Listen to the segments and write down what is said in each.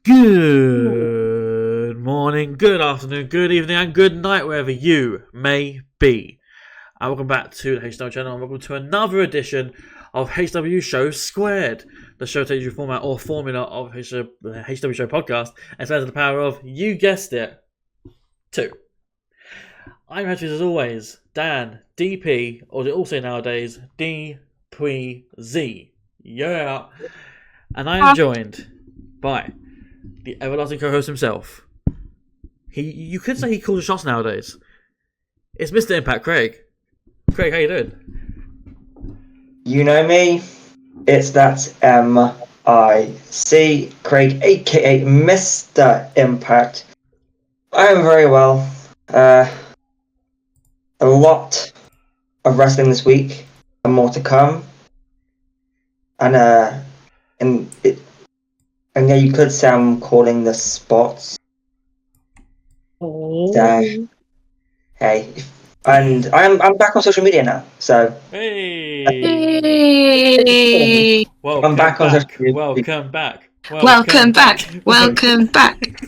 Good morning, good afternoon, good evening, and good night, wherever you may be. And welcome back to the HCW channel, and welcome to another edition of HCW Show Squared. The show takes you format or formula of the HCW Show podcast, and stands in the power of, you guessed it, 2. I'm actually, as always, Dan, DP, or they all say nowadays, DpuizY. Yeah. And I am joined by the everlasting co-host himself. You could say he calls the shots nowadays. It's Mr. Impact, Craig. Craig, how you doing? You know me. It's that M-I-C, Craig, aka Mr. Impact. I am very well. A lot of wrestling this week, and more to come. And yeah, you could say I'm calling the spots. Oh. So, hey, and I'm back on social media now. So Hey. Welcome back on social media. Welcome back. Welcome back. Welcome back.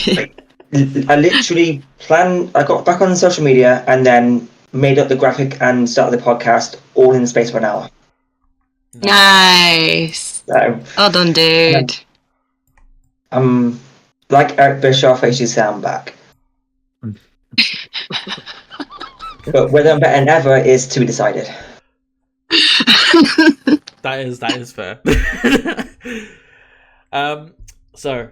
I literally I got back on social media and then made up the graphic and started the podcast all in the space of an hour. Nice. So, Well done, dude. Like Eric Bischoff, I should say I'm back. But whether I'm better than ever is to be decided. That is fair. So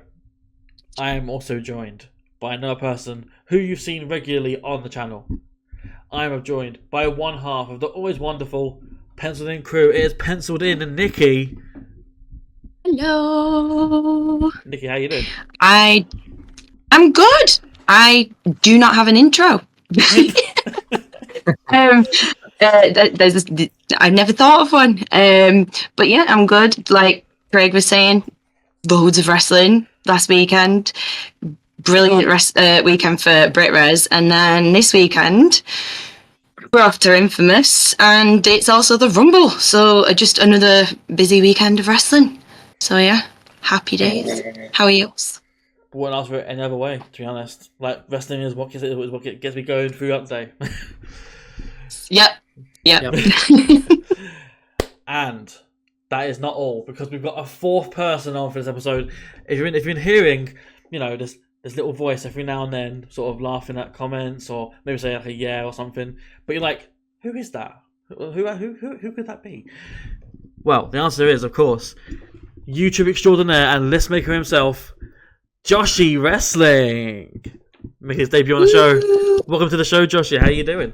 I am also joined by another person who you've seen regularly on the channel. I am joined by one half of the always wonderful penciled in crew. It is penciled in Nikki. Hello. Nikki, how you doing? I'm good. I do not have an intro. I've never thought of one. But yeah, I'm good. Like Craig was saying, loads of wrestling last weekend. Brilliant weekend for Brit Res, and then this weekend we're off to Infamous, and it's also the Rumble. So just another busy weekend of wrestling. So yeah, happy days. How are you? Wouldn't ask for it any other way, to be honest. Like, wrestling is what gets me going throughout the day. Yep. And that is not all, because we've got a fourth person on for this episode. If you've been hearing, this little voice every now and then, sort of laughing at comments, or maybe say like a yeah or something, but you're like, who is that? Who could that be? Well, the answer is, of course, YouTube extraordinaire and list maker himself, JoshhyWrestling, making his debut on the show. Welcome to the show, Joshy. How you doing?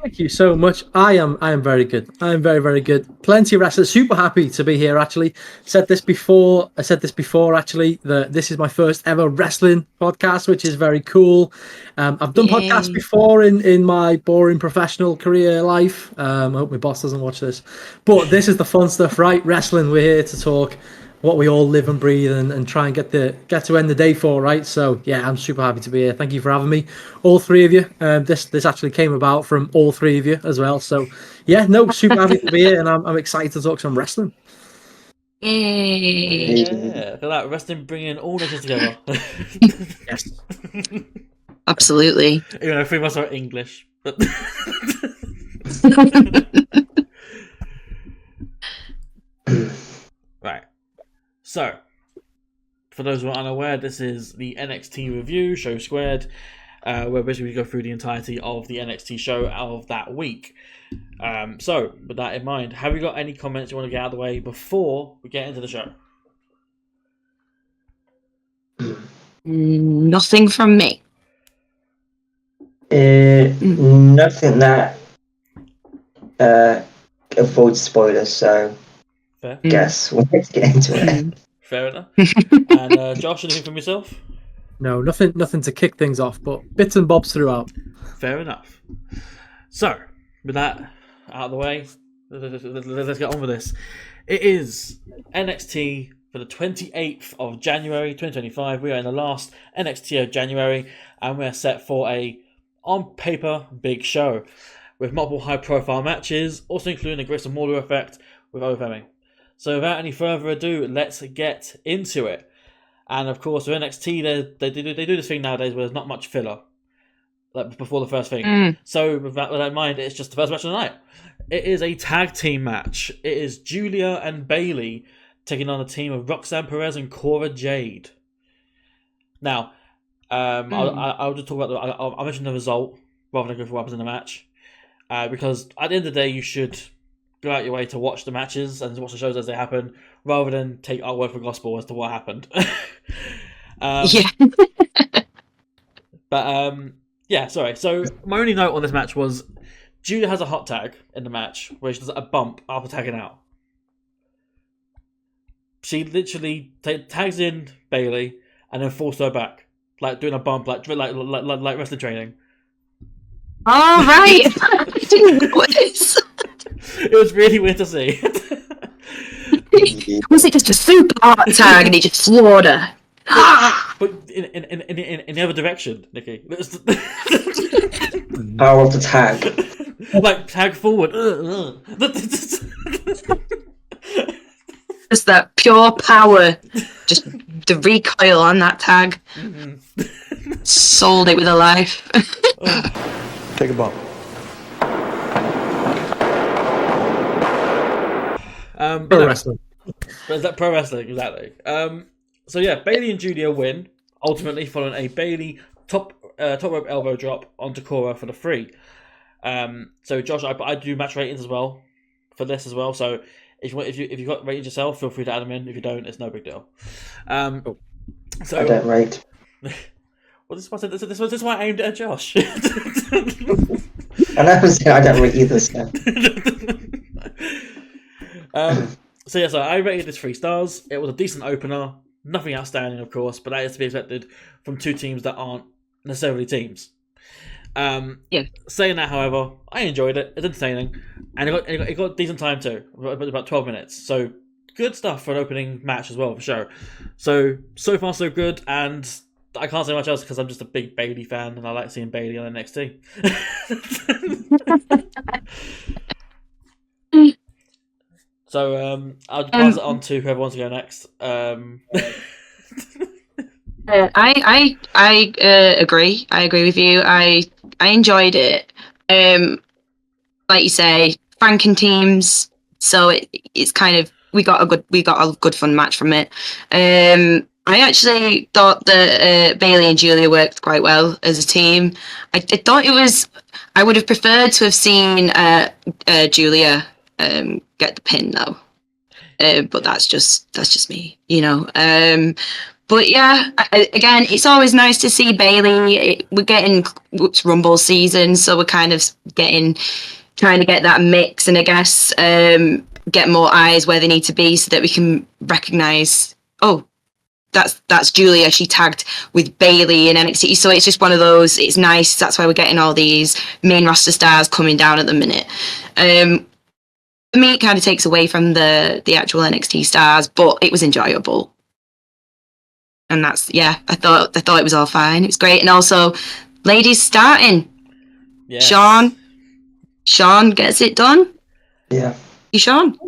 Thank you so much. I am very good. I am very, very good. Plenty of wrestlers. Super happy to be here, actually. I said this before, actually, that this is my first ever wrestling podcast, which is very cool. I've done podcasts before in my boring professional career life. I hope my boss doesn't watch this. But this is the fun stuff, right? Wrestling, we're here to talk what we all live and breathe and try and get to end the day for, right? So yeah, I'm super happy to be here. Thank you for having me, all three of you. This actually came about from all three of you as well. So yeah, no, super happy to be here, and I'm excited to talk some wrestling. Yay. Yeah, I feel like wrestling bringing all nations together. Yes, Absolutely. Even though three of us are English, but right. So, for those who are unaware, this is the NXT review, Show Squared, where basically we go through the entirety of the NXT show of that week. So, with that in mind, have you got any comments you want to get out of the way before we get into the show? Nothing from me. Nothing that avoids spoilers, so Fair. guess we'll get into it. Fair enough. And Josh, anything from yourself? no, nothing to kick things off, but bits and bobs throughout. Fair enough. So, with that out of the way, let's get on with this. It is NXT for the 28th of January 2025. We are in the last NXT of January, and we're set for a, on paper, big show with multiple high-profile matches, also including a Grayson Waller effect with overwhelming. So without any further ado, let's get into it. And of course, with NXT, they do this thing nowadays where there's not much filler, like before the first thing. So with that in mind, it's just the first match of the night. It is a tag team match. It is Julia and Bayley taking on a team of Roxanne Perez and Cora Jade. Now, I'll just talk about I'll mention the result rather than go through what happens in the match, because at the end of the day, you should go out your way to watch the matches and watch the shows as they happen, rather than take our word for gospel as to what happened. Sorry. So my only note on this match was Julia has a hot tag in the match where she does a bump after tagging out. She literally tags in Bayley and then falls to her back, like doing a bump, like wrestling training. Oh right, I didn't notice. It was really weird to see. Was it just a super hot tag and he just floored her? But in the other direction, Nikki. Power of the tag. Like tag forward. Just that pure power, just the recoil on that tag. Sold it with a life. Take a bump. Pro wrestling. Is that pro wrestling? Exactly. So yeah, Bayley and Julia win, ultimately following a Bayley top rope elbow drop onto Cora for the 3. So Josh, I do match ratings as well for this as well. So if you got ratings yourself, feel free to add them in. If you don't, it's no big deal. So I don't rate. Well, this is why I aimed it at Josh. And I was saying I don't rate either. So. So I rated this 3 stars. It was a decent opener. Nothing outstanding, of course, but that is to be expected from 2 teams that aren't necessarily teams. Saying that, however, I enjoyed it. It's entertaining, and it got decent time too, about 12 minutes. So good stuff for an opening match as well, for sure. So far so good, and I can't say much else because I'm just a big Bayley fan, and I like seeing Bayley on NXT. So I'll pass it on to whoever wants to go next. I agree. I agree with you. I enjoyed it. Like you say, Franken teams. So it's kind of we got a good fun match from it. I actually thought that Bayley and Julia worked quite well as a team. I thought it was. I would have preferred to have seen Julia get the pin though. But that's just me, you know. But yeah, again, it's always nice to see Bayley. We're getting Rumble season, so we're kind of trying to get that mix, and I guess get more eyes where they need to be, so that we can recognise. Oh, that's Julia. She tagged with Bayley in NXT, so it's just one of those. It's nice. That's why we're getting all these main roster stars coming down at the minute. For me, it kind of takes away from the actual NXT stars, but it was enjoyable. And I thought it was all fine. It was great. And also, ladies starting. Yes. Sean gets it done. Yeah. You Sean?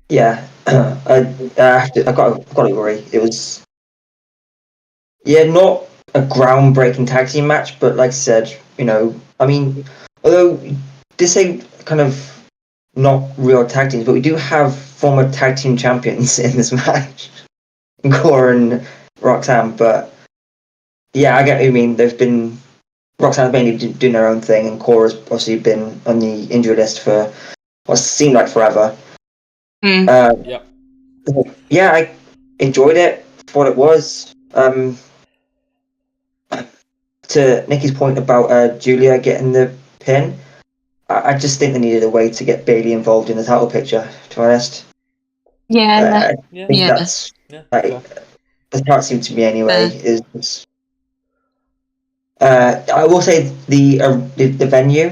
Yeah. I got to agree. It was, not a groundbreaking tag team match, but like I said, I mean, although this ain't kind of not real tag teams, but we do have former tag team champions in this match, Cora and Roxanne. But yeah, I get what you mean. Roxanne's mainly doing her own thing, and Cora's obviously been on the injury list for what seemed like forever. Yep. Yeah, I enjoyed it for what it was. To Nikki's point about Julia getting the pin, I just think they needed a way to get Bayley involved in the title picture, to be honest. Yeah. I think that's how it seemed to me anyway. I will say the venue,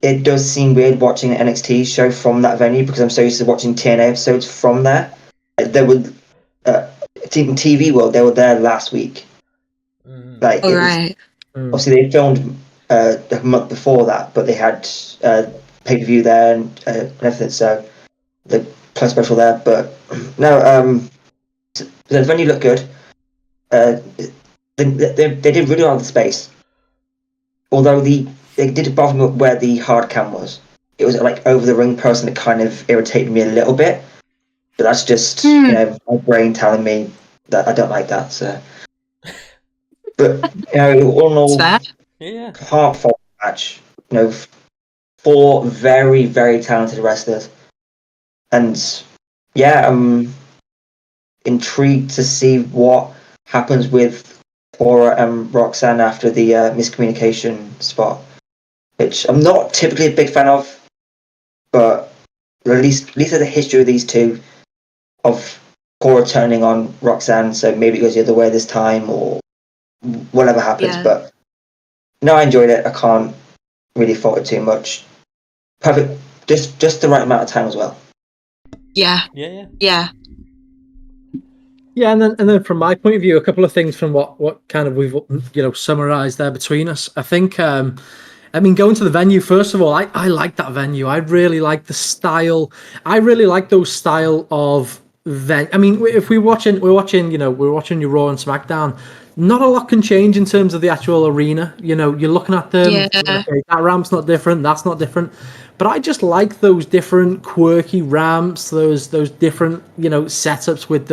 it does seem weird watching an NXT show from that venue, because I'm so used to watching TNA episodes from there. There were TV World, they were there last week. Like, obviously they filmed a month before that, but they had pay-per-view there and everything, so the plus special there. But no, the venue looked good. they did really well with the space. Although they did bother me where the hard cam was. It was like over the ring person that kind of irritated me a little bit. But that's just my brain telling me that I don't like that. So, but all in all, heartfelt match. 4 very, very talented wrestlers, and I'm intrigued to see what happens with Cora and Roxanne after the miscommunication spot, which I'm not typically a big fan of, but at least there's a history of these two, of Cora turning on Roxanne, so maybe it goes the other way this time, or whatever happens. Yeah. But no, I enjoyed it. I can't really fault it too much. Perfect, just the right amount of time as well. Yeah. Yeah, and then from my point of view, a couple of things from what kind of we've summarized there between us. I think, going to the venue, first of all, I like that venue. I really like the style. I really like those style of if we're watching your Raw and SmackDown, not a lot can change in terms of the actual arena. You're looking at them. Yeah. Okay, that ramp's not different. That's not different. But I just like those different quirky ramps, those different setups with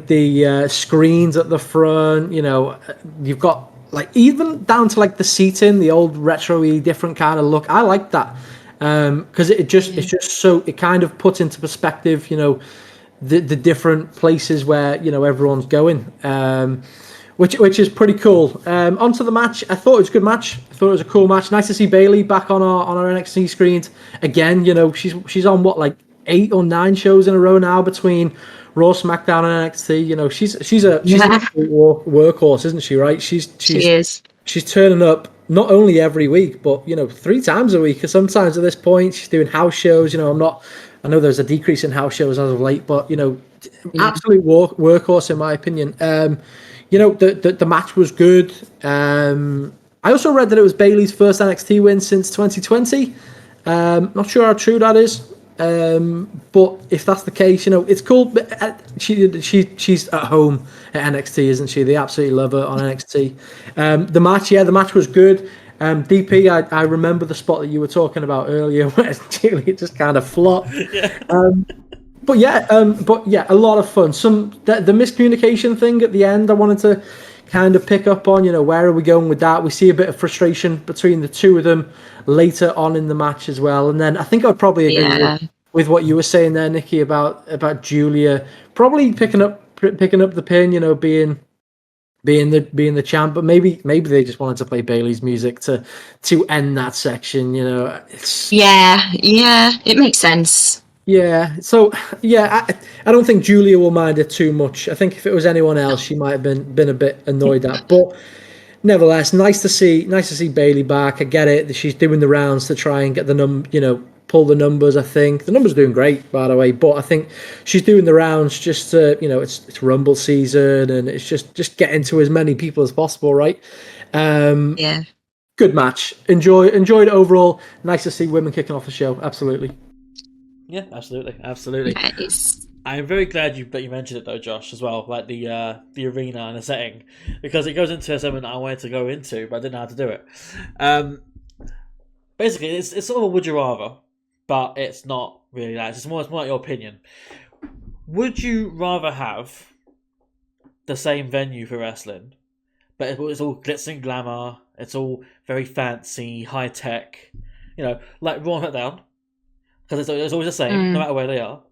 the screens at the front. You've got even down to the seating, the old retro-y different kind of look. I like that because it's just so it kind of puts into perspective the different places where everyone's going. Which is pretty cool. Onto the match, I thought it was a good match. I thought it was a cool match. Nice to see Bayley back on our NXT screens again. She's on 8 or 9 shows in a row now between Raw, SmackDown, and NXT. She's a workhorse, isn't she? Right? She is. She's turning up not only every week, but 3 times a week. Because sometimes at this point she's doing house shows. I know there's a decrease in house shows as of late, but absolute workhorse in my opinion. The match was good. I also read that it was Bayley's first NXT win since 2020. Not sure how true that is. But if that's the case, it's cool. But she's at home at NXT, isn't she? They absolutely love her on NXT. The match was good. DP, I remember the spot that you were talking about earlier where it just kind of flopped. But a lot of fun. The miscommunication thing at the end, I wanted to kind of pick up on. Where are we going with that? We see a bit of frustration between the two of them later on in the match as well. And then I think I'd probably agree with what you were saying there, Nikki, about Julia probably picking up the pin. Being the champ, but maybe they just wanted to play Bayley's music to end that section. It makes sense. Yeah, so I don't think Julia will mind it too much. I think if it was anyone else, she might have been a bit annoyed at. But nevertheless, nice to see Bayley back. I get it that she's doing the rounds to try and get the pull the numbers. I think the numbers are doing great, by the way. But I think she's doing the rounds just to it's Rumble season and it's just getting to as many people as possible, right? Good match. Enjoyed it overall. Nice to see women kicking off the show. Absolutely. Yeah, absolutely. Nice. I'm very glad you mentioned it though, Josh, as well, like the arena and the setting, because it goes into something that I wanted to go into, but I didn't know how to do it. Basically, it's sort of a would you rather, but it's not really that. It's more like your opinion. Would you rather have the same venue for wrestling, but it's all glitz and glamour, it's all very fancy, high tech, like Raw and SmackDown? Because it's always the same, no matter where they are.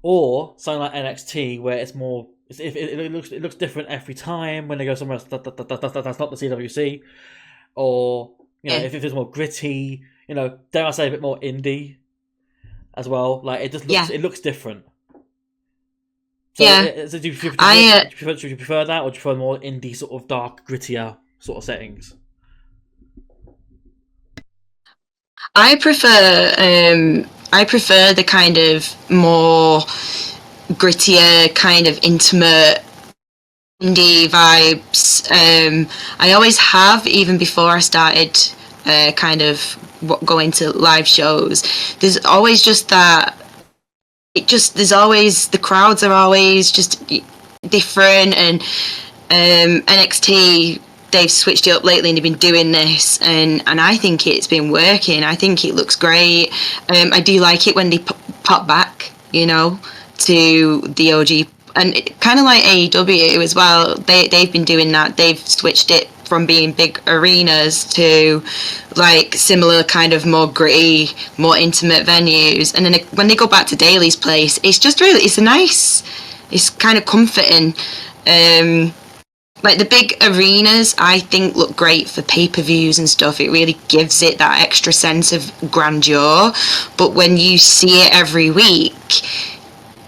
Or something like NXT, where it's more, it looks different every time when they go somewhere else that's not the CWC. Or if it's more gritty, dare I say a bit more indie as well. Like it just looks, it looks different. So do you prefer that, or do you prefer more indie, sort of dark, grittier sort of settings? I prefer the kind of more grittier, kind of intimate indie vibes. I always have, even before I started kind of going to live shows. There's always just that. There's always, the crowds are always just different, and NXT, they've switched it up lately and they've been doing this, and I think it's been working. I think it looks great. I do like it when they pop back, you know, to the OG, and kind of like AEW as well. They've been doing that. They've switched it from being big arenas to like similar kind of more gritty, more intimate venues. And then when they go back to Daly's place, it's just really, it's kind of comforting. Like the big arenas, I think look great for pay-per-views and stuff. It really gives it that extra sense of grandeur. But when you see it every week,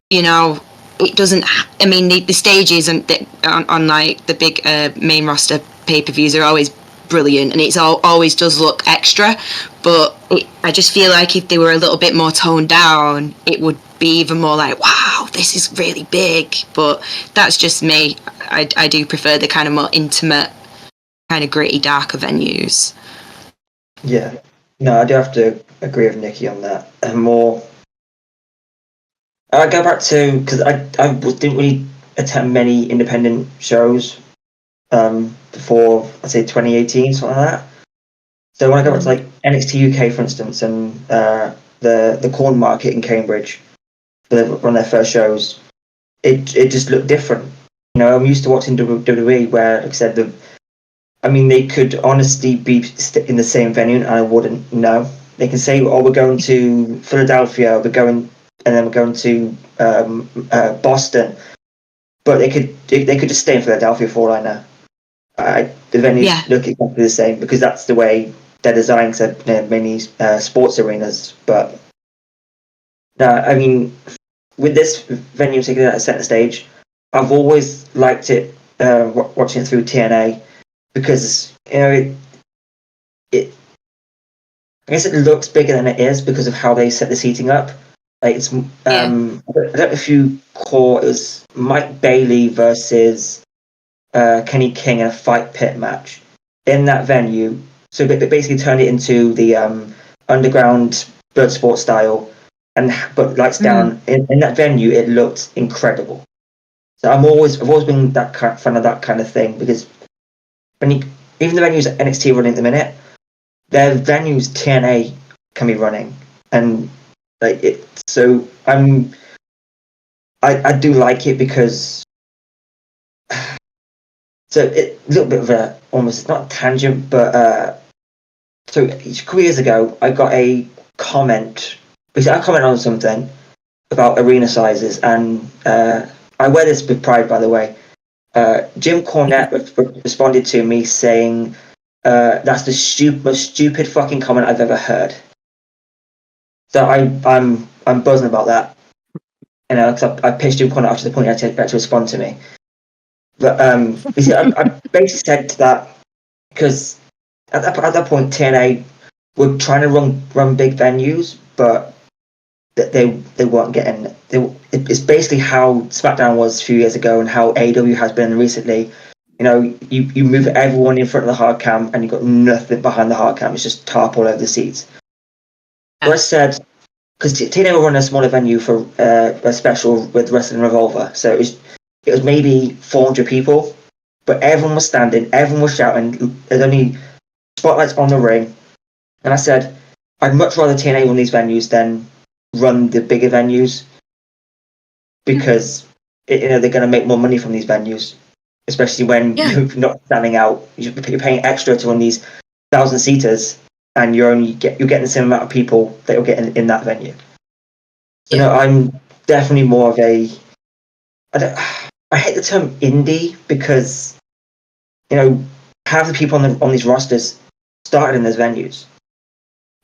you know, it doesn't. I mean, the stages on like the big main roster pay-per-views are always brilliant, and it's always does look extra. But I just feel like if they were a little bit more toned down, it would be even more like, wow, this is really big. But that's just me. I do prefer the kind of more intimate, kind of gritty, darker venues. Yeah, no, I do have to agree with Nikki on that. And more, I go back to, because I didn't really attend many independent shows before, I'd say 2018, something like that. So when I go back to like NXT UK, for instance, and the Corn Market in Cambridge, they run their first shows, it just looked different. You know, I'm used to watching WWE where, like I said, they could honestly be in the same venue and I wouldn't know. They can say, oh, we're going to Philadelphia, and then we're going to Boston, but they could just stay in Philadelphia for all I know. The venues look exactly the same because that's the way they're designed, many sports arenas. But no, I mean, with this venue taking at a center stage, I've always liked it watching it through TNA because, you know, it I guess it looks bigger than it is because of how they set the seating up. Like it's I don't know if you call it was Mike Bailey versus Kenny King in a fight pit match in that venue. So they basically turned it into the underground blood sport style, but lights down. In that venue, it looked incredible. So I've always been that fan of that kind of thing because even the venues that NXT running at the minute, their venues TNA can be running, and like it. So I do like it because. So a little bit of a almost not a tangent, but so a couple years ago I got a comment. Because I commented on something about arena sizes, and I wear this with pride, by the way. Jim Cornette responded to me saying, "That's the most stupid fucking comment I've ever heard." So I'm buzzing about that, you know, because I pitched Jim Cornette up to the point he had to respond to me. But you see, I basically said that because at that point TNA were trying to run big venues, but they weren't getting. It's basically how SmackDown was a few years ago and how AEW has been recently. You know, you move everyone in front of the hard cam and you've got nothing behind the hard cam. It's just tarp all over the seats. So I said, because TNA will run a smaller venue for a special with Wrestling Revolver, so it was maybe 400 people, but everyone was standing, everyone was shouting. There's only spotlights on the ring, and I said, I'd much rather TNA run these venues than run the bigger venues because they're going to make more money from these venues, especially when you're not standing out. You're paying extra to run these 1,000-seaters, and you're getting the same amount of people that you're getting in that venue. So no, I'm definitely more of a. I hate the term indie because, you know, half the people on these rosters started in those venues.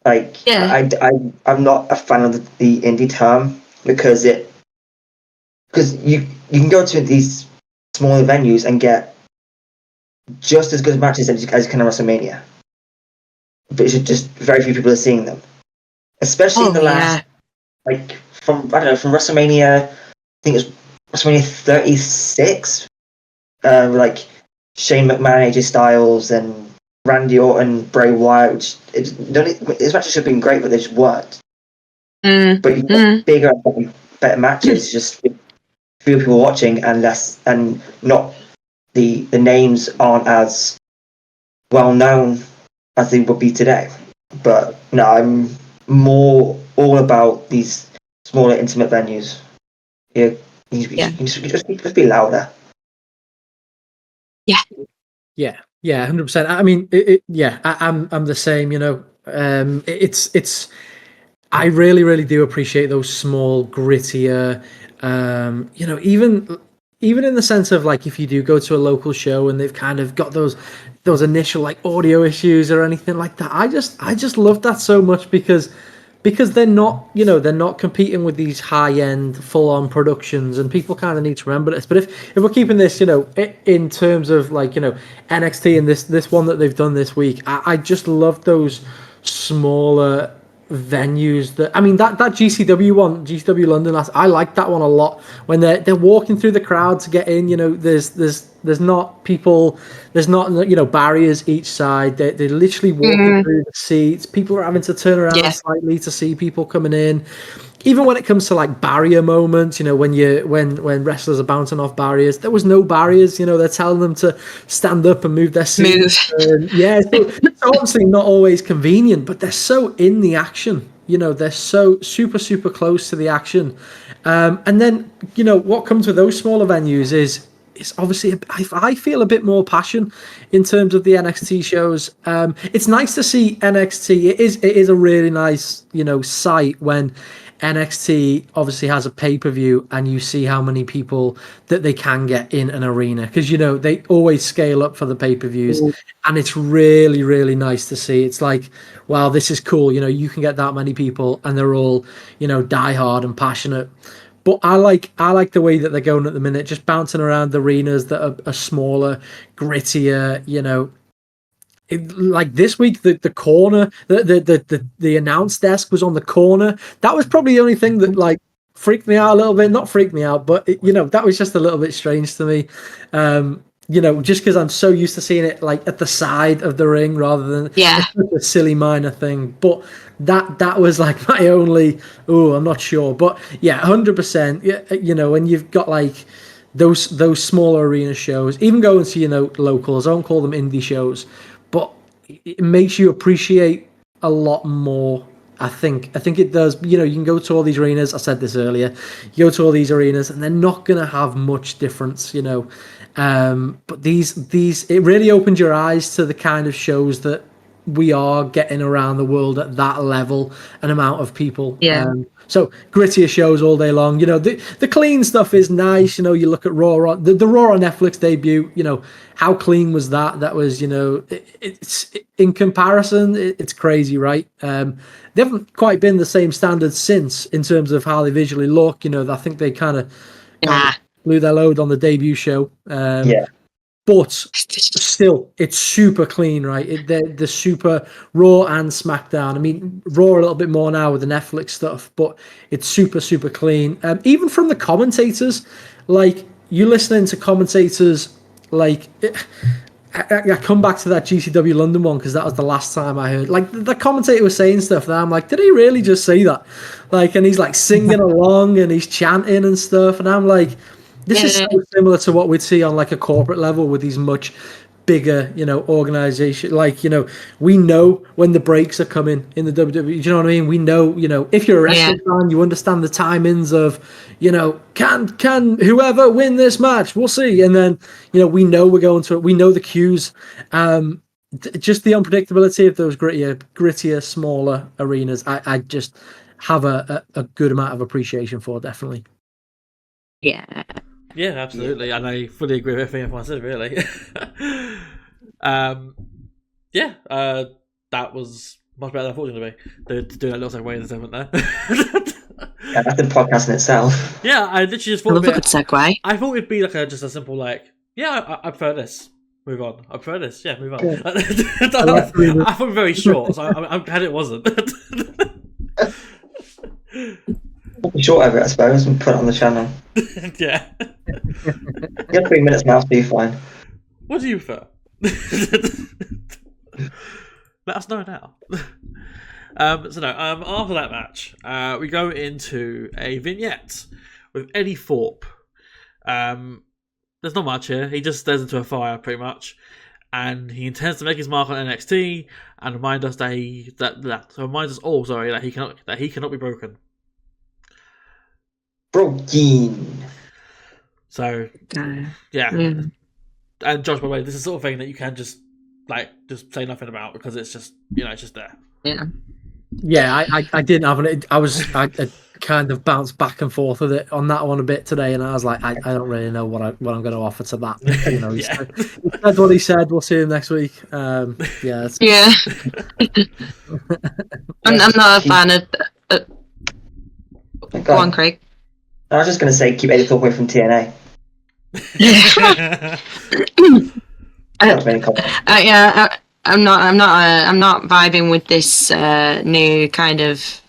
Like, I'm not a fan of the indie term because you can go to these smaller venues and get just as good matches as you can at WrestleMania, but it's just very few people are seeing them, especially in the last from WrestleMania. I think it was WrestleMania 36. Like Shane McMahon, AJ Styles, and Randy Orton, Bray Wyatt. Which his matches should have been great, but they just weren't. But you get bigger, better matches, just fewer people watching and less, and not the names aren't as well known as they would be today. But no, I'm more all about these smaller, intimate venues. Yeah, you just be louder. Yeah. Yeah, 100%. I mean, I'm the same. You know, it's. I really, really do appreciate those small, grittier. You know, even in the sense of like if you do go to a local show and they've kind of got those initial like audio issues or anything like that. I just love that so much because they're not, you know, they're not competing with these high-end full-on productions, and people kind of need to remember this. But if we're keeping this, you know, in terms of like, you know, NXT and this one that they've done this week, I just love those smaller venues. That, I mean, that GCW one, GCW London, I like that one a lot. When they're walking through the crowd to get in, you know, there's not people, there's not, you know, barriers each side. They're literally walking through the seats. People are having to turn around slightly to see people coming in. Even when it comes to like barrier moments, you know, when wrestlers are bouncing off barriers, there was no barriers. You know, they're telling them to stand up and move their seats. Yeah, so it's obviously not always convenient, but they're so in the action. You know, they're so super close to the action. And then, you know, what comes with those smaller venues is obviously, I feel a bit more passion in terms of the NXT shows. It's nice to see NXT. It is a really nice, you know, sight when NXT obviously has a pay-per-view and you see how many people that they can get in an arena, because, you know, they always scale up for the pay-per-views, and it's really nice to see. It's like, wow, this is cool. You know, you can get that many people and they're all, you know, diehard and passionate. But I like the way that they're going at the minute, just bouncing around the arenas that are smaller, grittier, you know. Like this week, the corner, the announce desk was on the corner. That was probably the only thing that like freaked me out a little bit. Not freaked me out, but you know, that was just a little bit strange to me. You know, just because I'm so used to seeing it like at the side of the ring rather than a silly minor thing. But that was like my only. Oh, I'm not sure, but yeah, 100%. Yeah, you know, when you've got like those smaller arena shows, even going to, you know, locals. I don't call them indie shows, but it makes you appreciate a lot more. I think it does. You know, you can go to all these arenas. I said this earlier. You go to all these arenas, and they're not going to have much difference. You know, but these it really opens your eyes to the kind of shows that we are getting around the world at that level and amount of people. So grittier shows all day long. You know, the clean stuff is nice. You know, you look at Raw, the Raw on Netflix debut. You know, how clean was that? That was, you know, it's in comparison, it's crazy, right? They haven't quite been the same standard since in terms of how they visually look. You know, I think they kind of blew their load on the debut show. But still, it's super clean, right? The super Raw and SmackDown. I mean, Raw a little bit more now with the Netflix stuff, but it's super clean. Even from the commentators, like you listening to commentators, like I come back to that GCW London one because that was the last time I heard. Like the commentator was saying stuff that I'm like, did he really just say that? Like, and he's like singing along and he's chanting and stuff, and I'm like, this is so similar to what we'd see on like a corporate level with these much bigger, you know, organization. Like, you know, we know when the breaks are coming in the WWE. Do you know what I mean? We know, you know, if you're a wrestling fan, you understand the timings of, you know, can whoever win this match? We'll see. And then, you know, we know we're going to it. We know the cues. Just the unpredictability of those grittier, smaller arenas. I just have a good amount of appreciation for, definitely. Yeah, absolutely, and I fully agree with everything everyone said. Really, that was much better than I thought it was going to be. They're doing that little segue in the segment there. Yeah, that's the podcast in itself. Yeah, I literally just thought. I love a good segue. I thought it'd be like just a simple like, I prefer this. Move on. I prefer this. Yeah, move on. Yeah. I thought it was very short, so I'm glad it wasn't. Short of it, I suppose, and put it on the channel. Yeah. You have 3 minutes now, so you're fine. What do you prefer? Let us know now. After that match, we go into a vignette with Eddie Thorpe. there's not much here. He just stares into a fire, pretty much, and he intends to make his mark on NXT and remind us that he cannot be broken. Broken. So yeah. And Josh, by the way, this is the sort of thing that you can just say nothing about because it's just it's just there. Yeah, I didn't have it. I kind of bounced back and forth with it on that one a bit today, and I was like, I don't really know what I'm going to offer to that. He said what he said. We'll see him next week. Yeah. I'm not a fan of. Go on, Craig. I was just going to say, keep Eddie away from TNA. I'm not vibing with this new kind of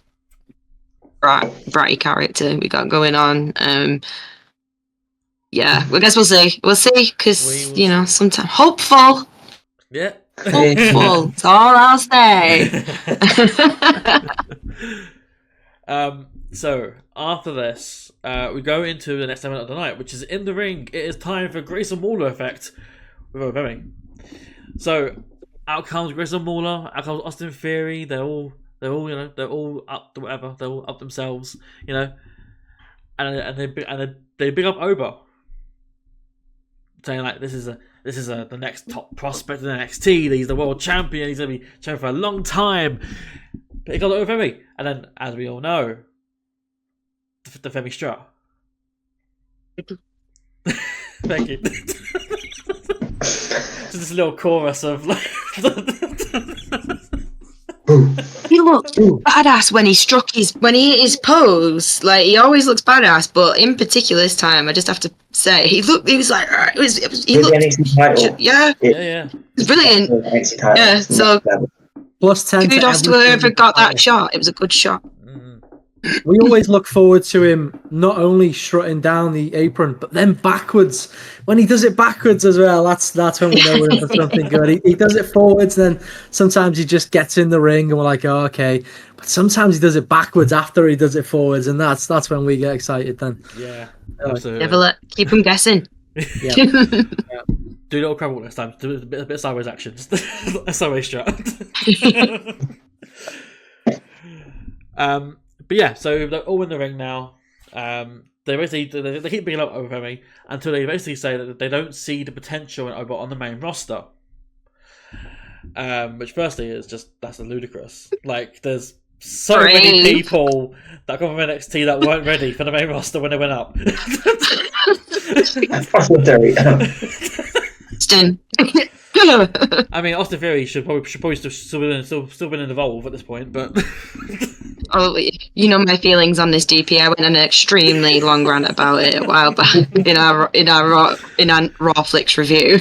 bratty character we got going on. Yeah, I guess we'll see. We'll see, because sometimes hopeful. Yeah. Hopeful. That's all I'll say. So after this, we go into the next segment of the night, which is In the Ring. It is time for Grayson Waller effect with Ovemi. So out comes Grayson Waller, out comes Austin Theory. They're all up to whatever. They're all up themselves, and they big up Oba, saying like this is the next top prospect in NXT. He's the world champion. He's gonna be champion for a long time. But he got it over me, and then as we all know, the Femi Strut. Thank you. Just this little chorus of like. He looked badass when he hit his pose. Like, he always looks badass, but in particular this time, I just have to say, he looked. Yeah, Yeah. Brilliant. Yeah, so plus 10. Kudos to whoever got that shot. It was a good shot. We always look forward to him not only strutting down the apron, but then backwards. When he does it backwards as well, that's when we know we're in for something good. He does it forwards, then sometimes he just gets in the ring and we're like, oh, okay. But sometimes he does it backwards after he does it forwards, and that's when we get excited then. Yeah, absolutely. Never keep him guessing. Yeah. Do a little crab walk next time. Do a bit of sideways action. A sideways strut. But yeah, so they're all in the ring now. They keep bigging up over me until they basically say that they don't see the potential in Oba on the main roster. Which firstly is that's ludicrous. Like, there's so many people that come from NXT that weren't ready for the main roster when they went up. I mean, Austin Theory should probably still been involved at this point, but. Oh, my feelings on this DP. I went on an extremely long rant about it a while back in our Raw Flicks review.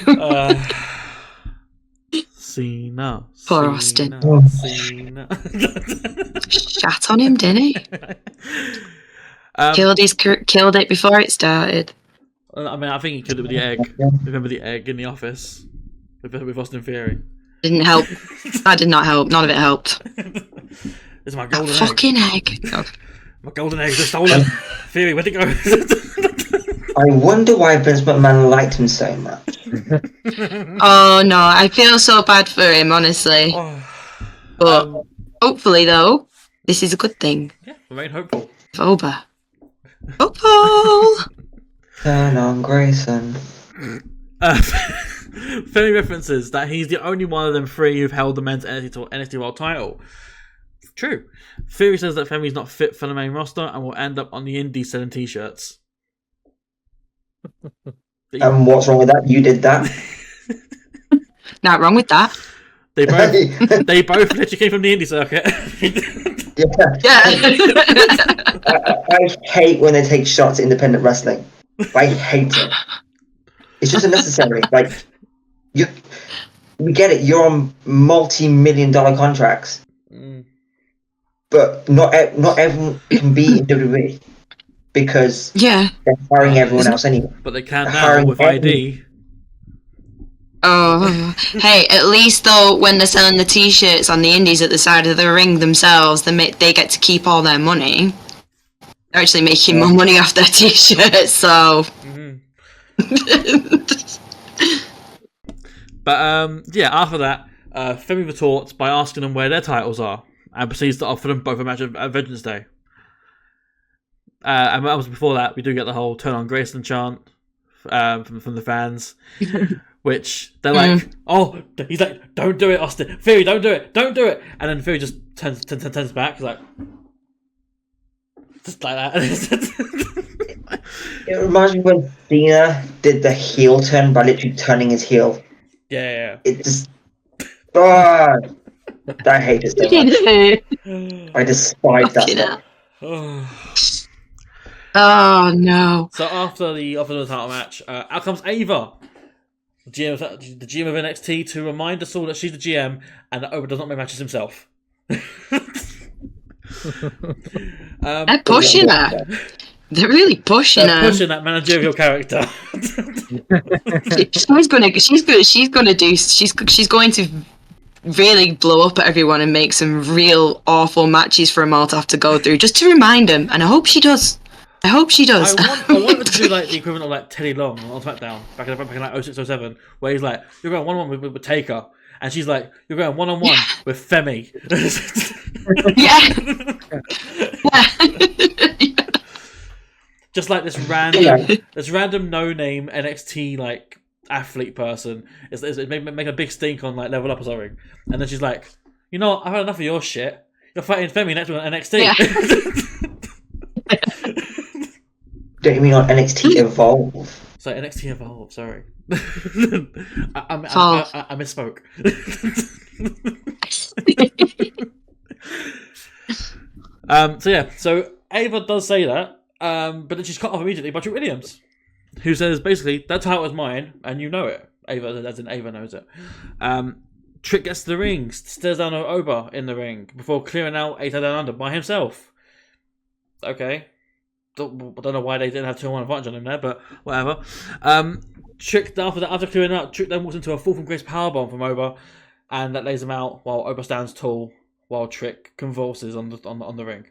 Cena. Poor Austin. Cena. Shat on him, didn't he? Killed it before it started. I mean, I think he killed it with the egg. Remember the egg in the office with Austin Theory? Didn't help. That did not help. None of it helped. It's my golden egg. Fucking egg. Oh. My golden eggs are stolen. Theory, where'd it go? I wonder why Vince McMahon liked him so much. Oh no, I feel so bad for him, honestly. But hopefully, though, this is a good thing. Yeah, remain hopeful. Oba. Hopeful. Turn on Grayson. Femi references that he's the only one of them three who've held the men's NXT World title. True. Theory says that Femi's not fit for the main roster and will end up on the indies selling t-shirts. And what's wrong with that? You did that. Not wrong with that. They both literally came from the indie circuit. Yeah. I hate when they take shots at independent wrestling. I hate it. It's just unnecessary. Like, we get it. You're on multi-million-dollar contracts. But not everyone can be in WWE because they're hiring everyone else anyway. But they can now with ID. Oh, hey! At least though, when they're selling the T-shirts on the indies at the side of the ring themselves, they get to keep all their money. They're actually making more money off their T-shirts, so But yeah, after that, Femi retorts by asking them where their titles are and proceeds to offer them both a match at Vengeance Day. And before that, we do get the whole "Turn on Grayson" chant from the fans, which they're like, "Oh, he's like, don't do it, Austin. Theory, don't do it, don't do it." And then Theory just turns back, he's like, just like that. It reminds me when Cena did the heel turn by literally turning his heel. Yeah. It just... I hate it so much. I despise that stuff. Oh no! So after the title match, out comes Ava, the GM of NXT, to remind us all that she's the GM and that Oba does not make matches himself. They're pushing her. They're really pushing her. Pushing that managerial character. She's going to really blow up at everyone and make some real awful matches for them all to have to go through, just to remind them. And I hope she does. I want her to do like the equivalent of like Teddy Long on SmackDown back in like 06-07, where he's like, you're going 1-on-1 with Taker, and she's like, you're going 1-on-1 with Femi. Just like this random no-name NXT like athlete person is make a big stink on like Level Up or something, and then she's like, you know what? I've had enough of your shit. You're fighting Femi next week on NXT. Yeah. Don't you mean on NXT Evolve? Sorry, NXT Evolve. Sorry, I misspoke. So Ava does say that, but then she's cut off immediately by Trick Williams, who says basically that title is mine and you know it. Ava, as in Ava knows it. Trick gets to the ring, stares down at Oba in the ring before clearing out Eita Down Under by himself. Okay. I don't know why they didn't have 2-on-1 advantage on him there, but whatever. Trick, after clearing out, Trick then walks into a fall from grace powerbomb from Oba, and that lays him out while Oba stands tall, while Trick convulses on the ring.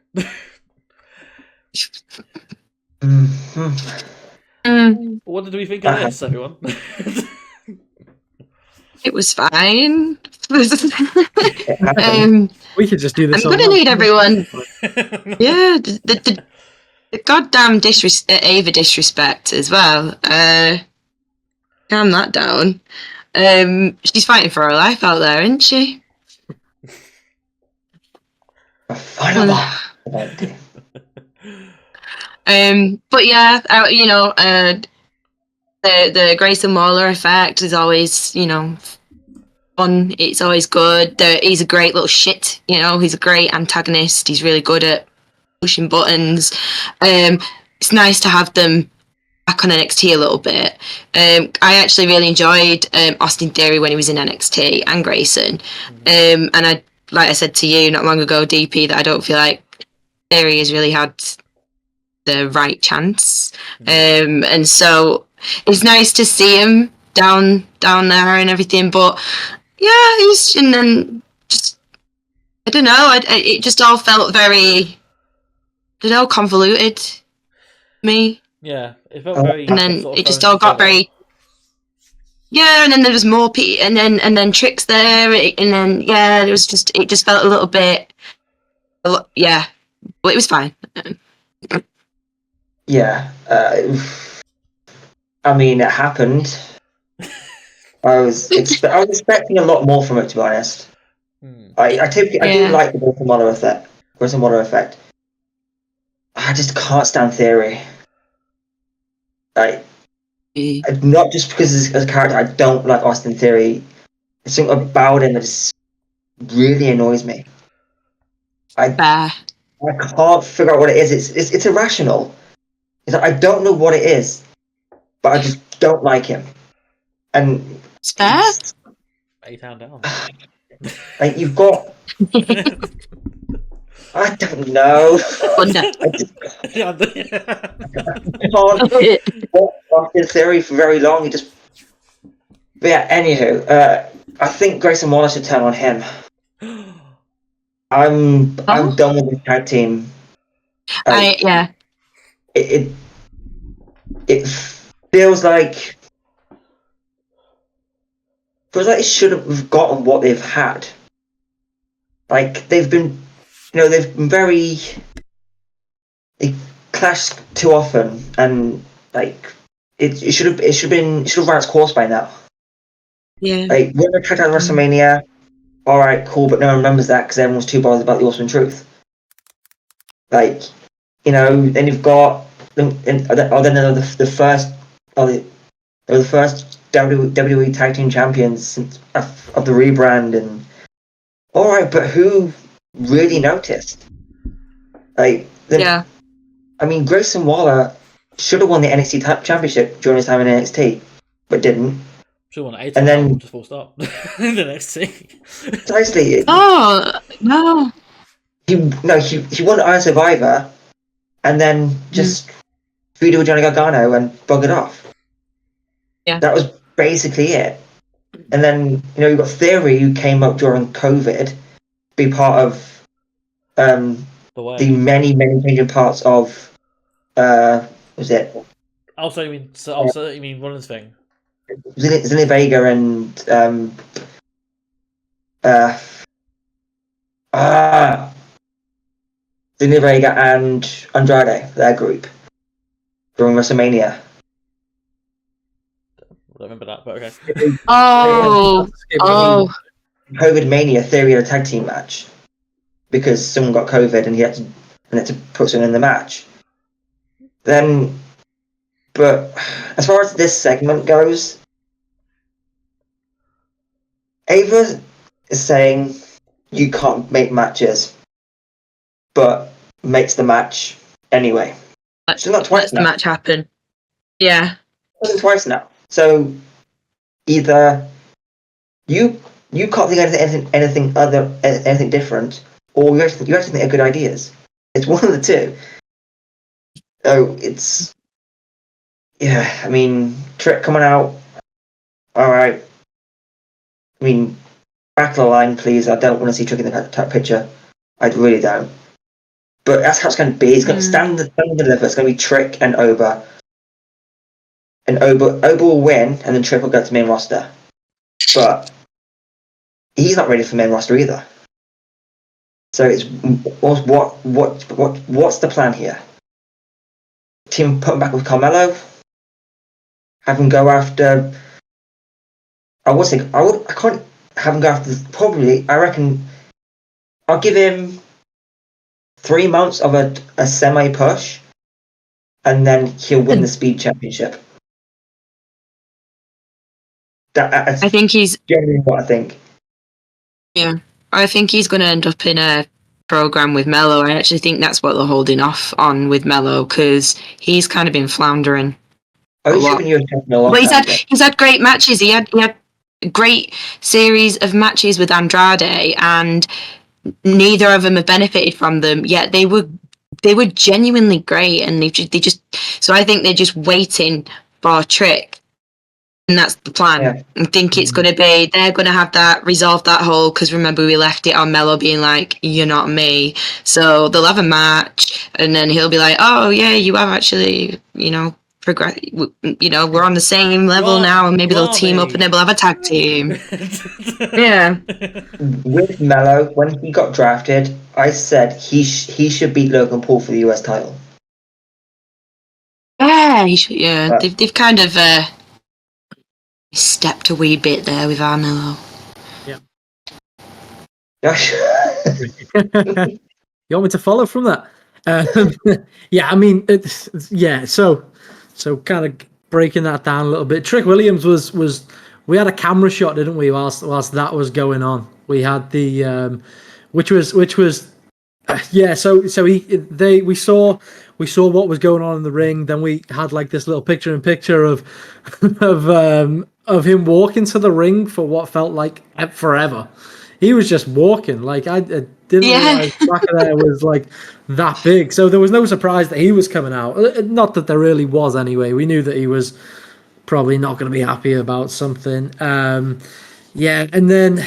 What did we think of this, everyone? It was fine. We could just do this. I'm gonna need everyone. Yeah, the goddamn Ava disrespect as well. Calm that down. She's fighting for her life out there, isn't she? But yeah, the Grayson Waller effect is always, fun. It's always good. He's a great little shit. He's a great antagonist. He's really good at pushing buttons. It's nice to have them back on NXT a little bit. I actually really enjoyed Austin Theory when he was in NXT and Grayson. And like I said to you not long ago, DP, that I don't feel like Theory has really had the right chance. And so it's nice to see him down there and everything. But yeah, and then just, I don't know, it just all felt very, convoluted to me. Yeah, it felt very. And then it just all got very. Yeah, and then there was more and then Tricks there, and then it just felt a little bit. Yeah, but it was fine. Yeah, I mean, it happened. I was expecting a lot more from it, to be honest. I do like the Grayson Waller effect. I just can't stand Theory. Not just because as a character, I don't like Austin Theory. There's something about him that just really annoys me. I can't figure out what it is. It's irrational. It's like, I don't know what it is, but I just don't like him. And it's fair. down. Like, you've got. I don't know. I can't watch his Theory for very long. But yeah, anywho, I think Grayson Waller should turn on him. I'm done with this tag team. It feels like they should have gotten what they've had. Like they've been very they clashed too often, and like it should have run its course by now. Yeah. Like when they attacked at WrestleMania, all right, cool, but no one remembers that because everyone's too bothered about the Awesome Truth. Like, then you've got them, they were the first WWE Tag Team Champions since of the rebrand, and all right, but who really noticed? Like, I mean, Grayson Waller should have won the NXT Championship during his time in NXT, but didn't. Should have won 8 and then just full stop. The next thing. Precisely. Oh no. He won Iron Survivor, and then just feuded with Johnny Gargano and buggered off. Yeah. That was basically it. And then you've got Theory, who came up during COVID, be part of the many changing parts of was it? Also, you mean one of the thing. Zelina Vega and Zelina Vega and Andrade, their group, during WrestleMania. I don't remember that, but okay. COVID Mania, Theory had a tag team match because someone got COVID and he had to put someone in the match. Then, but as far as this segment goes, Ava is saying you can't make matches, but makes the match anyway. She's not twice now. The match happen. Yeah. It's twice now. So either you can't think of anything different, or you actually think of good ideas. It's one of the two. So it's I mean, Trick coming out. All right. I mean, back to the line, please. I don't want to see Trick in the top picture. I really don't. But that's how it's going to be. It's going to stand and deliver. It's going to be Trick and Oba. And Oba will win, and then Trick will go to main roster. But he's not ready for main roster either. So it's what's the plan here? Team put him back with Carmelo. Have him go after. I can't have him go after. Probably, I reckon. I'll give him 3 months of a semi push, and then he'll win the Speed Championship. I think he's generally what I think. Yeah, I think he's going to end up in a program with Mello. I actually think that's what they're holding off on with Mello, because he's kind of been floundering. But he's had great matches. He had a great series of matches with Andrade, and neither of them have benefited from them. Yet they were genuinely great, and they just. So I think they're just waiting for a Trick. And that's the plan. Yeah. I think it's going to be, they're going to have that, resolve that hole, because remember we left it on Mello being like, you're not me. So they'll have a match, and then he'll be like, oh yeah, you have actually, progress. We're on the same level now, and maybe they'll team up and then we'll have a tag team. Yeah. With Mello, when he got drafted, I said he should beat Logan Paul for the US title. Yeah, he should. Yeah, they've kind of stepped a wee bit there with our Mello. Yeah. Josh? You want me to follow from that? Yeah, I mean, so kind of breaking that down a little bit. Trick Williams was we had a camera shot, didn't we? Whilst that was going on, we had the which was So we saw what was going on in the ring. Then we had like this little picture-in-picture of him walking to the ring for what felt like forever. He was just walking. Like I didn't realize back there was like that big. So there was no surprise that he was coming out. Not that there really was anyway. We knew that he was probably not going to be happy about something. And then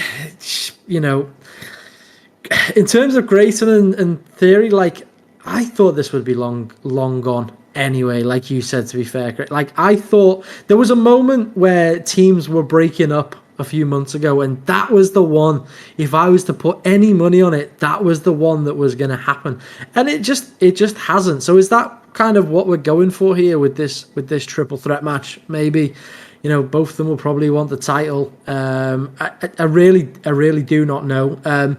in terms of Grayson and Theory, like I thought this would be long gone anyway, like you said, to be fair, like I thought there was a moment where teams were breaking up a few months ago, and that was the one. If I was to put any money on it, that was the one that was going to happen, and it just hasn't. So is that kind of what we're going for here with this triple threat match? Maybe, both of them will probably want the title. I really do not know.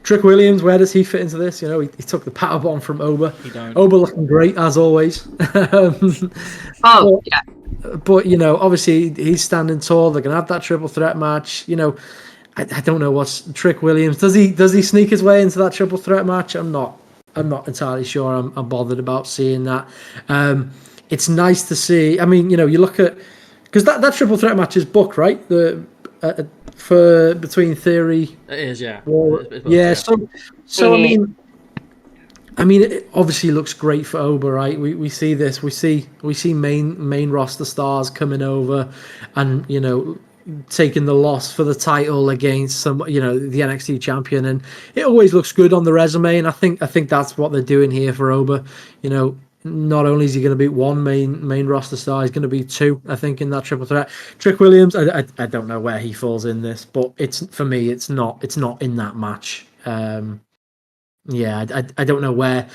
Trick Williams, where does he fit into this? He took the power bomb from Oba. Oba looking great as always. Yeah. But obviously he's standing tall. They're gonna have that triple threat match. I don't know what's Trick Williams. Does he sneak his way into that triple threat match? I'm not entirely sure. I'm bothered about seeing that. It's nice to see. I mean, you look at, because that triple threat match is booked, right? For between Theory. It is, yeah. Yeah. So I mean, it obviously looks great for Oba, right? We see this. We see main roster stars coming over, and taking the loss for the title against the NXT champion, and it always looks good on the resume. And I think that's what they're doing here for Oba. Not only is he going to beat one main roster star, he's going to beat two, I think, in that triple threat. Trick Williams, I don't know where he falls in this, but for me, it's not in that match. Yeah, I don't know where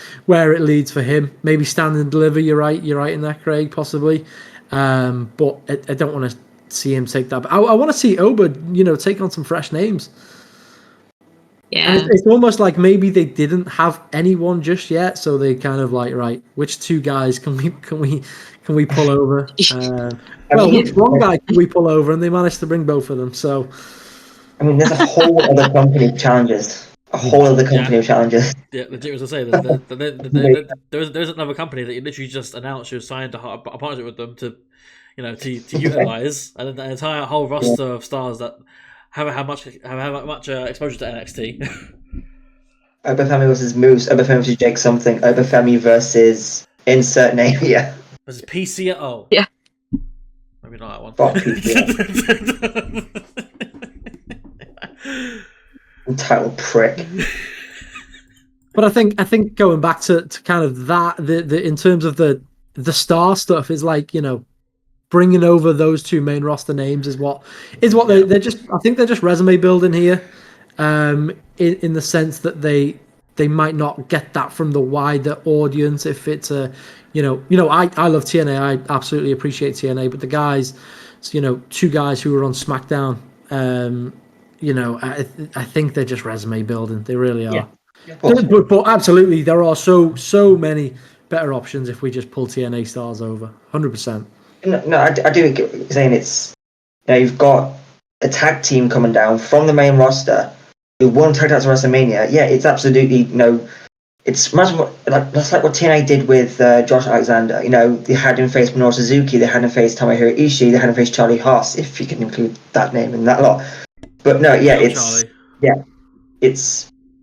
it leads for him. Maybe stand and deliver. You're right in that, Craig, possibly. But I don't want to see him take that. But I want to see Oba, take on some fresh names. Yeah, and it's almost like maybe they didn't have anyone just yet, so they kind of like, right, which two guys can we pull over? Which one guy can we pull over? And they managed to bring both of them. So, I mean, there's a whole other company of challenges. A whole other company of challenges. Yeah, legit was to say, there's another company that you literally just announced you signed a partnership with them to utilize an entire whole roster of stars that haven't had much exposure to NXT. Oba Femi versus Moose, Oba Femi versus Jake something, Oba Femi versus insert name, yeah. Versus PCO. Yeah. Maybe not that one. Fuck PCO. Entitled prick. But I think going back to kind of that, the in terms of the star stuff is like, bringing over those two main roster names is what they're just. I think they're just resume building here, in the sense that they might not get that from the wider audience if it's a, I love TNA. I absolutely appreciate TNA, but the guys, two guys who were on SmackDown, I think they're just resume building. They really are. Yeah. But absolutely, there are so many better options if we just pull TNA stars over. 100%. No, I do get what you're saying. It's, you've got a tag team coming down from the main roster who won tag titles at WrestleMania. Yeah, it's absolutely, it's much more that's like what TNA did with Josh Alexander. They had him face Minoru Suzuki, they had him face Tomohiro Ishii, they had him face Charlie Haas, if you can include that name in that lot. But no, yeah, it's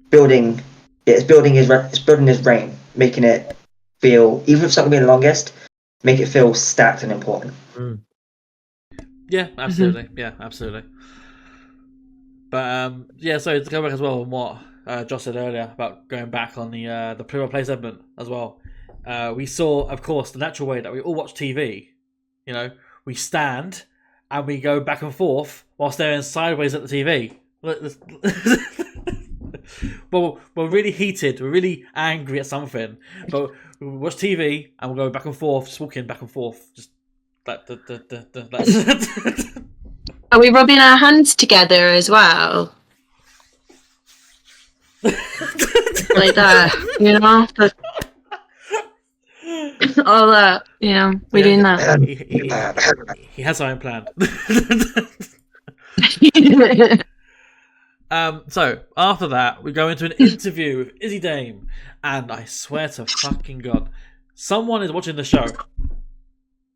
building his reign, making it feel, even if it's not going to be the longest, make it feel stacked and important. Yeah, absolutely. Mm-hmm. Yeah, absolutely. But so to go back as well on what Josh said earlier about going back on the play segment as well. We saw, of course, the natural way that we all watch TV. We stand and we go back and forth while staring sideways at the TV. But we're really heated, we're really angry at something, but we watch TV and we'll go back and forth, just walking back and forth, just like Are we rubbing our hands together as well? Like that, all that, we're doing that. He has something planned. So after that, we go into an interview with Izzy Dame, and I swear to fucking God, someone is watching the show.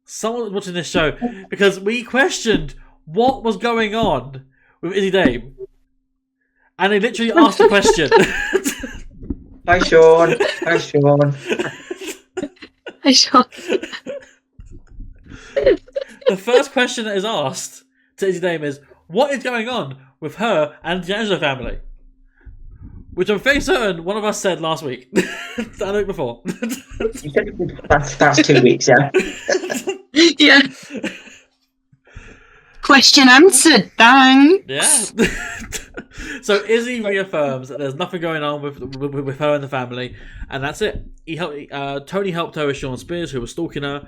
Someone is watching this show because we questioned what was going on with Izzy Dame, and they literally asked the question. Hi, Sean. Hi, Sean. Hi, Sean. The first question that is asked to Izzy Dame is, what is going on with her and the D'Angelo family? which I'm fairly certain one of us said last week. I know before. You said it was past 2 weeks, yeah. Yeah. Question answered. Bang. Yeah. So Izzy reaffirms that there's nothing going on with her and the family, and that's it. Tony helped her with Sean Spears, who was stalking her,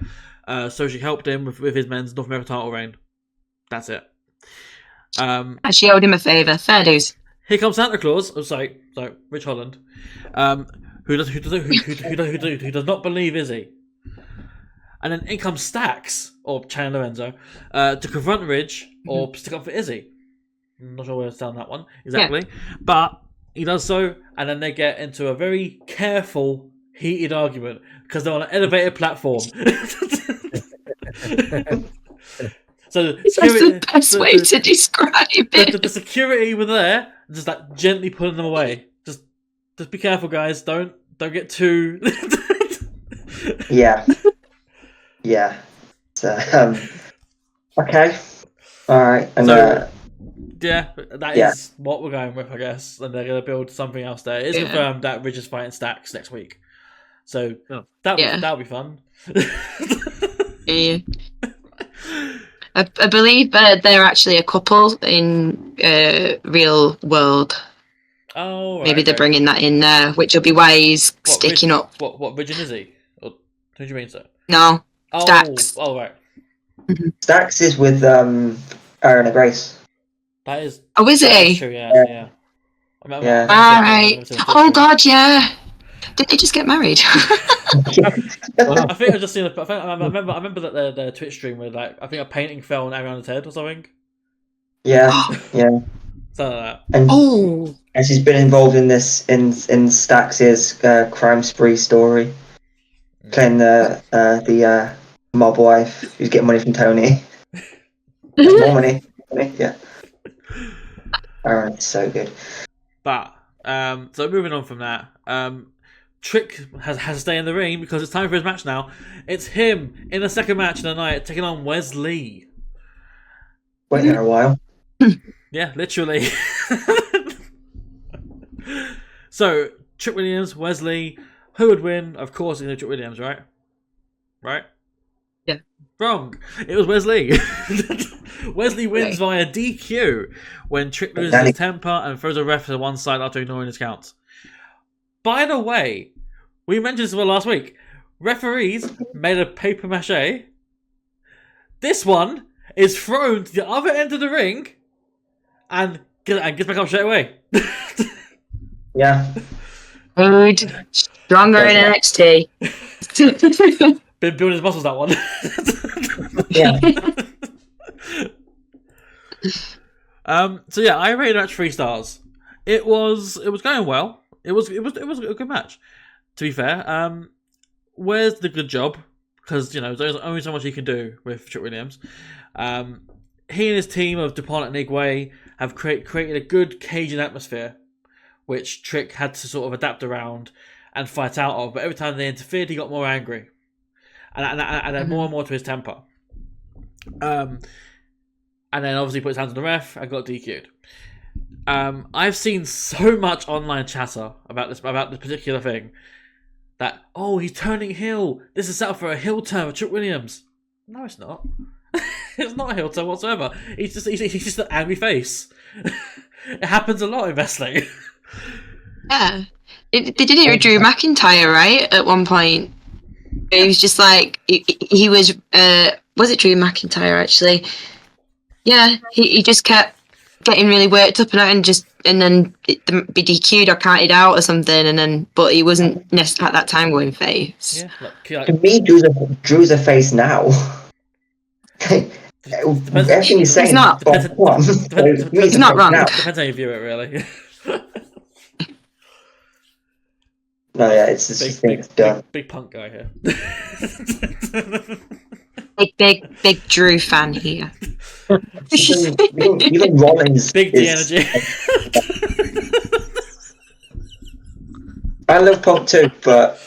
so she helped him with his men's North American title reign. That's it. She owed him a favour. Fair dues. Here comes Santa Claus. Oh, sorry, Rich Holland, who does not believe Izzy. And then in comes Stax, or Chan Lorenzo, to confront Ridge or stick up for Izzy. I'm not sure where to sound that one exactly. Yeah. But he does so, and then they get into a very careful, heated argument because they're on an elevated platform. So that's the best way to describe it. The security were there, just like gently pulling them away. Just be careful, guys. Don't get too. Yeah. Yeah. So, okay. All right. And, so, that is what we're going with, I guess. And they're going to build something else there. It is confirmed that Ridge is fighting Stax next week. So that'll be fun. Yeah. I believe they're actually a couple in real world. Oh, right, maybe they're bringing that in there, which will be why he's sticking up. What Ridge and Izzy? Or who do you mean, sir? No, Stax. Oh, right. Stax is with Aaron and Grace. That is. Oh, is he? True, yeah. Right. Oh God, yeah. Did they just get married? I think I just seen. I remember that the Twitch stream where I think a painting fell on Ariana's head or something. Yeah. Something like that. And she's been involved in this in Stax's crime spree story, playing the mob wife who's getting money from Tony. More money. Yeah. All right, so good. But so moving on from that, Trick has to stay in the ring because it's time for his match now. It's him in the second match of the night taking on Wesley. Waiting there a while. Yeah, literally. So Trick Williams, Wesley, who would win? Of course, it's Trick Williams, right? Right? Yeah. Wrong. It was Wesley. Wesley wins via DQ when Trick loses his temper and throws a ref to one side after ignoring his counts. By the way, we mentioned this last week. Referees made of paper mache. This one is thrown to the other end of the ring and gets back up straight away. Yeah. Good. Stronger in NXT. Been building his muscles, that one. Yeah. So yeah, I rated that 3 stars. It was going well. It was a good match. To be fair, where's the good job? Because there's only so much he can do with Trick Williams. He and his team of DuPont and Igwe have created a good Cajun atmosphere, which Trick had to sort of adapt around and fight out of. But every time they interfered, he got more angry, and then more and more to his temper. And then obviously put his hands on the ref and got DQ'd. I've seen so much online chatter about this particular thing that he's turning heel. This is set up for a heel turn with Trick Williams. No, it's not. It's not a heel turn whatsoever. He's just an angry face. It happens a lot in wrestling. Yeah, they did it with Drew McIntyre, right? At one point, he was just like he was. Was it Drew McIntyre actually? Yeah, he just kept getting really worked up and then be DQ'd or counted out or something, but he wasn't at that time going face. Yeah, to me, Drew's a face now. Everything he's saying, he's not. He's not wrong. Depends how you view it, really. No, yeah, it's just big punk guy here. Big Drew fan here. Even Rollins. Big D energy. I love Punk too, but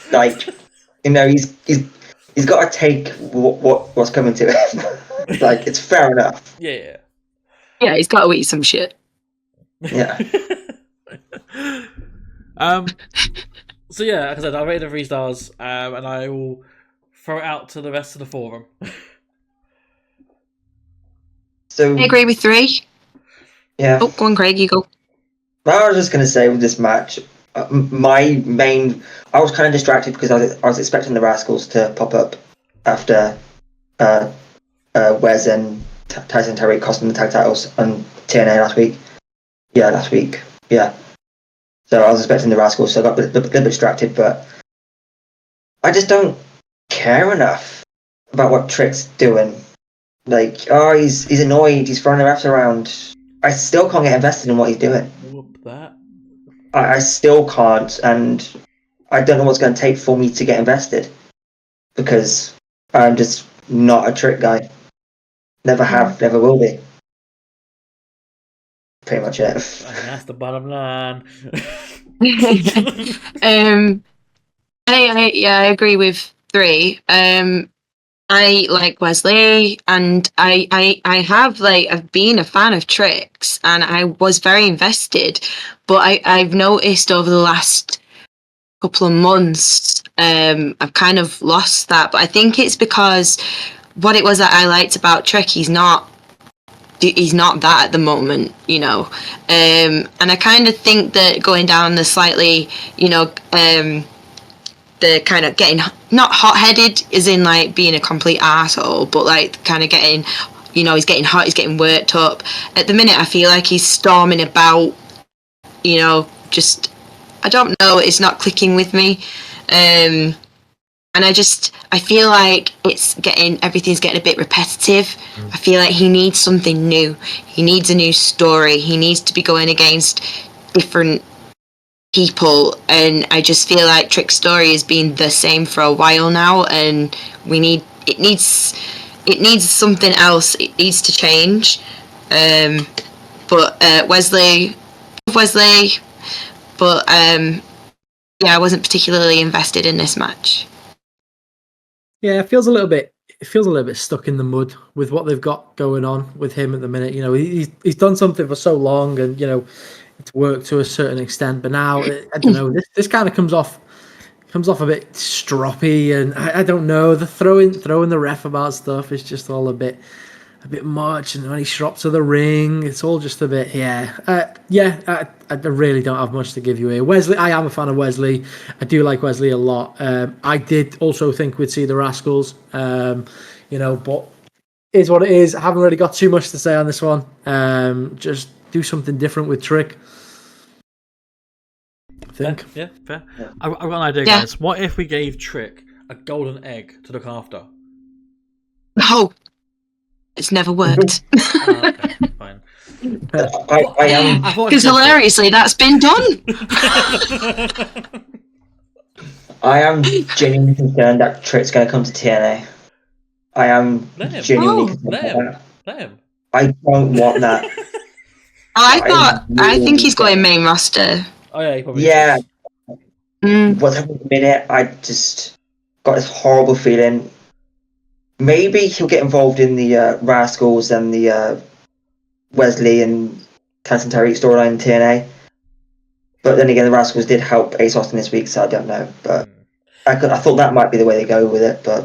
he's got to take what's coming to him. It's fair enough. Yeah. Yeah, he's got to eat some shit. Yeah. So yeah, like I said, I rated it 3 stars, and I will throw it out to the rest of the forum. So I agree with 3. yeah, Oh, go on, Craig, you go. I was just gonna say with this match, I was kind of distracted because I was expecting the Rascals to pop up after Wes and Tyson Terry cost them the tag titles on TNA last week. Yeah, last week. Yeah. So I was expecting the Rascals, so I got a little bit distracted, but I just don't care enough about what Trick's doing. Like, oh, he's annoyed, he's throwing the refs around. I still can't get invested in what he's doing. Whoop that. I still can't, and I don't know what's going to take for me to get invested because I'm just not a Trick guy. Never have, never will be. Pretty much it. And that's the bottom line. I agree with 3. I like Wesley, and I've been a fan of Tricks, and I was very invested, but I've noticed over the last couple of months, I've kind of lost that. But I think it's because what it was that I liked about Trick, he's not that at the moment, you know. And I kind of think that going down the slightly, you know, the kind of getting not hot-headed as in like being a complete arsehole, but like kind of getting, you know, he's getting hot, he's getting worked up. At the minute, I feel like he's storming about, you know, just, I don't know, it's not clicking with me. And I feel like everything's getting a bit repetitive. I feel like he needs something new. He needs a new story. He needs to be going against different people, and I just feel like Trick's story has been the same for a while now, and it needs something else. It needs to change. But Wesley, but I wasn't particularly invested in this match. Yeah, it feels a little bit stuck in the mud with what they've got going on with him at the minute. You know, he's done something for so long, and you know, it's worked to a certain extent. But now, I don't know. This kind of comes off a bit stroppy, and I don't know. The throwing the ref about stuff is just all a bit much. And when he shrops to the ring, it's all just a bit. I really don't have much to give you here. Wesley, I am a fan of Wesley. I do like Wesley a lot. I did also think we'd see the Rascals. You know, but it is what it is. I haven't really got too much to say on this one. Just do something different with Trick. I think. Yeah, fair. I've got an idea, guys. What if we gave Trick a golden egg to look after? No, it's never worked. Okay, fine. I am Because hilariously, that's been done. I am genuinely concerned that Trick's going to come to TNA. I am genuinely concerned. Let him. I don't want that. I think he's going main roster. Oh yeah, he probably Yeah. Mm. What's happening at the minute, I just got this horrible feeling. Maybe he'll get involved in the Rascals and the Wesley and Tyson Terry storyline in TNA. But then again, the Rascals did help Ace Austin this week, so I don't know. But I thought that might be the way they go with it, but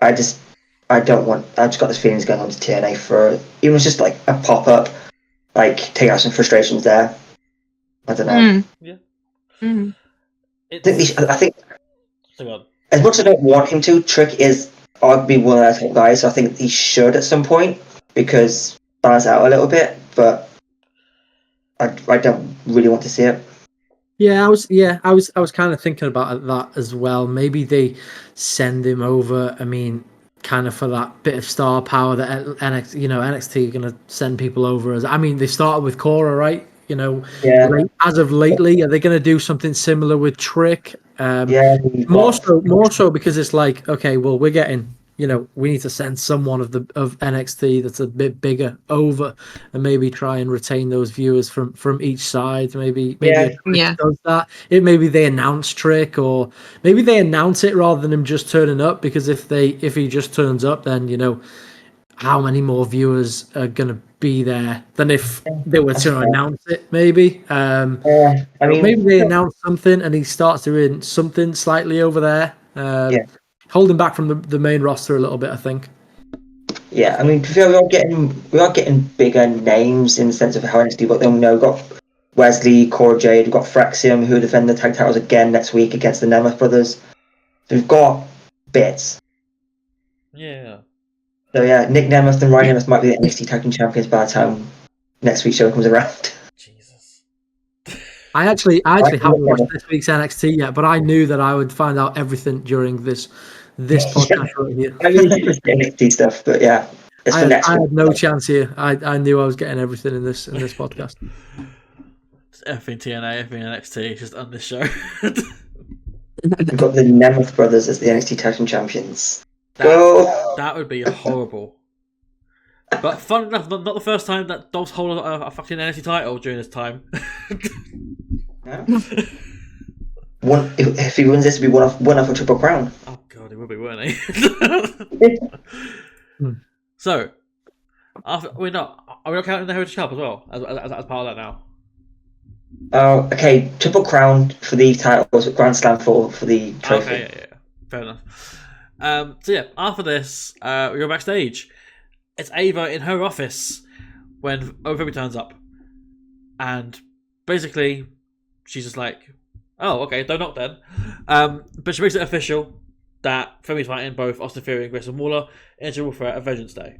I just got this feeling he's going on to TNA for, even it's just like a pop-up, like take out some frustrations there. I don't know. Yeah. Mm. I think So go on. as much as I don't want him to, Trick is arguably one of their top guys, so I think he should at some point, because balance out a little bit, but I don't really want to see it. I was kind of thinking about that as well. Maybe they send him over. I mean, kind of for that bit of star power that NXT are going to send people over as. I mean, they started with Cora, right? You know, as of lately, are they going to do something similar with Trick? More so because it's like, okay, well, we're getting, you know, we need to send someone of NXT that's a bit bigger over, and maybe try and retain those viewers from each side. Maybe Trick does that. Maybe they announce Trick, or maybe they announce it rather than him just turning up. Because if he just turns up, then you know, how many more viewers are gonna be there than if they were to announce it. Maybe. I mean, Maybe they announce something and he starts doing something slightly over there. Holding back from the main roster a little bit, I think. yeah, I mean, we are getting bigger names in the sense of how NXT work. We've got Wesley, Cora Jade, we've got Fraxium, who defend the tag titles again next week against the Nemeth brothers. So we've got bits. Yeah. So yeah, Nick Nemeth and Ryan Nemeth might be the NXT Tag Team Champions by the time next week's show comes around. Jesus. I actually haven't watched this week's NXT yet, but I knew that I would find out everything during this podcast right here. I mean, it's just NXT stuff, but yeah, it's for next I week. had no chance here. I knew I was getting everything in this podcast. It's effing TNA, effing NXT, just on this show. We've got the Nemeth brothers as the NXT Tag Team Champions. That would be horrible. But fun enough, not the first time that Dolph's hold a fucking NXT title during this time. If he wins this, it'll be one off a Triple Crown. Oh god, he would be, wouldn't he? So, are we not counting the Heritage Cup as well as part of that now? Oh, okay. Triple Crown for the titles, Grand Slam for the trophy. Okay, yeah, fair enough. So yeah, after this, we go backstage. It's Ava in her office when Femi turns up, and basically she's just like, "Oh, okay, don't knock then." But she makes it official that Femi's fighting both Austin Theory and Grayson Waller in a triple threat at Vengeance Day.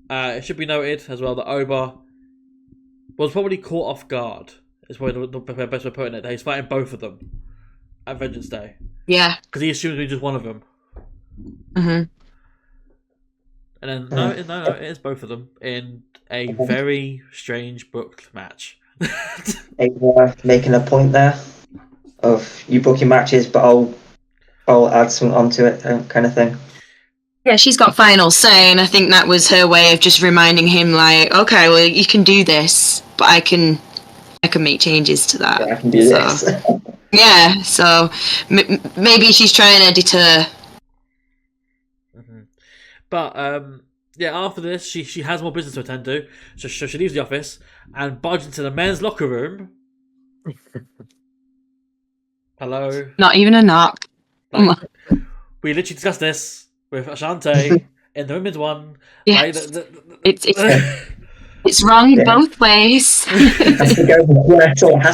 It should be noted as well that Oba was probably caught off guard. Is probably the best way of putting it. That he's fighting both of them at Vengeance Day. Yeah. Because he assumed it was just one of them. Mm-hmm. And then no, it is both of them in a very strange booked match. Making a point there of you booking matches, but I'll add something onto it, kind of thing. Yeah, she's got final say, and I think that was her way of just reminding him, like, okay, well, you can do this, but I can make changes to that. Yeah, I can do this. Yeah, so maybe she's trying to deter. Mm-hmm. But yeah, after this, she has more business to attend to, so she leaves the office and barges into the men's locker room. Hello. Not even a knock. Like, we literally discussed this with Ashante in the women's one. Yes. Like, it's wrong both ways. It has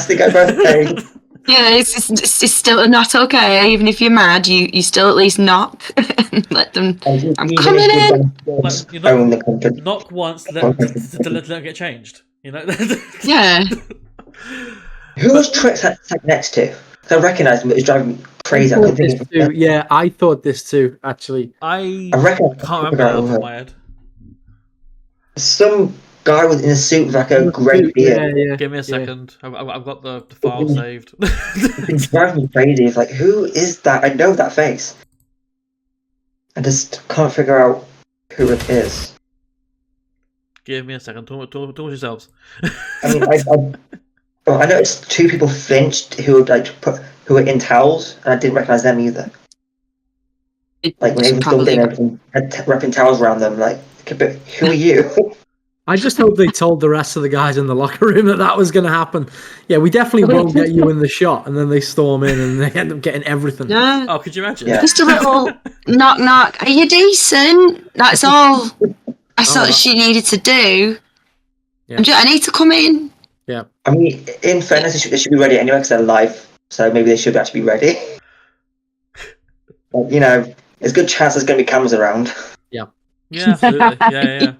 to go both ways. Yeah, it's still not okay. Even if you're mad, you still at least knock and let them. I'm coming in. Like, knock once, let them get changed. You know. Yeah. Who was Trick sat next to? I recognised him, but it was driving me crazy. I thought this too. Actually, I can't remember that off the top of my head. Some guy in a suit with like a grey beard. Yeah. Give me a second. I've got the file saved. It's driving me crazy. It's like, who is that? I know that face. I just can't figure out who it is. Give me a second. Talk yourselves. I mean, I noticed two people flinched who were in towels, and I didn't recognise them either. Like when they were still there, had wrapping towels around them. Like, but who are you? I just hope they told the rest of the guys in the locker room that was going to happen. Yeah, we definitely won't get you in the shot, and then they storm in and they end up getting everything. Yeah. Oh, could you imagine? Yeah. Just a little knock. Are you decent? That's all. I thought she needed to do. Yeah. I need to come in. Yeah. I mean, in fairness, they should be ready anyway because they're live, so maybe they should actually be ready. But, you know, there's a good chance there's going to be cameras around. Yeah, absolutely. Yeah.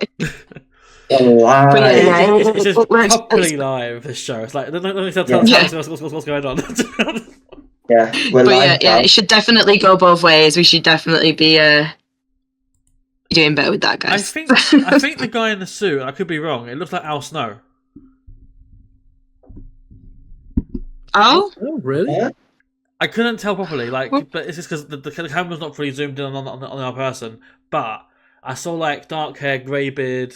Live. But yeah, It's just properly live, this show. It's like, let me tell what's going on. Yeah, we're live. Yeah, it should definitely go both ways. We should definitely be doing better with that, I guys. think the guy in the suit, I could be wrong, it looks like Al Snow. Oh, really? Yeah. I couldn't tell properly, but it's just because the camera's not fully zoomed in on our person. But I saw like dark hair, grey beard.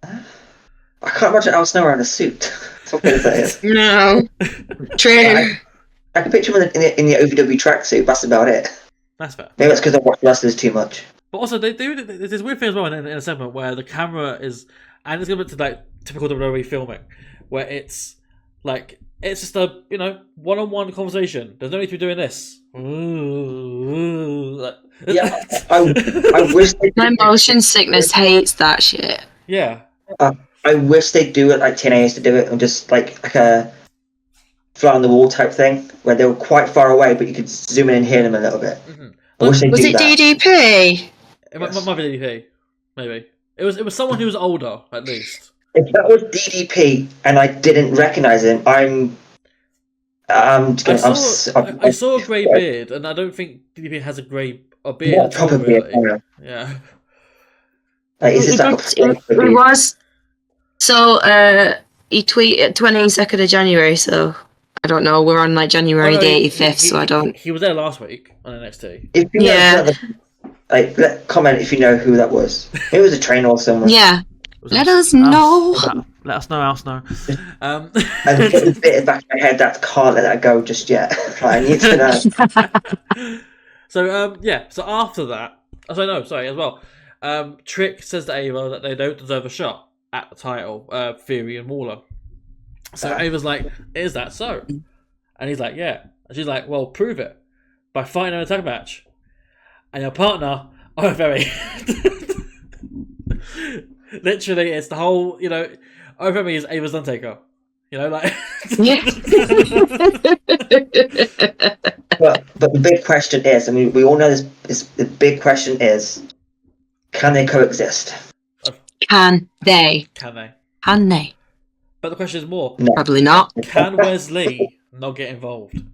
I can't imagine Al Snow wearing a suit. That's what that is. no. True. I can picture him in the OVW tracksuit. That's about it. That's fair. Maybe that's because I watch wrestlers too much. But also, they do there's this weird thing as well in a segment where the camera is, and it's going to be like typical WWE filming, where it's like it's just a one-on-one conversation. There's no need to be doing this. Yeah, I wish My motion sickness hates that shit. Yeah. I wish they'd do it like TNA used to do it, and just like a fly on the wall type thing, where they were quite far away, but you could zoom in and hear them a little bit. Mm-hmm. I wish they'd Was do it that. DDP? It might be DDP, maybe. It was someone who was older, at least. If that was DDP and I didn't recognize him, I saw a grey beard, and I don't think DDP has a beard. Yeah, at all, probably. really. Yeah. Like, is this It was. So, he tweeted 22nd of January, so I don't know. We're on like January the 85th, so I don't. He was there last week on NXT. If you know, comment if you know who that was. It was a trainer or someone. Yeah. Let us know. Let us know. And the bit in the back of my head that can't let that go just yet. I need to know. So after that, as well. Trick says to Ava that they don't deserve a shot at the title, Theory and Waller. So Ava's like, "Is that so?" And he's like, "Yeah." And she's like, "Well, prove it by fighting in a tag match." And your partner, very literally, it's the whole, over me is Ava's Undertaker. Like. Yeah. But the big question is, I mean, we all know this. The big question is, can they coexist? Can they? Can they? Can they? But the question is more. No. Probably not. Can Wesley not get involved?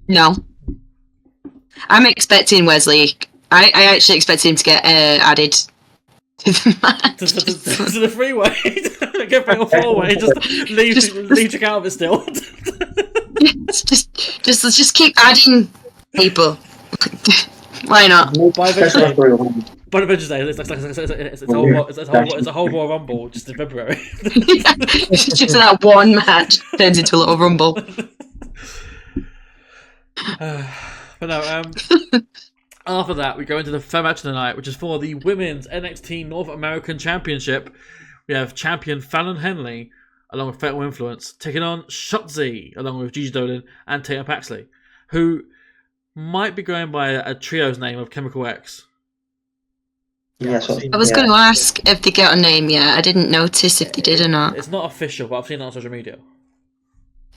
No. I'm expecting Wesley. I actually expect him to get added to the match. to the freeway. Get back on four-way. Just leave Trick out of it still. just keep adding people. Why not? By Avengers Day, it's a whole Royal Rumble just in February. Just that one match turns into a little rumble. But no, after that, we go into the third match of the night, which is for the Women's NXT North American Championship. We have champion Fallon Henley, along with Fatal Influence, taking on Shotzi, along with Gigi Dolan and Tatum Paxley, who might be going by a trio's name of Chemical X. Yeah, I was going to ask if they get a name yet. I didn't notice if they did or not. It's not official, but I've seen it on social media.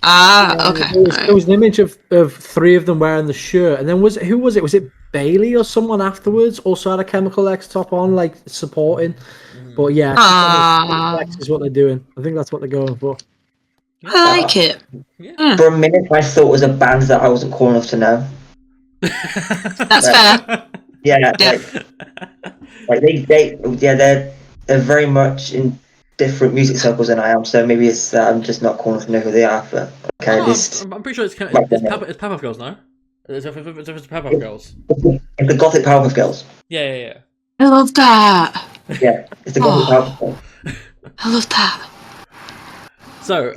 Okay. There was an image of three of them wearing the shirt, and then who was it? Was it Bailey or someone afterwards? Also had a Chemical X top on, like supporting. But yeah, X is what they're doing. I think that's what they're going for. I like it. Yeah. For a minute, I thought it was a band that I wasn't cool enough to know. That's fair. Yeah, they're very much in different music circles than I am. So maybe it's that I'm just not cool enough to know who they are. But okay, I'm pretty sure it's Powerpuff Girls, no? It's Powerpuff Girls. It's the Gothic Powerpuff Girls. Yeah. I love that. Yeah, it's the Gothic Powerpuff Girls. I love that. So,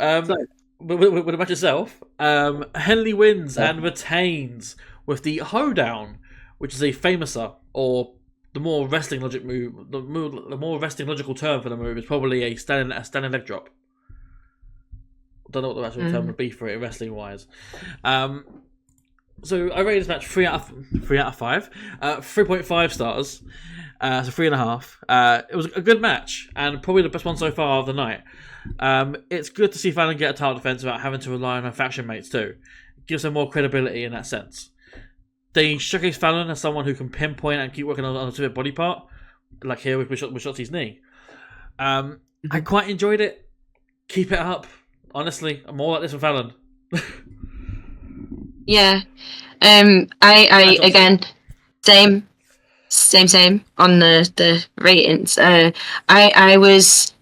with the match itself, Henley wins and retains with the hoedown, which is a famouser, or the more wrestling logic move. The more wrestling logical term for the move is probably a standing leg drop. I don't know what the actual term would be for it wrestling wise. So I rated this match 3 out of 5, 3.5 stars, so 3.5. It was a good match and probably the best one so far of the night. It's good to see Fallon get a title defense without having to rely on her faction mates too. It gives her more credibility in that sense. They showcase Fallon as someone who can pinpoint and keep working on a specific body part, like here with Shotzi's knee. I quite enjoyed it. Keep it up. Honestly, I'm more like this with Fallon. Yeah. I again, same on the ratings. I was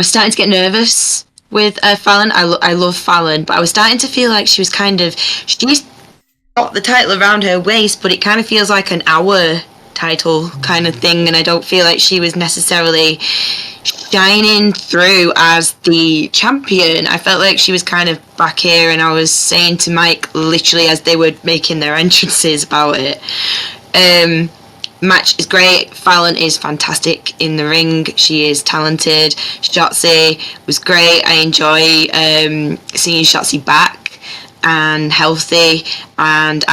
starting to get nervous with Fallon. I love Fallon, but I was starting to feel like she's got the title around her waist, but it kind of feels like an hour title kind of thing, and I don't feel like she was necessarily shining through as the champion. I felt like she was kind of back here, and I was saying to Mike literally as they were making their entrances about it. Match is great. Fallon is fantastic in the ring. She is talented. Shotzi was great. I enjoy seeing Shotzi back and healthy, and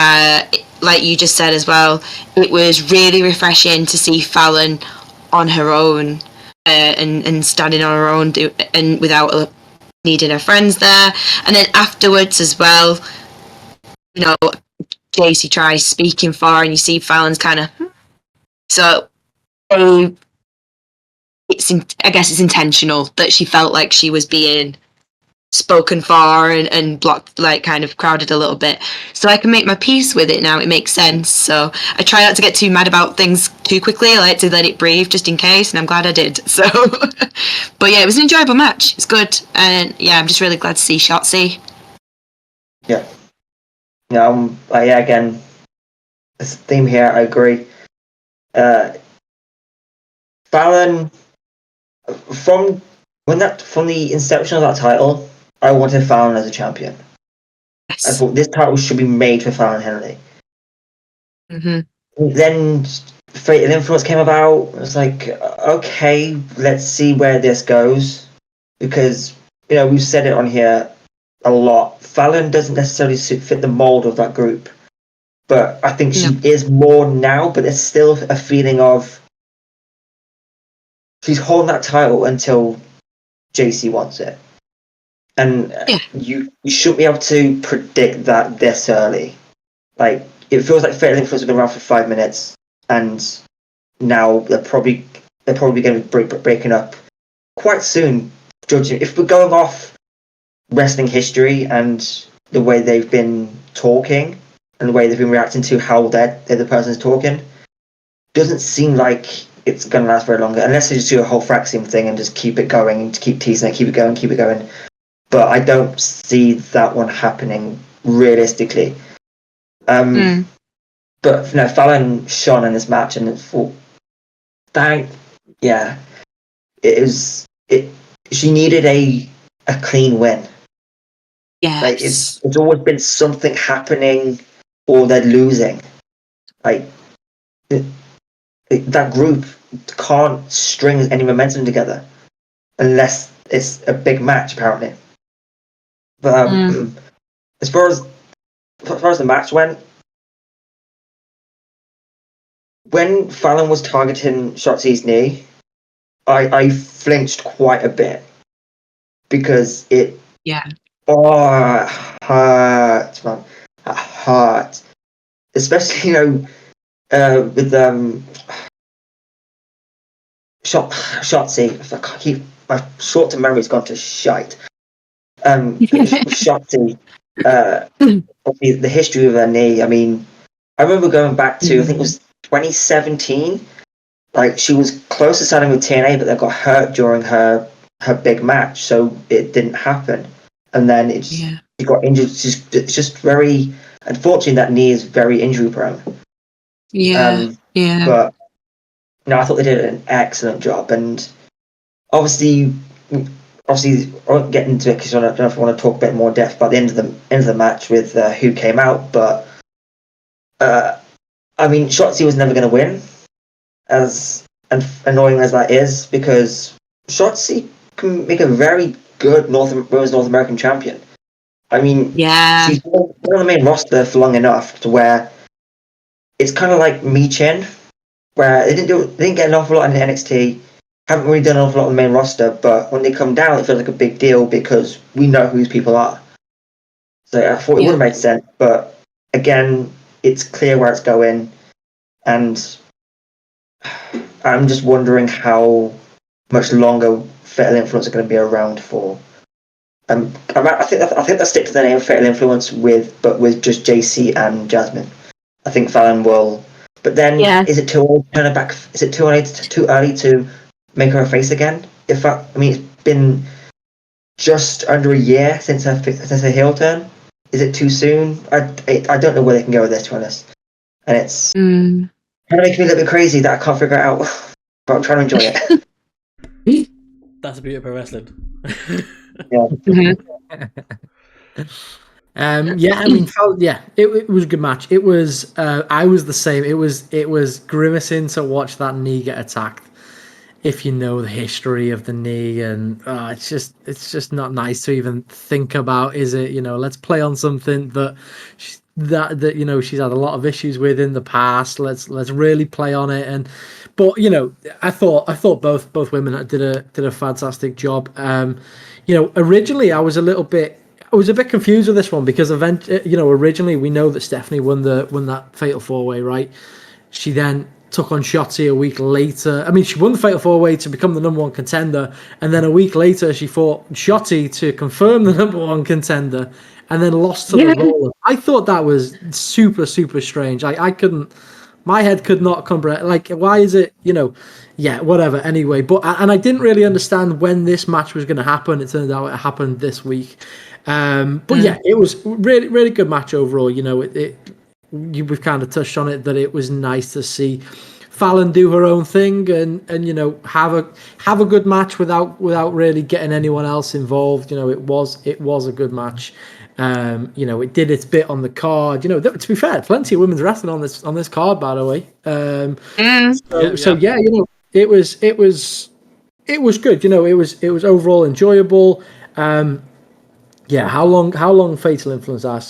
like you just said as well, it was really refreshing to see Fallon on her own and standing on her own and without needing her friends there. And then afterwards as well, you know, JC tries speaking for her, and you see Fallon's kind of so. I guess it's intentional that she felt like she was being spoken for and blocked, like kind of crowded a little bit, so I can make my peace with it now. It makes sense, so I try not to get too mad about things too quickly. I like to let it breathe just in case, and I'm glad I did. So but yeah, it was an enjoyable match. It's good, and yeah, I'm just really glad to see Shotzi. Yeah, again, this theme here, I agree. Fallon, from the inception of that title, I wanted Fallon as a champion. Yes. I thought this title should be made for Fallon Henley. Mm-hmm. Then Fatal Influence came about. I was like, okay, let's see where this goes, because we've said it on here a lot. Fallon doesn't necessarily fit the mold of that group, but I think she is more now. But there's still a feeling of she's holding that title until JC wants it, and you shouldn't be able to predict that this early. Like, it feels like Fatal Influence has been around for 5 minutes, and now they're probably going to be breaking up quite soon. Judging, if we're going off wrestling history and the way they've been talking and the way they've been reacting to how they're the person's talking, doesn't seem like it's going to last very long, unless they just do a whole Fraxium thing and just keep it going, to keep teasing it, keep it going. But I don't see that one happening realistically. But Fallon shone in this match, and she needed a clean win. Yes. Like, it's always been something happening, or they're losing. Like, that group can't string any momentum together unless it's a big match, apparently. But as far as the match went, when Fallon was targeting Shotzi's knee, I flinched quite a bit, because it hurt, man. It hurt, especially with Shotzi. My short-term memory's gone to shite. Shotzi, the history of her knee. I mean, I remember going back to, I think it was 2017. Like, she was close to signing with TNA, but they got hurt during her big match, so it didn't happen. And then she got injured. It's just very, unfortunately, that knee is very injury prone. But I thought they did an excellent job, and obviously, I won't get into it because I don't know if I want to talk a bit more depth about the end of the match with who came out. But I mean, Shotzi was never going to win, as annoying as that is, because Shotzi can make a very good women's North American champion. I mean, she's been on the main roster for long enough to where it's kind of like Michin, where they didn't get an awful lot in NXT, haven't really done an awful lot on the main roster, but when they come down, it feels like a big deal because we know who these people are. So I thought it would have made sense, but again, it's clear where it's going, and I'm just wondering how much longer Fatal Influence are going to be around for. I think they'll stick to the name Fatal Influence with just JC and Jasmine. I think Fallon will, but then is it too early to turn her back? Is it too early to make her a face again? I mean, it's been just under a year since her heel turn. Is it too soon? I don't know where they can go with this, to be honest. And it's kind of making me a little bit crazy that I can't figure it out. But I'm trying to enjoy it. That's the beauty of pro wrestling. Yeah, I mean, it was a good match. It was. I was the same. It was grimacing to watch that knee get attacked. If you know the history of the knee, and it's just not nice to even think about, is it? Let's play on something that she's had a lot of issues with in the past. Let's really play on it. But I thought both women did a fantastic job. Originally I was a bit confused with this one because originally we know that Stephanie won that fatal 4-way, right? She then took on Shotzi a week later. I mean, she won the fatal 4-way to become the number one contender, and then a week later she fought Shotzi to confirm the number one contender, and then lost to the Roller. I thought that was super, super strange. I couldn't. My head could not comprehend. Like, why is it? Whatever. Anyway, but I didn't really understand when this match was going to happen. It turned out it happened this week. It was really, really good match overall. We've kind of touched on it, that it was nice to see Fallon do her own thing and have a good match without really getting anyone else involved. It was a good match. It did its bit on the card. To be fair, plenty of women's wrestling on this card, by the way. It was good. It was overall enjoyable. How long Fatal Influence are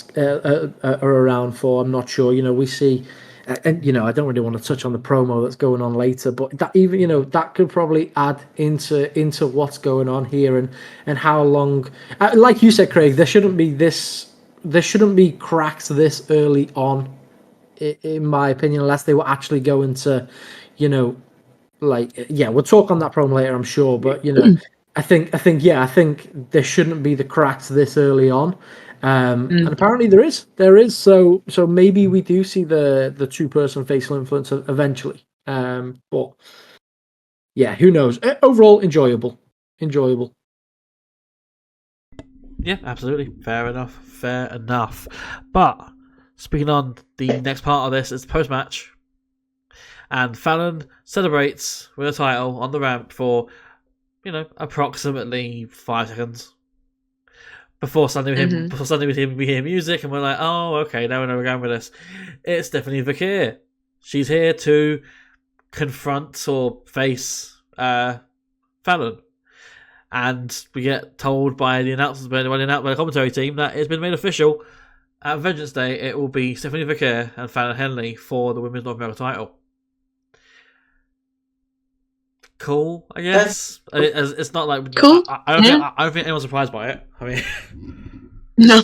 around for, I'm not sure. We see, and I don't really want to touch on the promo that's going on later, but that even that could probably add into what's going on here and how long. Like you said, Craig, there shouldn't be cracks this early on, in my opinion, unless they were actually going to, we'll talk on that promo later, I'm sure, but I think there shouldn't be the cracks this early on, and apparently there is. So maybe we do see the 2-person Fatal Influence eventually. But yeah, who knows? Overall, enjoyable. Yeah, absolutely. Fair enough. But speaking on the next part of this, is the post match, and Fallon celebrates with a title on the ramp for approximately 5 seconds before suddenly we hear music, and we're like, oh, okay, now we know we're going with this. It's Stephanie Vakir. She's here to confront or face Fallon, and we get told by the announcers, by the commentary team, that it's been made official. At Vengeance Day, it will be Stephanie Vakir and Fallon Henley for the Women's North American title. Cool, I guess. It's not like cool. I don't think anyone's surprised by it. I mean, no.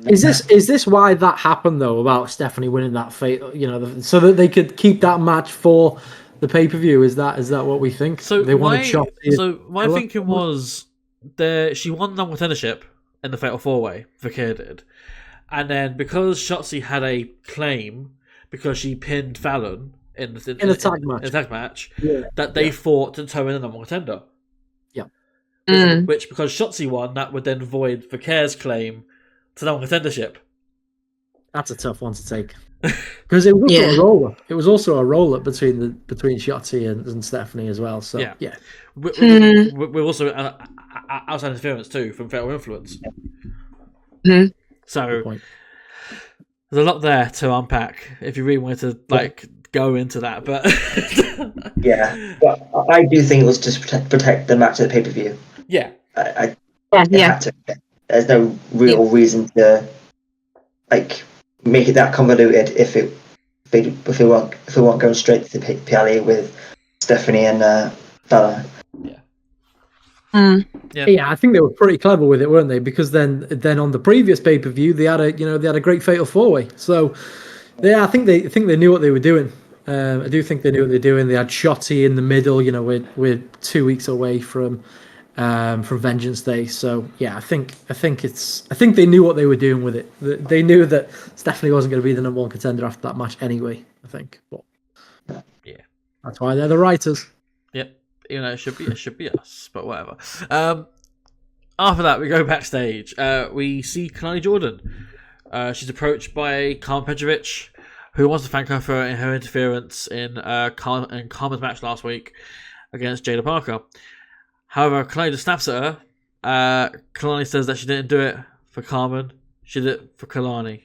Is this why that happened though, about Stephanie winning that fatal? So that they could keep that match for the pay-per-view? Is that what we think? So they wanted Shotzi. So my thinking was she won the number contendership in the fatal 4-way. Vakir did, and then because Shotzi had a claim because she pinned Fallon in a tag match, that they fought to determine the number one contender. Yeah. Which, because Shotzi won, that would then void Vakir's claim to number one contendership. That's a tough one to take. Because it was also a roll-up. It was also a roll-up between Shotzi and Stephanie as well. So yeah. We're also outside interference too from Fatal Influence. So there's a lot there to unpack if you really wanted to go into that, but but I do think it was just protect the match at the pay-per-view. I had to. There's no real reason to make it that convoluted if it weren't going straight to the PLE with Stephanie and Fallon. Yeah, I think they were pretty clever with it, weren't they? Because then on the previous pay-per-view they had a great fatal 4-way. So I think they knew what they were doing. I do think they knew what they were doing. They had Shotzi in the middle. We're 2 weeks away from Vengeance Day. So yeah, I think they knew what they were doing with it. They knew that Stephanie wasn't going to be the number one contender after that match anyway. I think, but that's why they're the writers. Yep, it should be us, but whatever. After that, we go backstage. We see Kalani Jordan. She's approached by Karma Petrovic, who wants to thank her for her interference in Karma's match last week. against Jada Parker. However, Kalani just snaps at her. Kalani says that she didn't do it for Carmen. She did it for Kalani.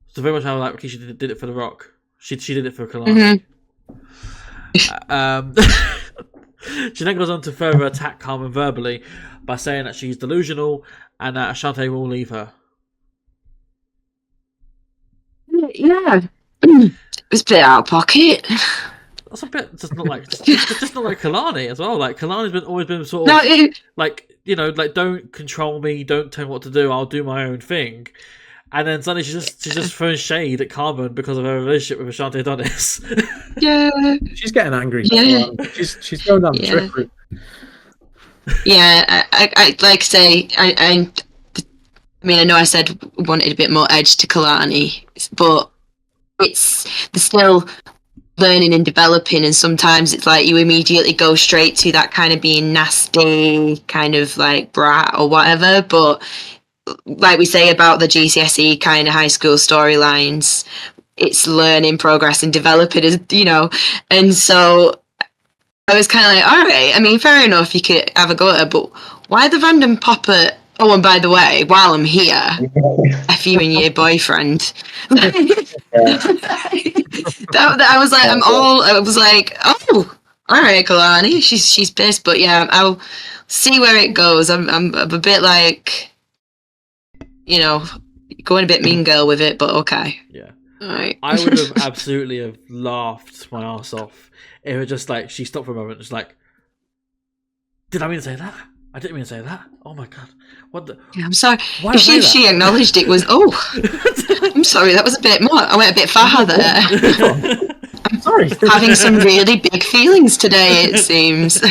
So very much how like she did it for The Rock. She did it for Kalani. She then goes on to further attack Carmen verbally by saying that she's delusional and that Ashante will leave her. Yeah. It was a bit out of pocket. That's a bit just not like just not like Kalani as well. Like Kalani's always been sort of like, you know, like, don't control me, don't tell me what to do, I'll do my own thing. And then suddenly she's just throwing shade at Carmen because of her relationship with Ashante Adonis. Yeah. She's getting angry. Yeah. She's going down the trick route. Yeah, I like to say, I mean, I know I said wanted a bit more edge to Kalani, but they're still learning and developing, and sometimes it's like you immediately go straight to that kind of being nasty, kind of like brat or whatever. But like we say about the GCSE kind of high school storylines, it's learning, progress, and developing, you know. And so I was kind of like, all right, I mean, fair enough, you could have a go at her, but why the random pop at, oh, and by the way, while I'm here, F you and your boyfriend. I was like, I was like, oh, all right, Kalani, she's pissed, but yeah, I'll see where it goes. I'm a bit like, you know, going a bit mean girl with it, but okay. Yeah. All right. I would have absolutely have laughed my ass off if it was just like she stopped for a moment, just like, did I mean to say that? I didn't mean to say that. Oh my god, what the? Yeah, I'm sorry. Why If did I say she acknowledged it was, oh, I'm sorry, that was a bit more. I went a bit far there. I'm sorry. Having some really big feelings today, it seems.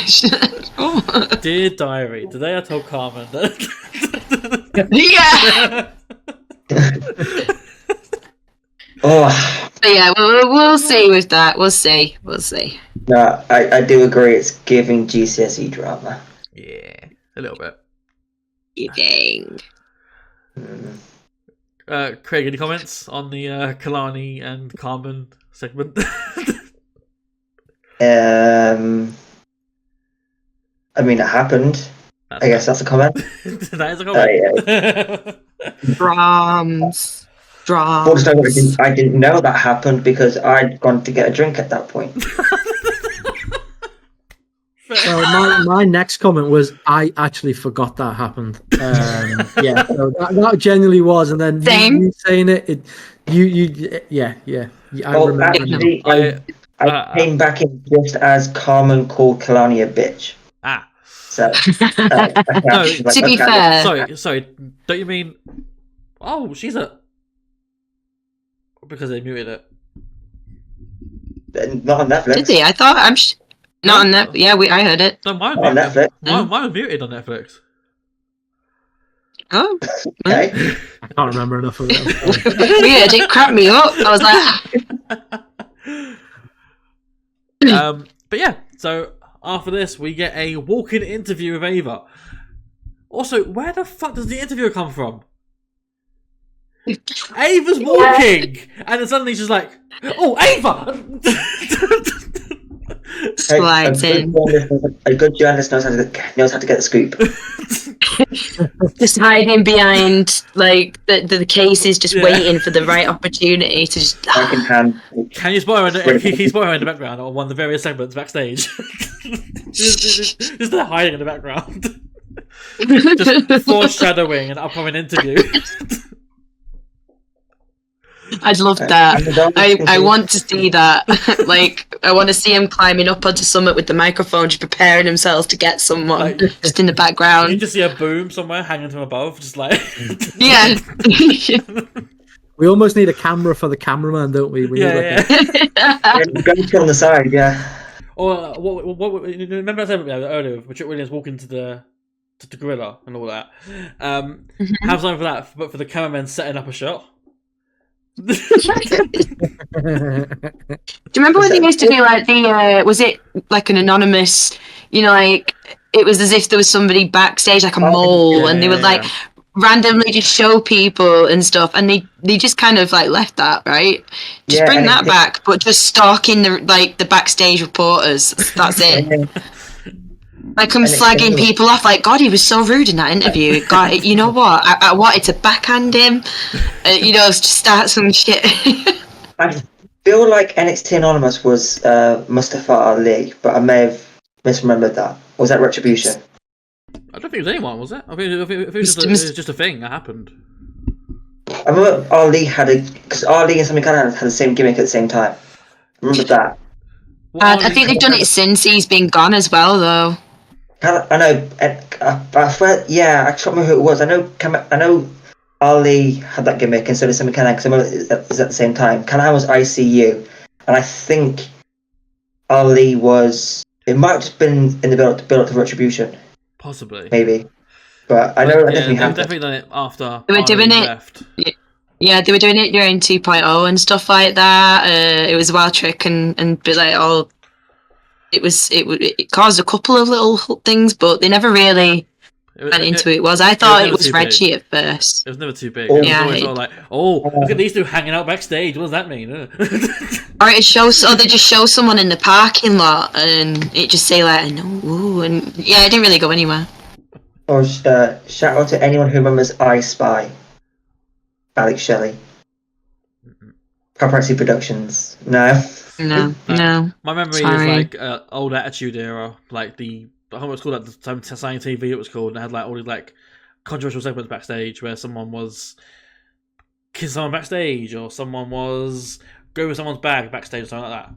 Oh. Dear diary, today I told Carmen that. Yeah. Oh, But yeah, we'll see with that. We'll see. no, I do agree. It's giving GCSE drama. Yeah, a little bit. Giving. Craig, any comments on the Kalani and Carmen segment? I mean, it happened. I guess that's a comment. That is a comment. Drums. Fortunately, I didn't know that happened because I'd gone to get a drink at that point. Well, my next comment was I actually forgot that happened. Yeah, so that genuinely was, and then you saying it, yeah. I Well, remember. actually, I came back in just as Carmen called Kalani a bitch. Ah. So, No, to be fair, sorry. Don't you mean? Oh, she's a. Because they muted it. Not on Netflix. did they? I thought not on that. Yeah, I heard it. No, mine Not on Netflix. Mine was muted on Netflix. Oh, Okay. I can't remember enough of it. weird. It cracked me up. I was like, But yeah, so after this, we get a walk-in interview with Ava. Also, where the fuck does the interview come from? Ava's walking, and then suddenly she's like, "Oh, Ava!" slides in. A good journalist knows how to get the scoop. Just hiding behind like the cases, just waiting for the right opportunity to just. Second hand. Can you spoil her? He's spoil her in the background on one of the various segments backstage. just there hiding in the background, just foreshadowing an upcoming interview. I'd love that. I want to see that. Like, I want to see him climbing up onto summit with the microphone, just preparing himself to get someone Like, just in the background. You just see a boom somewhere hanging from above, just like. Yeah. We almost need a camera for the cameraman, don't we? We need Go on the side, yeah. Or what remember I said earlier, Richard Williams walking to the gorilla and all that. Have something for that, but for the cameraman setting up a shot. Do you remember when they used to do like was it like an anonymous, you know, like it was as if there was somebody backstage, like a mole, and they would like randomly just show people and stuff, and they just kind of like left that, right? Just Yeah, bring and that back, but just stalking the backstage reporters. That's it. Like I'm slagging people off. Like, God, he was so rude in that interview. God, you know what? I wanted to backhand him. Just start some shit. I feel like NXT Anonymous was Mustafa Ali, but I may have misremembered that. Or was that Retribution? I don't think it was anyone, was it? I think it was just a thing that happened. I remember Ali because Ali and Sammy Callahan had the same gimmick at the same time. I remember that. I think they've done it since he's been gone as well, though. I know. I can't remember who it was. I know Ali had that gimmick instead of Sammy Callahan because I remember it was at the same time. Callahan was ICU, and I think Ali was. It might have just been in the build up to Retribution. Possibly. Maybe. But I know it definitely happened. They've definitely done it after They were doing it. left. Yeah, they were doing it during 2.0 and stuff like that. It was a wild trick and be like all. It caused a couple of little things, but they never really went into it. I thought it was Reggie at first. It was never too big. Oh, It was always sort of like, look at these two hanging out backstage. What does that mean? Or they just show someone in the parking lot and it just say like, no, and yeah, it didn't really go anywhere. Or shout out to anyone who remembers I Spy. Alex Shelley. Paparazzi Productions. No. No. My memory Sorry. is like old Attitude Era, like I don't know what it's called at the time. Tasmanian TV, it was called, and it had like all these like controversial segments backstage where someone was kissing someone backstage, or someone was going with someone's bag backstage, or something like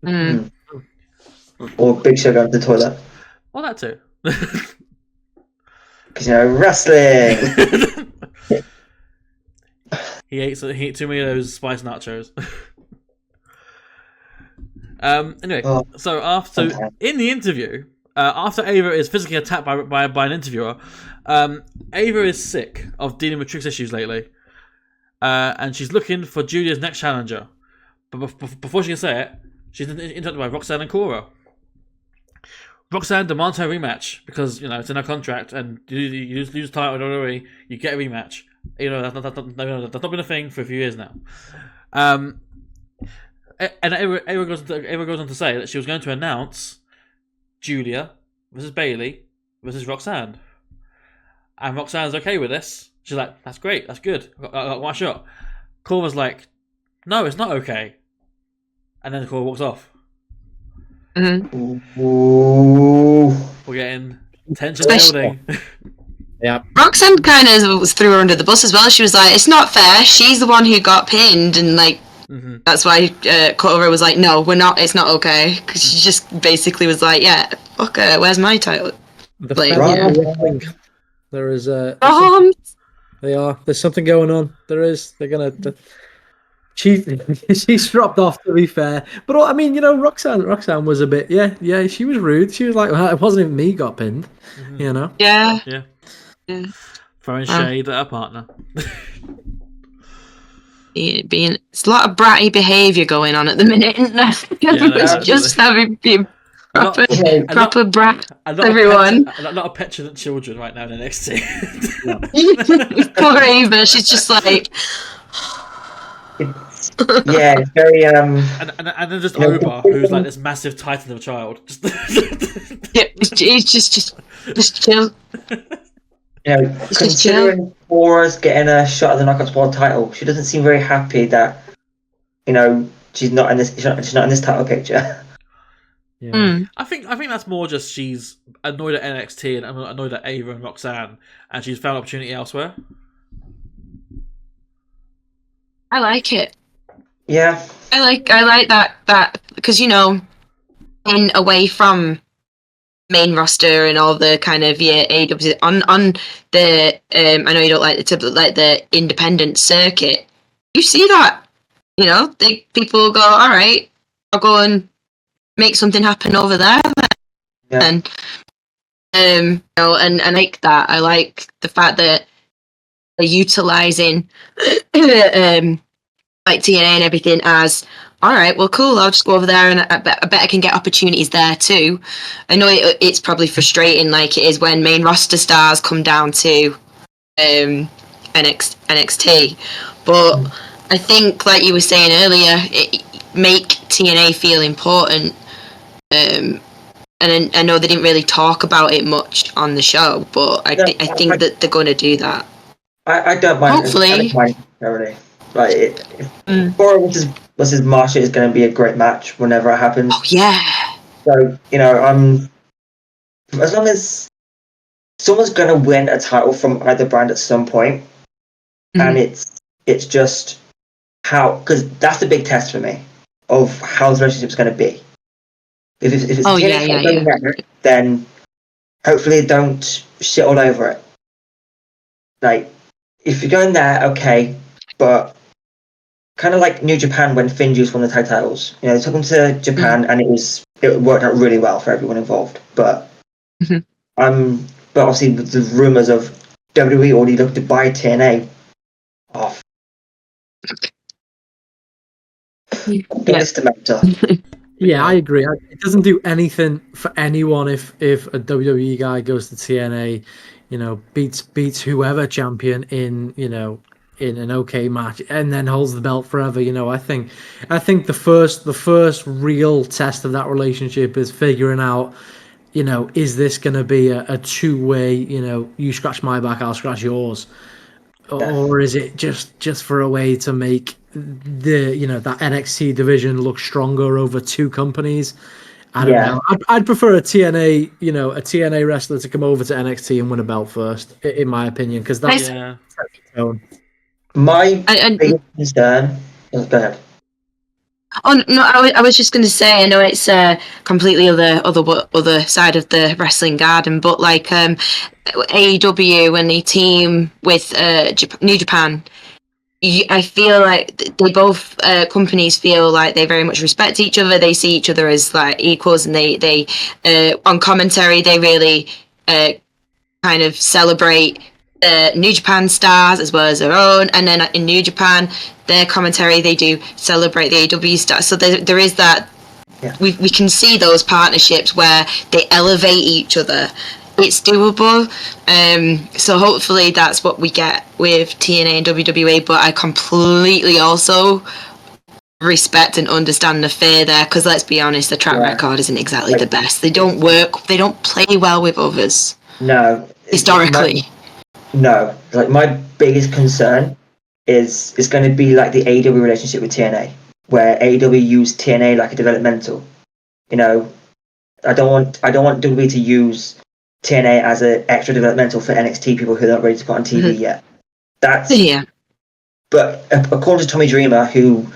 that. Or Big Show going to the toilet. Well, that too. Because wrestling. He ate too many of those spice nachos. Anyway, in the interview, after Ava is physically attacked by an interviewer, Ava is sick of dealing with Trick's issues lately, and she's looking for Julia's next challenger. But before she can say it, she's interrupted by Roxanne and Cora. Roxanne demands her rematch because it's in her contract, and you lose the title, WWE, you get a rematch. That's not been a thing for a few years now. And Ava goes on to say that she was going to announce Julia versus Bayley versus Roxanne, and Roxanne's okay with this. She's like, "That's great, that's good. I got one shot." Cora's like, "No, it's not okay," and then Cora walks off. Mm-hmm. Ooh. We're getting tension building. Yeah. Roxanne kind of threw her under the bus as well. She was like, "It's not fair. She's the one who got pinned," and like. Mm-hmm. That's why Cora was like, "No, we're not. It's not okay." Because she just basically was like, "Yeah, fuck her. Where's my title?" There is They are. There's something going on. There is. They're gonna. She's dropped off. To be fair, but I mean, Roxanne was a bit. Yeah. She was rude. She was like, well, "It wasn't even me got pinned." Mm-hmm. Yeah. Throwing shade at her partner. It's a lot of bratty behaviour going on at the minute, isn't there? Just having proper brat. Everyone. A lot of petulant children right now in NXT. Poor Ava, she's just like. Yeah, it's very and then just Oba, who's like this massive titan of a child. He's just chill. Considering Cora's getting a shot at the Knockouts World title, she doesn't seem very happy that she's not in this. She's not in this title picture. Yeah. I think that's more just she's annoyed at NXT and annoyed at Ava and Roxanne, and she's found opportunity elsewhere. I like it. Yeah. I like that because in away from main roster and all the kind of AEW on the I know you don't like the independent circuit. You see that, people go, all right, I'll go and make something happen over there, and and I like that. I like the fact that they're utilizing like TNA and everything as. All right, well, cool. I'll just go over there, and I bet I can get opportunities there too. I know it's probably frustrating, like it is when main roster stars come down to NXT. But I think, like you were saying earlier, make TNA feel important. And I know they didn't really talk about it much on the show, but I think that they're going to do that. I don't mind. Hopefully. I don't mind necessarily. Like, Bora versus Marsha is going to be a great match whenever it happens. Oh yeah. So as long as someone's going to win a title from either brand at some point, and it's just how, because that's the big test for me of how the relationship's going to be. If it's TNA, then hopefully don't shit all over it. Like, if you're going there, okay, but kind of like New Japan when Finn Juice won the tag titles. They took them to Japan and it worked out really well for everyone involved. But but obviously with the rumours of WWE already looking to buy TNA off. Yeah, I agree. It doesn't do anything for anyone if a WWE guy goes to TNA, beats whoever champion in an okay match and then holds the belt forever. I think the first real test of that relationship is figuring out, is this going to be a two-way, you scratch my back, I'll scratch yours, or is it just for a way to make the that NXT division look stronger over two companies? I don't know. I'd prefer a TNA wrestler to come over to NXT and win a belt first, in my opinion, because that's the tone. My biggest concern. Go ahead. Oh no, I was just going to say, I know it's completely other side of the wrestling garden, but like AEW, when they team with New Japan, I feel like they both companies feel like they very much respect each other. They see each other as like equals, and they on commentary they really kind of celebrate New Japan stars as well as their own, and then in New Japan, their commentary they do celebrate the AEW stars. So there is that. Yeah. We can see those partnerships where they elevate each other. It's doable. So hopefully that's what we get with TNA and WWE. But I completely also respect and understand the fear there, because let's be honest, the track record isn't exactly the best. They don't play well with others. No. Historically. No, like my biggest concern is going to be like the AEW relationship with TNA, where AEW used TNA like a developmental. I don't want WWE to use TNA as an extra developmental for NXT people who are not ready to put on TV yet. That's But according to Tommy Dreamer, who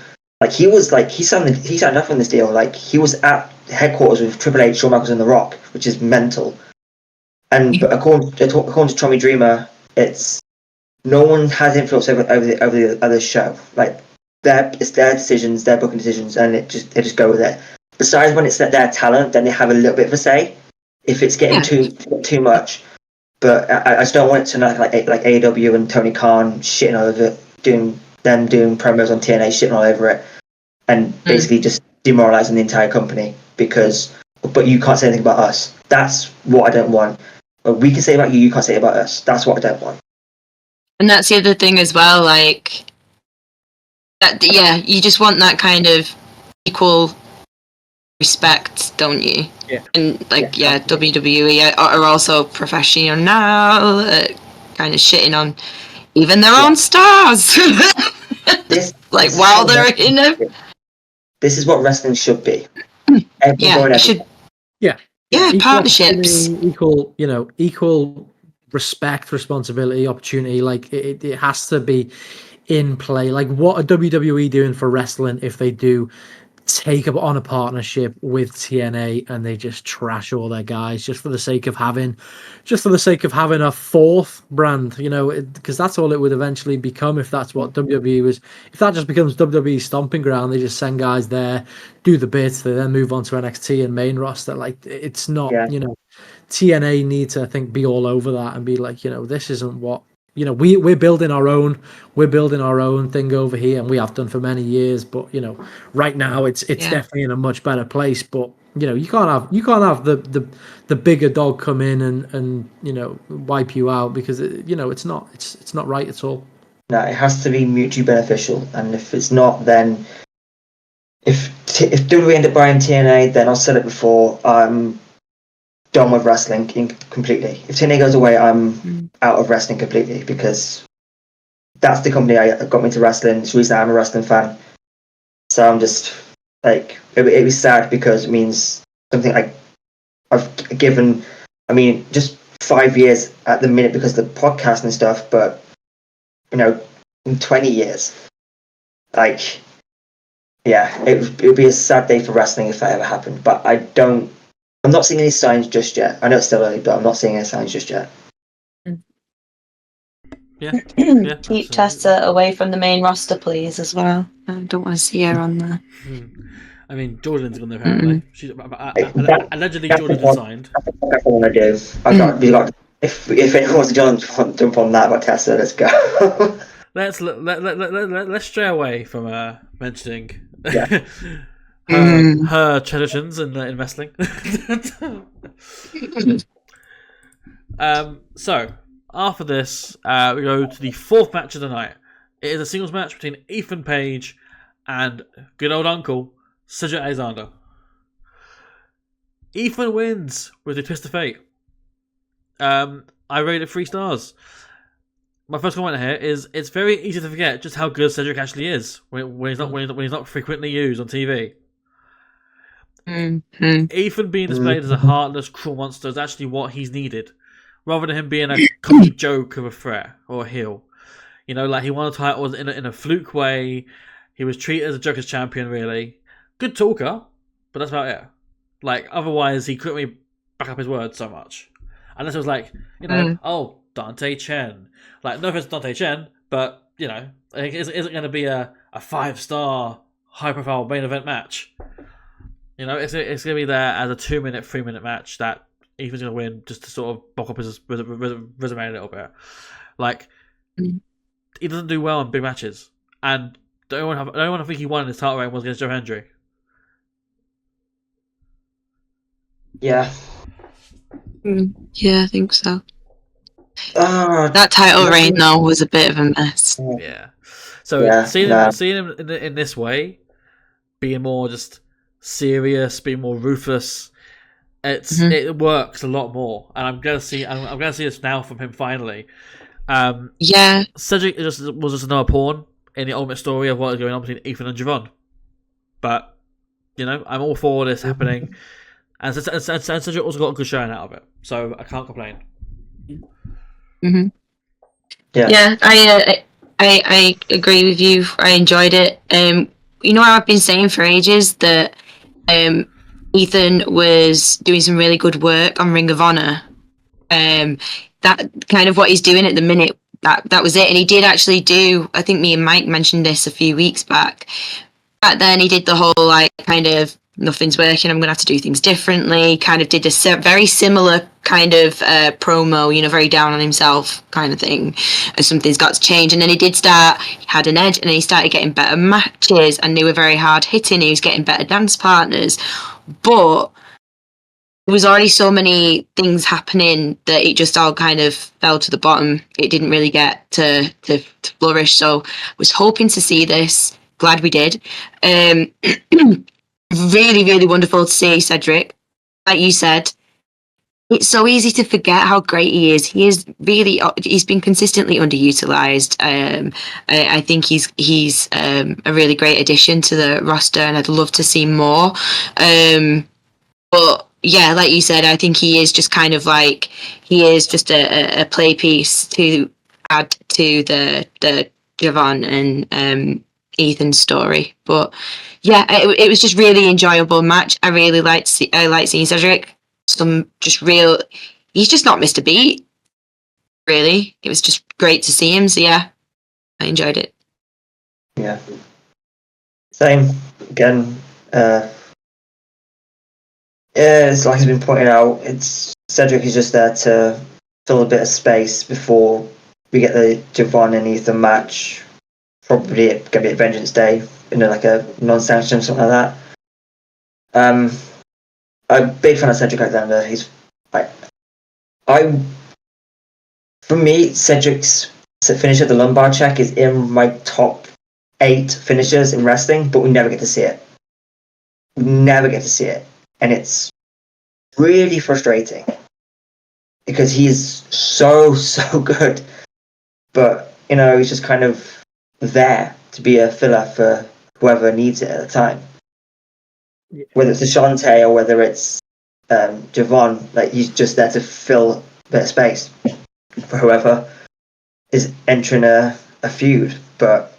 he signed up on this deal. Like, he was at headquarters with Triple H, Shawn Michaels, and The Rock, which is mental. But according to Tommy Dreamer, it's no one has influence over the other show. Like, it's their decisions, their booking decisions, and they just go with it. Besides, when it's their talent, then they have a little bit of a say. If it's getting too much, but I just don't want it to like AEW and Tony Khan shitting all over it, doing promos on TNA, shitting all over it, and basically just demoralizing the entire company but you can't say anything about us. That's what I don't want. What we can say about you, you can't say about us. That's what I don't want. And that's the other thing as well, like that. Yeah, you just want that kind of equal respect, don't you? Yeah. And WWE are also professional now, kind of shitting on even their own stars. While they're in it. This is what wrestling should be. Partnerships. Equal respect, responsibility, opportunity. Like it has to be in play. Like, what are WWE doing for wrestling if they do take up on a partnership with TNA and they just trash all their guys just for the sake of having a fourth brand, because that's all it would eventually become if that's what WWE was. If that just becomes WWE's stomping ground, they just send guys there, do the bits, they then move on to NXT and main roster. Like, it's not, TNA need to, I think, be all over that and be like, this isn't what, we're building our own thing over here, and we have done for many years. But right now, it's definitely in a much better place. But you can't have the bigger dog come in and wipe you out, because it's not right at all. No, it has to be mutually beneficial, and if it's not, then if WWE end up buying TNA, then I've said it before, I'm done with wrestling completely. If TNA goes away, I'm out of wrestling completely, because that's the company I got me into wrestling. It's the reason I'm a wrestling fan. So I'm just like, it was sad, because it means something I've given, just 5 years at the minute because of the podcast and stuff, but in 20 years, it would be a sad day for wrestling if that ever happened. But I'm not seeing any signs just yet. I know it's still early, but I'm not seeing any signs just yet. Yeah. Keep Tessa away from the main roster, please, as well. I don't want to see her on there. I mean, Jordan's gone there apparently. She's allegedly Jordan's signed. That's what I want to do. If anyone wants to jump on that about Tessa, let's go. Let's stray away from mentioning Yeah. her traditions in wrestling. So after this, we go to the fourth match of the night. It is a singles match between Ethan Page and good old uncle Cedric Alexander. Ethan wins with a twist of fate. I rated 3 stars. My first comment here is it's very easy to forget just how good Cedric actually is when he's not frequently used on TV. Ethan being displayed as a heartless, cruel monster is actually what he's needed, rather than him being a cocky joke of a threat or a heel. He won a title in a fluke way. He was treated as a Joker's champion, really. Good talker, but that's about it. Otherwise, he couldn't really back up his words so much. Unless it was oh, Dante Chen. No offense to Dante Chen, but, is it going to be a 5-star, high-profile main event match? It's going to be there as a 2-minute, 3-minute match that Ethan's going to win just to sort of bulk up his resume a little bit. He doesn't do well in big matches. And the only one I think he won in his title reign was against Joe Hendry. Yeah. Yeah, I think so. That title reign, though, was a bit of a mess. Yeah. So seeing him in this way, being more just serious, being more ruthless, it works a lot more. And I'm gonna see this now from him finally. Cedric was just another pawn in the ultimate story of what is going on between Ethan and Javon. But I'm all for this happening. And Cedric also got a good showing out of it, so I can't complain. Yeah, I agree with you. I enjoyed it. I've been saying for ages that Ethan was doing some really good work on Ring of Honor. That kind of what he's doing at the minute. That was it, and he did actually do. I think me and Mike mentioned this a few weeks back. Back then, he did the whole kind of nothing's working, I'm going to have to do things differently, kind of did a very similar kind of promo, very down on himself kind of thing, and something's got to change. And then he had an edge, and then he started getting better matches, and they were very hard hitting, he was getting better dance partners, but there was already so many things happening that it just all kind of fell to the bottom. It didn't really get to flourish, so I was hoping to see this, glad we did. Really, really wonderful to see Cedric. Like you said, it's so easy to forget how great he is. He's been consistently underutilized. I think he's a really great addition to the roster, and I'd love to see more. But yeah, like you said, I think he is just kind of he is just a play piece to add to the Javon and Ethan's story. But yeah, it was just really enjoyable match. I really liked seeing Cedric. He's just not missed a beat, really. It was just great to see him. So yeah, I enjoyed it. Yeah, same again. It's like it's been pointed out, Cedric is just there to fill a bit of space before we get the Javon and Ethan match. Probably going to be at Vengeance Day, a non-sanctioned, something like that. I'm a big fan of Cedric Alexander. He's for me, Cedric's finish at the lumbar check is in my top 8 finishers in wrestling, but we never get to see it. We never get to see it, and it's really frustrating because he is so good, but he's just kind of there to be a filler for whoever needs it at the time. Yeah. Whether it's Ashante or whether it's Javon, like he's just there to fill a bit of space for whoever is entering a feud. But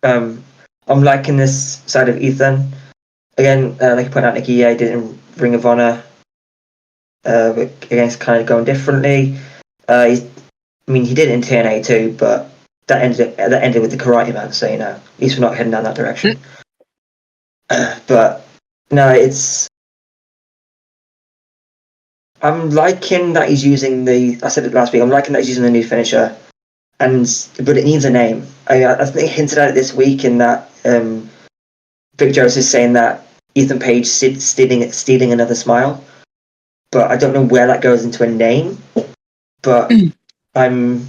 I'm liking this side of Ethan. Again, like you pointed out, Nikki, he did in Ring of Honor. Against kind of going differently. He did it in TNA too, but that ended with the Karate Man, so at least we're not heading down that direction. But no, I'm liking that he's using I said it last week. I'm liking that he's using the new finisher, but it needs a name. I think he hinted at it this week in that Big Joe's is saying that Ethan Page stealing another smile, but I don't know where that goes into a name. But again,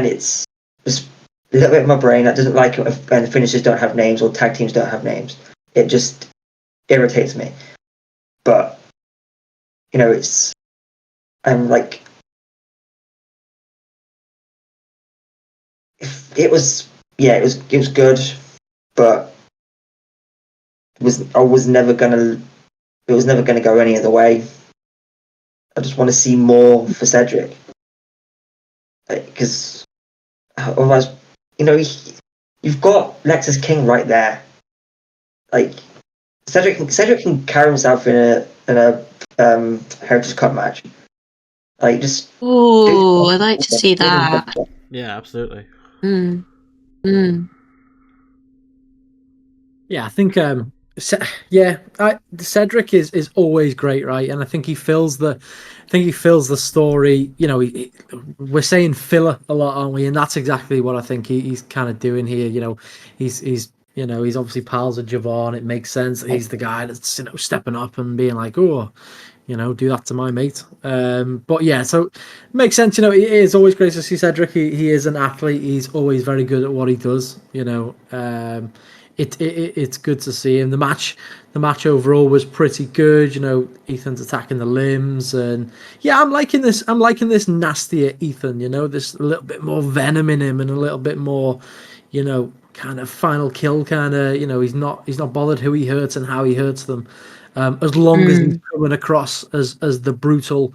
it's just a little bit of my brain that doesn't like it when finishers don't have names or tag teams don't have names. It just irritates me. But it was good, but it was never gonna go any other way. I just want to see more for Cedric, because otherwise, you've got Lexus King right there. Like Cedric can carry himself in a Heritage Cup match. Like just. Oh, I'd like to see that. Yeah, absolutely. Yeah, I think Cedric is always great, right? And I think he fills the story. We're saying filler a lot, aren't we? And that's exactly what I think he's kind of doing here. He's obviously pals with Javon. It makes sense that he's the guy that's stepping up and being like, oh, do that to my mate. But yeah, so it makes sense. It is always great to see Cedric. He is an athlete. He's always very good at what he does. It's good to see him. The match overall was pretty good. Ethan's attacking the limbs, and yeah, I'm liking this nastier Ethan. This a little bit more venom in him, and a little bit more, kind of final kill kind of. He's not bothered who he hurts and how he hurts them, as long as he's coming across as the brutal,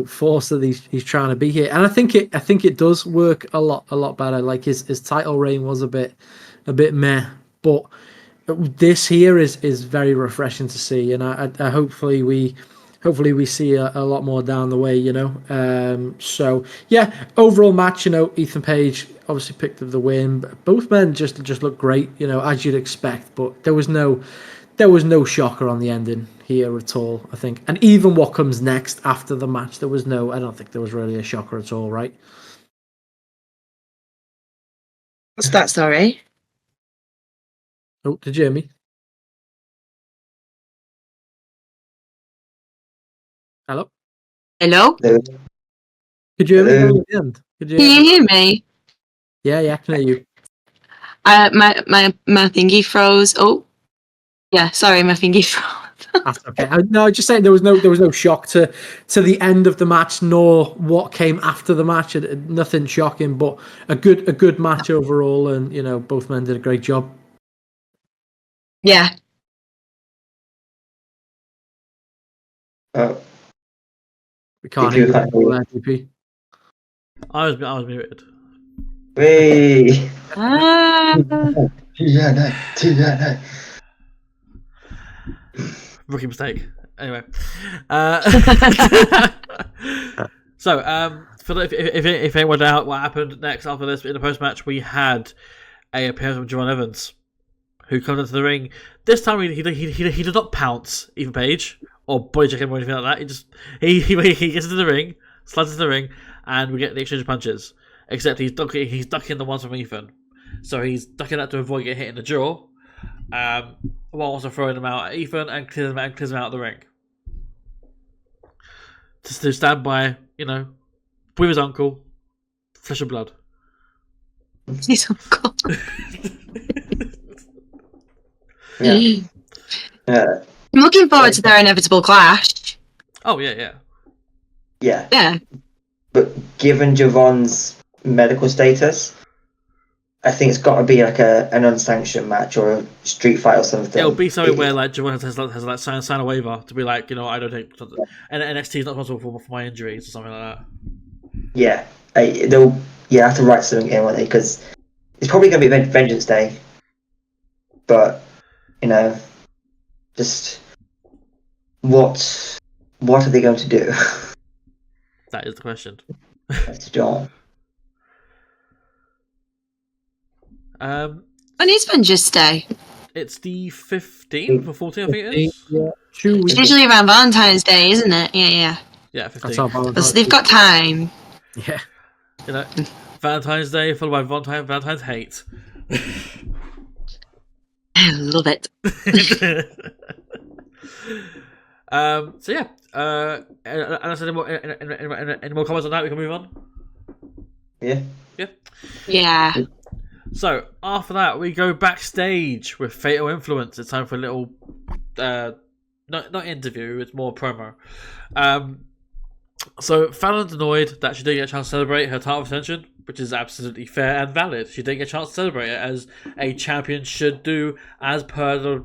force that he's trying to be here. And I think it does work a lot better. Like his title reign was a bit meh. But this here is very refreshing to see, and I hopefully we see a lot more down the way, So yeah, overall match, Ethan Page obviously picked up the win. But both men just look great, as you'd expect. But there was no shocker on the ending here at all, I think. And even what comes next after the match, I don't think there was really a shocker at all, right? What's that story? Oh, did you hear me? Hello? Hello? Could you hear me at the end? Can you hear me? Yeah, I can hear you. My thingy froze. Oh, yeah. Sorry, my thingy froze. That's okay. No, just saying there was no shock to the end of the match, nor what came after the match. Nothing shocking, but a good match overall, and both men did a great job. Yeah. We can't hear you, DP. I was muted. Hey. TNA. Rookie mistake. Anyway, so if anyone doubt what happened next after this in the post match, we had a appearance from Javon Evans, who comes into the ring. This time he did not pounce Ethan Page or body check him or anything like that. He gets into the ring, slides into the ring, and we get the exchange of punches. Except he's ducking the ones from Ethan, so he's ducking that to avoid getting hit in the jaw. while also throwing them out at Ethan and clears them out of the ring. Just to stand by, with his uncle, flesh and blood. His uncle. Yeah. I'm looking forward to their inevitable clash. Oh, yeah. Yeah. But given Javon's medical status, I think it's got to be like an unsanctioned match or a street fight or something. It'll be something where like Javon has sign a waiver to be like, I don't take, and NXT is not responsible for my injuries or something like that. Yeah, they'll have to write something in, won't they? Because it's probably going to be Vengeance Day, but just what are they going to do? That is the question. That's John. When is Vengeance Day? It's the 15th or 14th, I think it is. Yeah. It's usually around Valentine's Day, isn't it? Yeah. Yeah, That's how 15th. Valentine's. So they've got time. Yeah. Valentine's Day followed by Valentine's hate. I love it. So yeah. Unless any more comments on that, we can move on. Yeah. Yeah. So after that, we go backstage with Fatal Influence. It's time for a little, not interview. It's more promo. So Fallon's annoyed that she didn't get a chance to celebrate her title retention, which is absolutely fair and valid. She didn't get a chance to celebrate it as a champion should do, as per the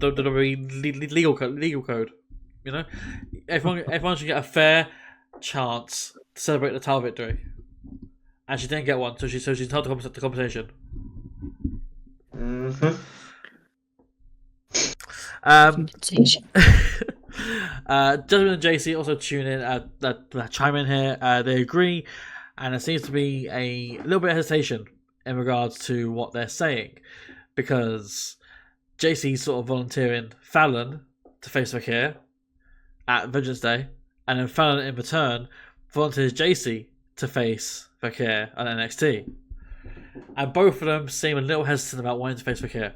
legal code. Everyone should get a fair chance to celebrate the title victory, and she didn't get one. So she's entitled to compensation. Mm-hmm. Jasmine and JC also tune in, chime in here. They agree, and there seems to be a little bit of hesitation in regards to what they're saying, because JC's sort of volunteering Fallon to face Fakir at Vengeance Day, and then Fallon in return volunteers JC to face Fakir on NXT. And both of them seem a little hesitant about wanting to face Fakir.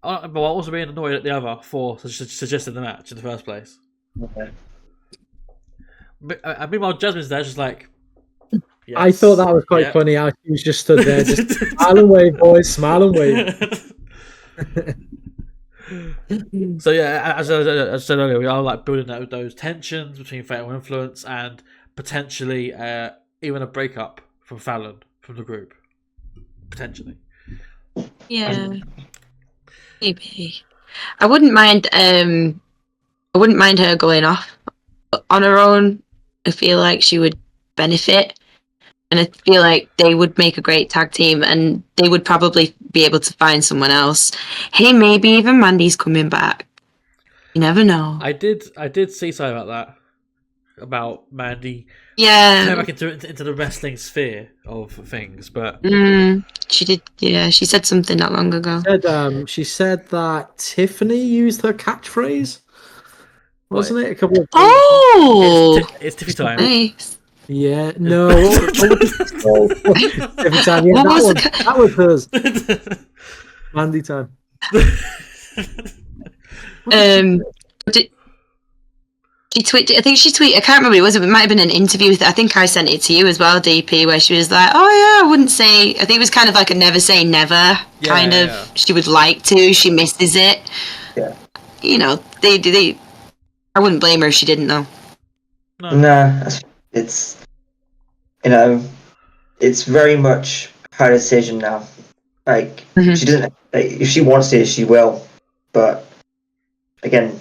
But while also being annoyed at the other for suggesting the match in the first place. Okay. Meanwhile, Jasmine's there just like... Yes, I thought that was quite funny how she was just stood there, just smile and wave, boys, smile and wave. So yeah, as I said earlier, we are like building those tensions between Fatal Influence and potentially even a breakup from Fallon from the group, potentially. Yeah. Maybe. I wouldn't mind her going off on her own. I feel like she would benefit, and I feel like they would make a great tag team, and they would probably be able to find someone else. Hey, maybe even Mandy's coming back. You never know. I did see something about that, about Mandy Yeah. coming back into the wrestling sphere of things, but She did. Yeah, she said something not long ago. She said that Tiffany used her catchphrase, wasn't it? A couple of it's Tiffy time. Nice. Yeah, no. Every time, yeah, What was that was hers. Mandy time. She tweeted. I think she tweeted. I can't remember. It might have been an interview. I think I sent it to you as well, DP, where she was like, "Oh yeah, I wouldn't say." I think it was kind of like a never say never kind of. Yeah. She would like to. She misses it. Yeah. They. I wouldn't blame her if she didn't though. No, it's it's very much her decision now. Like she doesn't. If she wants to, she will. But again,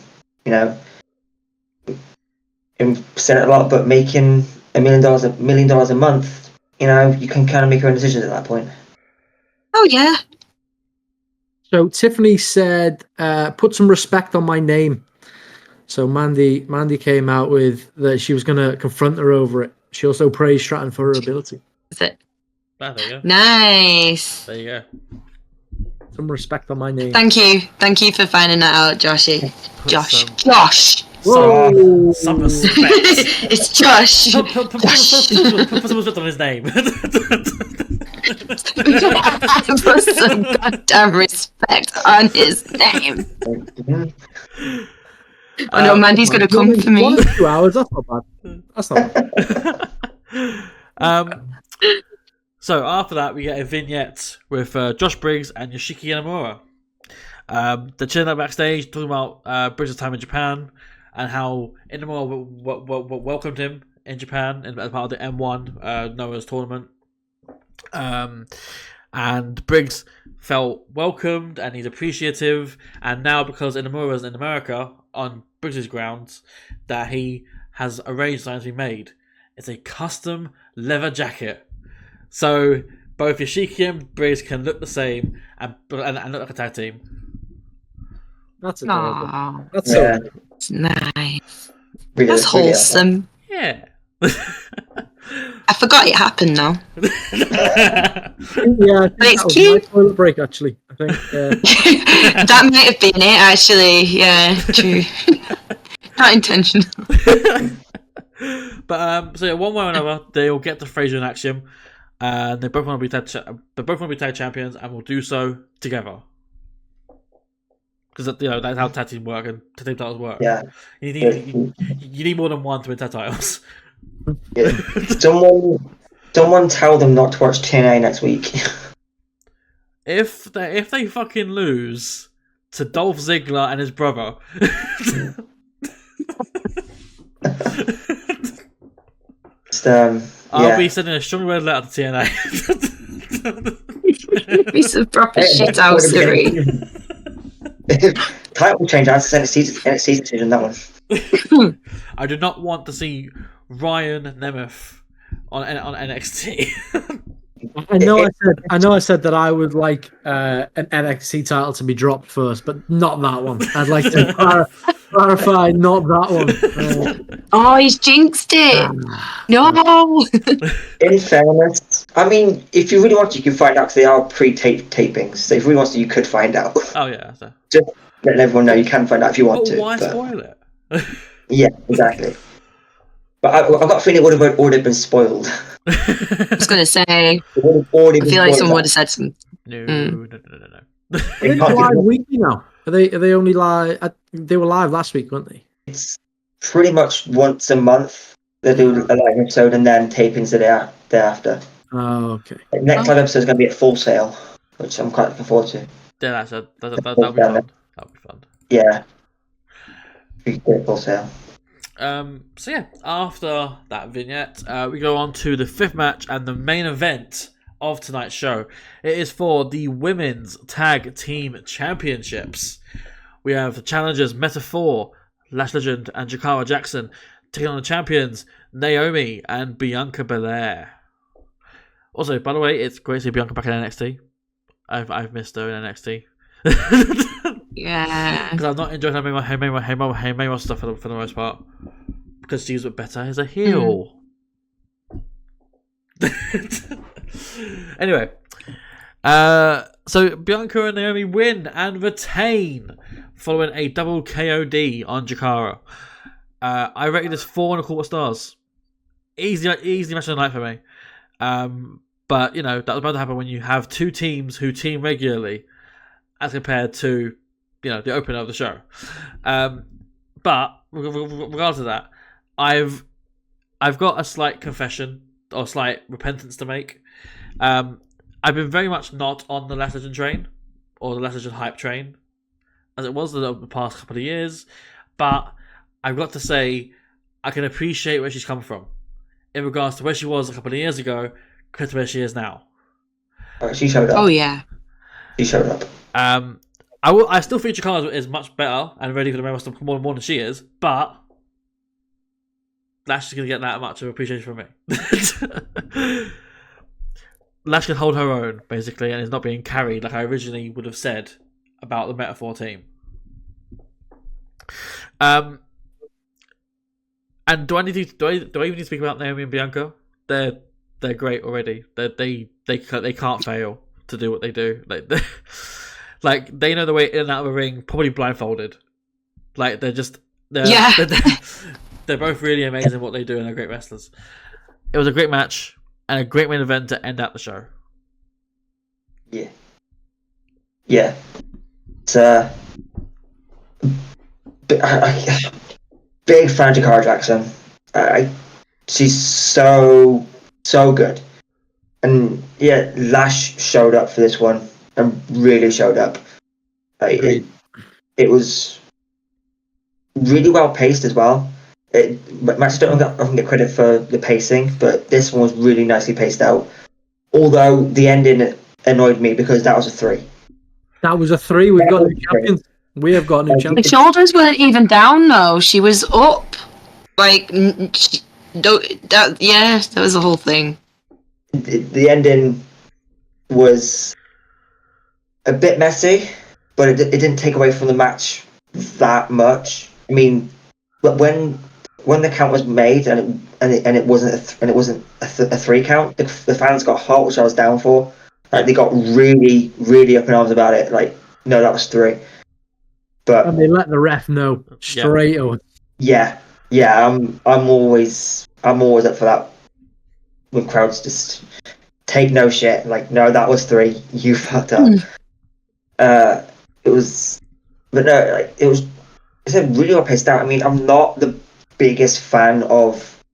said it a lot, but making $1 million a month, you can kind of make your own decisions at that point. Oh yeah. So Tiffany said, "Put some respect on my name." So Mandy came out with that she was going to confront her over it. She also praised Stratton for her ability. That's it. There you go. Nice. There you go. Some respect on my name. Thank you for finding that out, Joshy. Josh. some- Josh. Whoa. Some respect. It's Josh. Put some respect on his name. Put some goddamn respect on his name. Oh no, Mandy's gonna come for me. 1 or 2 hours, that's not bad. That's not bad. So after that, we get a vignette with Josh Briggs and Yoshiki Inamura. They're chilling out backstage, talking about Briggs' time in Japan and how Inamura welcomed him in Japan as part of the M1 Noah's tournament. And Briggs felt welcomed and he's appreciative. And now, because Inamura's in America on Briggs' grounds, that he has arranged something to be made. It's a custom leather jacket. So both Yoshiki and Briggs can look the same and look like a tag team. That's adorable. Aww, That's so it's nice. Really, That's wholesome. Yeah. I forgot it happened now. yeah, But it's that was cute. my toilet break actually. I think. That might have been it, actually. Yeah, true. Not intentional. But so yeah, one way or another, they'll get to Fraser and Axiom, and they both want to be tag champions, and will do so together. Because that's how tag team work and tag team titles work. Yeah. You need more than one to win tag titles. Yeah. Someone tell them not to watch TNA next week. If they fucking lose to Dolph Ziggler and his brother. I'll be sending a strong red letter to TNA. Be some proper shit housery. Title change. That's NXT decision. That one. I do not want to see Ryan Nemeth on NXT. I know I said that I would like an NXT title to be dropped first, but not that one. I'd like to clarify, not that one. Oh, he's jinxed it. No. In fairness, I mean, if you really want to, you can find out because they are tapings. So if you really want to, you could find out. Oh yeah. So. Just letting everyone know you can find out if you want to. Why spoil it? Yeah, exactly. But I've got a feeling it would have already been spoiled. I was going to say, I I feel like someone would have said something. No. Are they live weekly now? Are they only live? They were live last week, weren't they? It's pretty much once a month they do a live episode and then tapings the day after. Oh, okay. Next live episode is going to be at Full Sail, which I'm quite looking forward to. Yeah, that'll be fun. That'll be fun. Yeah. Full Sail. So yeah, after that vignette, we go on to the fifth match and the main event of tonight's show. It is for the Women's Tag Team Championships. We have the challengers Meta-Four, Lash Legend, and Jakara Jackson taking on the champions Naomi and Bianca Belair. Also, by the way, it's great to see Bianca back in NXT. I've missed her in NXT. Yeah. Because I've not enjoyed her main stuff for the most part. Because she's better as a heel. Anyway. So Bianca and Naomi win and retain following a double KOD on Jakara. I rated this 4.25 stars. Easy match of the night for me. But, that was about to happen when you have two teams who team regularly as compared to, the opener of the show. But regardless of that, I've got a slight confession or slight repentance to make. I've been very much not on the Lash Legend train or the Lash Legend hype train as it was the past couple of years, but I've got to say I can appreciate where she's come from in regards to where she was a couple of years ago compared to where she is now. She showed up. Oh yeah. She showed up. I still think Jakara is much better and ready for the main roster more than she is, but Lash is going to get that much of appreciation from me. Lash can hold her own, basically, and is not being carried like I originally would have said about the Meta-Four team. And do I even need to speak about Naomi and Bianca? They're great already. They can't fail to do what they do. Like they know the way in and out of a ring, probably blindfolded. Like they're both really amazing at what they do, and they're great wrestlers. It was a great match and a great main event to end out the show. Yeah. It's big fan of Jakara Jackson. She's so good. And yeah, Lash showed up for this one and really showed up. It was really well paced as well. Matches don't often get credit for the pacing, but this one was really nicely paced out. Although the ending annoyed me because that was a 3. That was a 3. We've got new champions. We have got new The champions. shoulders weren't even down though. She was up. Like, that was the whole thing. The ending was a bit messy, but it didn't take away from the match that much. I mean, but when the count was made and it wasn't a 3 count, the fans got hot, which I was down for. Like, they got really up in arms about it. Like, no, that was 3. But And they let the ref know straight away. Yeah. I'm always up for that when crowds just take no shit. Like, no, that was 3. You fucked up. It was really well paced out. I mean, I'm not the biggest fan of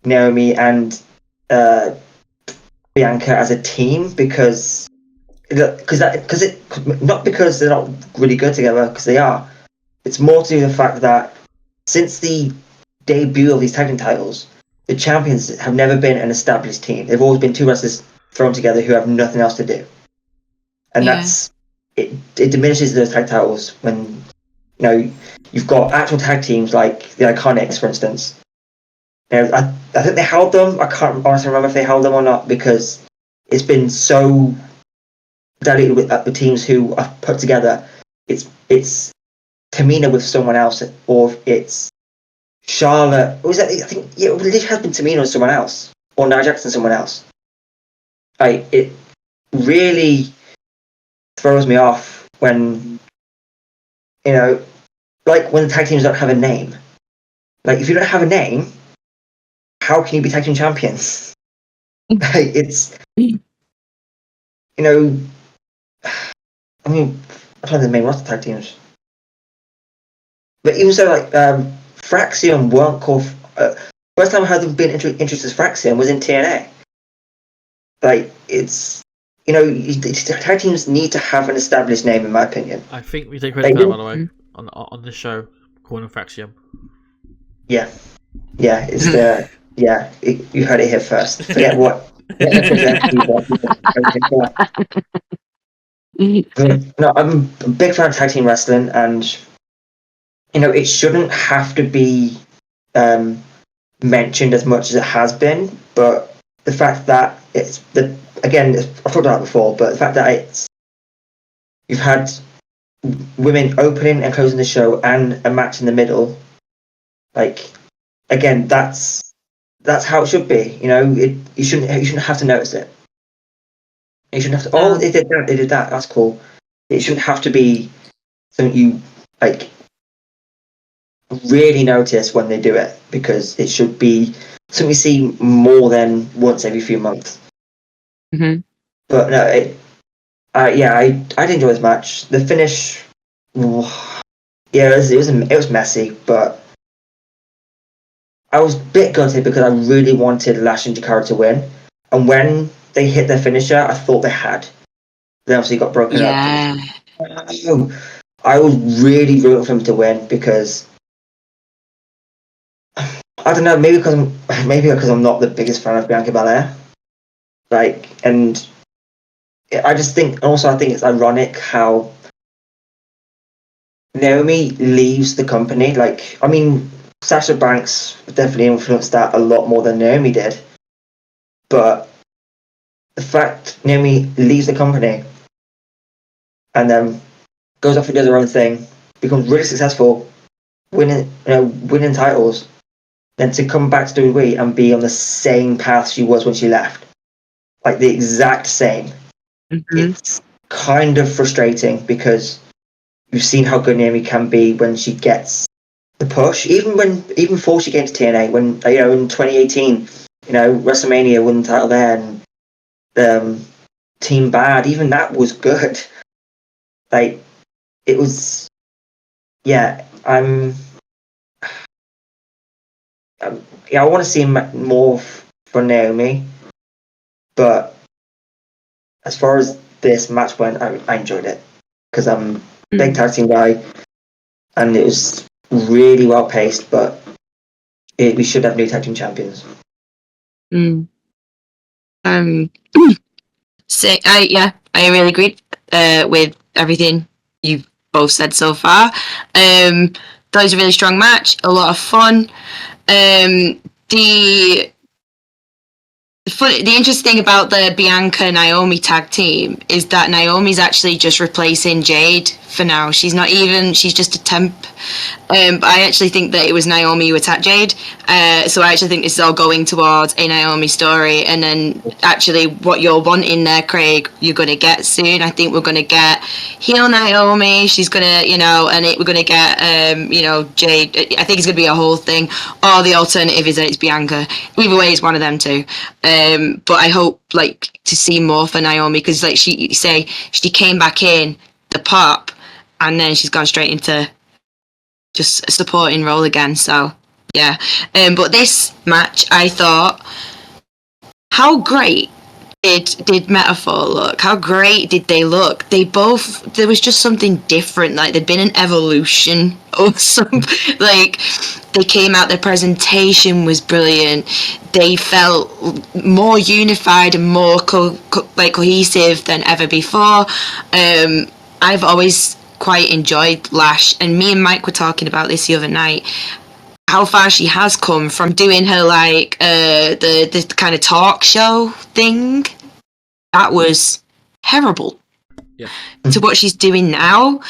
Naomi and Bianca as a team because not because they're not really good together, because they are. It's more to do with the fact that since the debut of these tag team titles, the champions have never been an established team. They've always been 2 wrestlers thrown together who have nothing else to do, and that's it. It diminishes those tag titles when you've got actual tag teams like the Iconics, for instance. I think they held them. I can't honestly remember if they held them or not because it's been so diluted with the teams who are put together. It's Tamina with someone else, or it's Charlotte. I think it has been Tamina with someone else, or Nia Jackson someone else. It really throws me off when like when the tag teams don't have a name. Like, if you don't have a name, how can you be tag team champions? It's I mean, I'm trying to the main roster tag teams. But even so, like, Fraxium weren't called. First time I heard them being introduced as Fraxium was in TNA. Like, it's tag teams need to have an established name, in my opinion. I think we take credit for that, by the way, on this show, calling Fraxium. Yeah, it's the you heard it here first. Forget what. No, I'm a big fan of tag team wrestling, and it shouldn't have to be mentioned as much as it has been. But the fact that I've talked about it before, but the fact that you've had women opening and closing the show and a match in the middle, like, again, that's how it should be. You shouldn't have to notice it. You shouldn't have to. Oh, they did that. That's cool. It shouldn't have to be something you really notice when they do it, because it should be something you see more than once every few months. Mm-hmm. But no, I did enjoy this match. The finish, it was messy, but I was a bit gutted because I really wanted Lash and Jakara to win, and when they hit their finisher, I thought they had. They obviously got broken up. I was really rooting for them to win because I don't know, maybe because I'm not the biggest fan of Bianca Belair. And I think it's ironic how Naomi leaves the company. Sasha Banks definitely influenced that a lot more than Naomi did. But the fact Naomi leaves the company and then goes off and does her own thing, becomes really successful, winning titles, then to come back to WWE and be on the same path she was when she left, like the exact same. Mm-hmm. It's kind of frustrating because you've seen how good Naomi can be when she gets the push, even before she came to TNA, when in 2018, WrestleMania won the title there, and Team Bad, even that was good. Like, it was, yeah. Yeah, I want to see more from Naomi, but as far as this match went, I enjoyed it because I'm a big tag team guy, and it was really well paced. But we should have new tag team champions. So I really agree with everything you've both said so far. That was a really strong match, a lot of fun. The interesting thing about the Bianca Naomi tag team is that Naomi's actually just replacing Jade for now. She's just a temp. But I actually think that it was Naomi who attacked Jade. So I actually think this is all going towards a Naomi story. And then actually what you're wanting there, Craig, you're going to get soon. I think we're going to get heel Naomi. She's going to, we're going to get, Jade. I think it's going to be a whole thing. Or the alternative is that it's Bianca. Either way, it's one of them two. But I hope to see more for Naomi because she came back in the pop and then she's gone straight into just a supporting role again. So yeah. But this match, I thought, how great did Metaphor look? How great did they look? There was just something different. There'd been an evolution or something. They came out, their presentation was brilliant. They felt more unified and more cohesive than ever before. I've always quite enjoyed Lash, and me and Mike were talking about this the other night, how far she has come from doing her the kind of talk show thing. That was terrible. Yeah. To what she's doing now,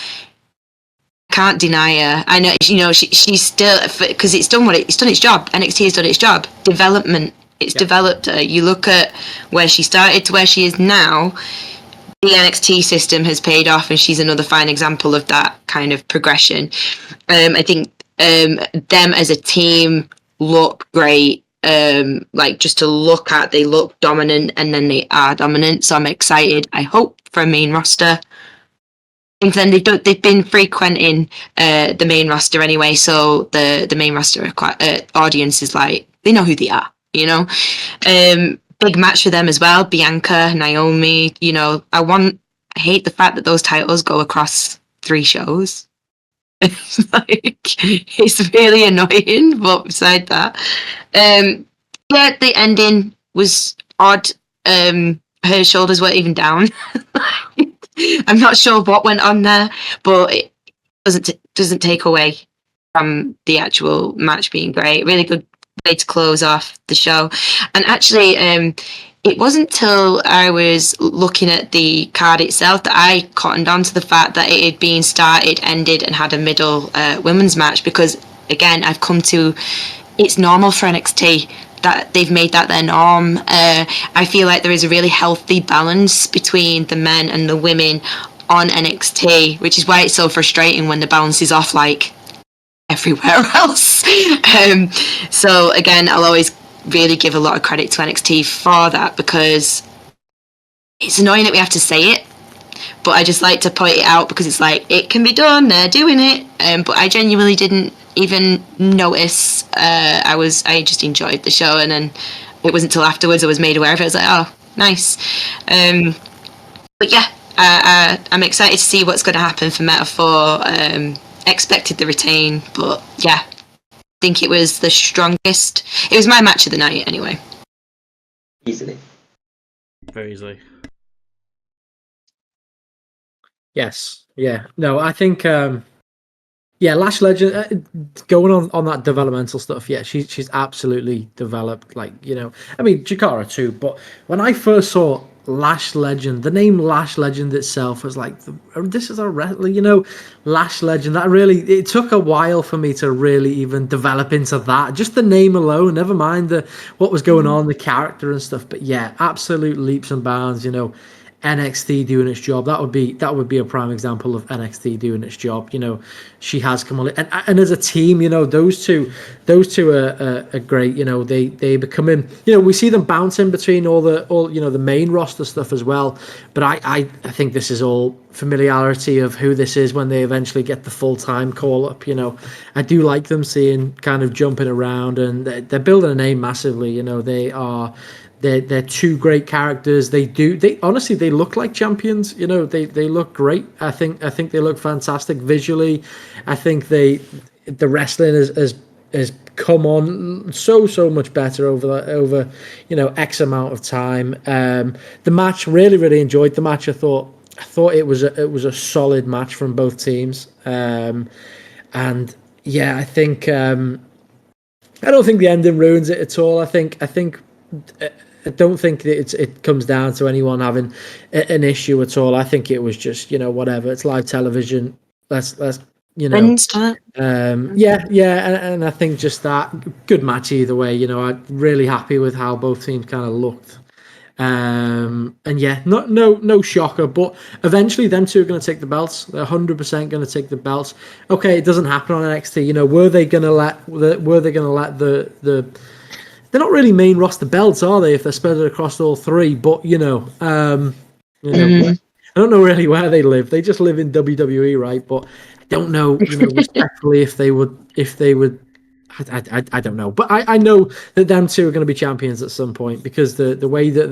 can't deny her. I know, she's still, because it's done its job. NXT has done its job. Development. It's developed her. You look at where she started to where she is now. The NXT system has paid off, and she's another fine example of that kind of progression. I think them as a team look great. Just to look at, they look dominant, and then they are dominant. So I'm excited. I hope for a main roster. And then they've been frequenting the main roster anyway, so the main roster audience is they know who they are, Big match for them as well, Bianca, Naomi. I hate the fact that those titles go across 3 shows. It's really annoying, but beside that, the ending was odd. Her shoulders weren't even down. I'm not sure what went on there, but it doesn't take away from the actual match being great. Really good way to close off the show. And actually, it wasn't till I was looking at the card itself that I cottoned on to the fact that it had been started, ended, and had a middle women's match, because, again, I've come to, it's normal for NXT that they've made that their norm. I feel like there is a really healthy balance between the men and the women on NXT, which is why it's so frustrating when the balance is off everywhere else. So again, I'll always really give a lot of credit to NXT for that, because it's annoying that we have to say it, but I just like to point it out because it's it can be done, they're doing it. But I genuinely didn't even notice. I just enjoyed the show, and then it wasn't until afterwards I was made aware of it. I was oh, nice. But yeah, I'm excited to see what's going to happen for Metaphor. Expected the retain, but yeah, I think it was the strongest. It was my match of the night anyway. Easily. Very easily. Yes. Yeah. No, I think Lash Legend going on that developmental stuff. Yeah, she's absolutely developed. Jakara too. But when I first saw Lash Legend, the name Lash Legend itself was this is a Lash Legend. It took a while for me to really even develop into that. Just the name alone, never mind what was going on, the character and stuff. But yeah, absolute leaps and bounds. NXT doing its job. That would be a prime example of NXT doing its job. She has come on, and as a team, those two are great. They becoming, we see them bouncing between all the main roster stuff as well. But I think this is all familiarity of who this is when they eventually get the full-time call up. I do like them seeing kind of jumping around, and they're building a name massively. They're two great characters. They honestly, they look like champions. They look great. I think they look fantastic visually. I think the wrestling has come on so much better over X amount of time. The match, really enjoyed the match. I thought it was a solid match from both teams. And yeah, I think I don't think the ending ruins it at all. I don't think that it comes down to anyone having an issue at all. I think it was just, whatever. It's live television. Let's and I think just that good match either way. I'm really happy with how both teams kind of looked. And yeah, no shocker, but eventually them two are going to take the belts. They're 100% going to take the belts. Okay, it doesn't happen on NXT. Were they going to let the they're not really main roster belts, are they? If they're spread across all three, but I don't know really where they live. They just live in WWE, right? But I don't know, respectfully, if they would. I don't know, but I know that them two are going to be champions at some point because the way that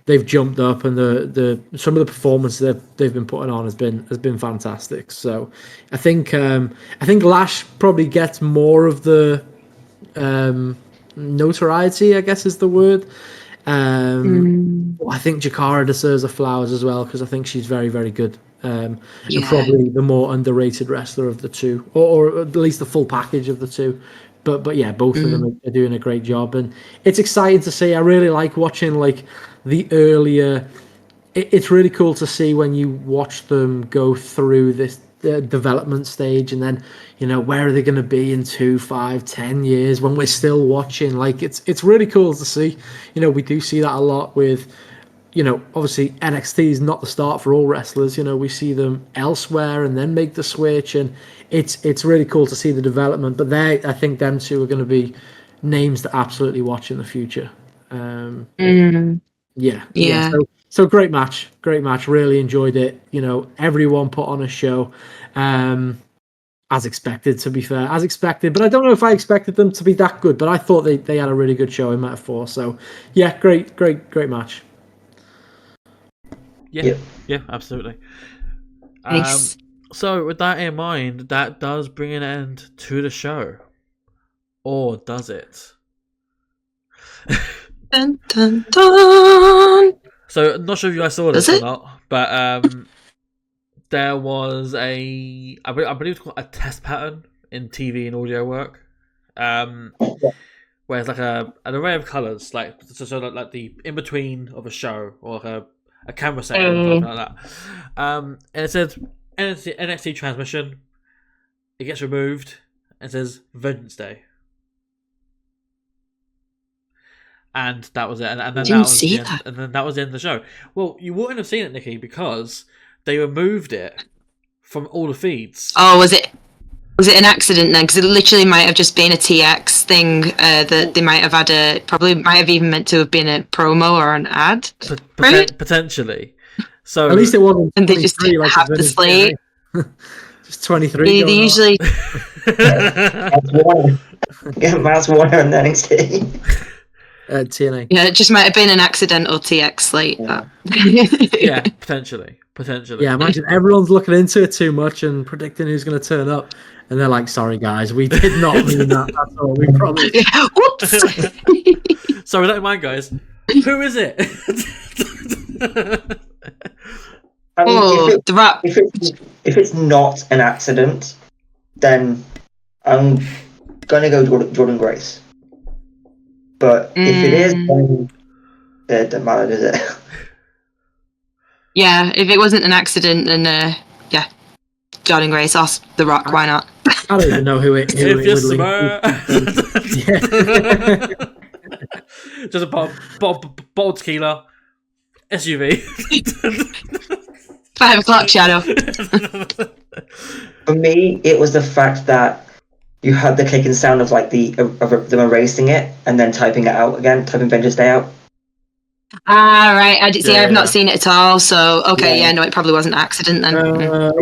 they've jumped up and the some of the performance that they've been putting on has been fantastic. So I think Lash probably gets more of the notoriety, I guess is the word. I think Jakara deserves the flowers as well because I think she's very, very good. And probably the more underrated wrestler of the two, or at least the full package of the two. But yeah, both of them are doing a great job, and it's exciting to see. I really like watching the earlier. It's really cool to see when you watch them go through this development stage, and then where are they going to be in 2, 5, 10 years when we're still watching. It's really cool to see. We do see that a lot with. Obviously NXT is not the start for all wrestlers. We see them elsewhere and then make the switch, and it's really cool to see the development. But I think them two are going to be names to absolutely watch in the future. Yeah. So great match. Really enjoyed it. Everyone put on a show, as expected. To be fair, but I don't know if I expected them to be that good. But I thought they had a really good show in Metaphor. So yeah, great match. Yeah, absolutely. Nice. So with that in mind, that does bring an end to the show, or does it? Dun, dun, dun. So I'm not sure if you guys saw this Does or not, but there was I believe it's called a test pattern in TV and audio work, where it's like an array of colours, like the in between of a show or like a camera set or something like that. And it says NXT transmission. It gets removed and it says Vengeance Day. And that was it. And then that was the end, and then that was the end of the show. Well, you wouldn't have seen it, Nikki, because they removed it from all the feeds. Oh, was it an accident then? Because it literally might have just been a TX thing that they might have had probably might have even meant to have been a promo or an ad, right? Potentially. So at least it wasn't. And they just didn't have the slate. Just 23. They usually. Matt's one on NXT. TNA. Yeah, it just might have been an accidental TX slate. Yeah, potentially. Yeah, imagine everyone's looking into it too much and predicting who's going to turn up, and they're like, "Sorry, guys, we did not mean that. That's all. We promised." Whoops. So with that in mind, guys, who is it? I mean, The Rock. if it's not an accident, then I'm gonna go Jordan Grace. But if it is, then it doesn't matter, does it? Yeah, if it wasn't an accident, then yeah, Jordan Grace, us, The Rock. Why not? I don't even know who it If would just a bottle of tequila. SUV. 5 o'clock shadow. For me, it was the fact that you had the clicking sound of like of them erasing it and then typing it out again, typing Vengeance Day out. Ah, right. I did see. Yeah, I've yeah. not seen it at all. So okay, Yeah. no, it probably wasn't an accident then.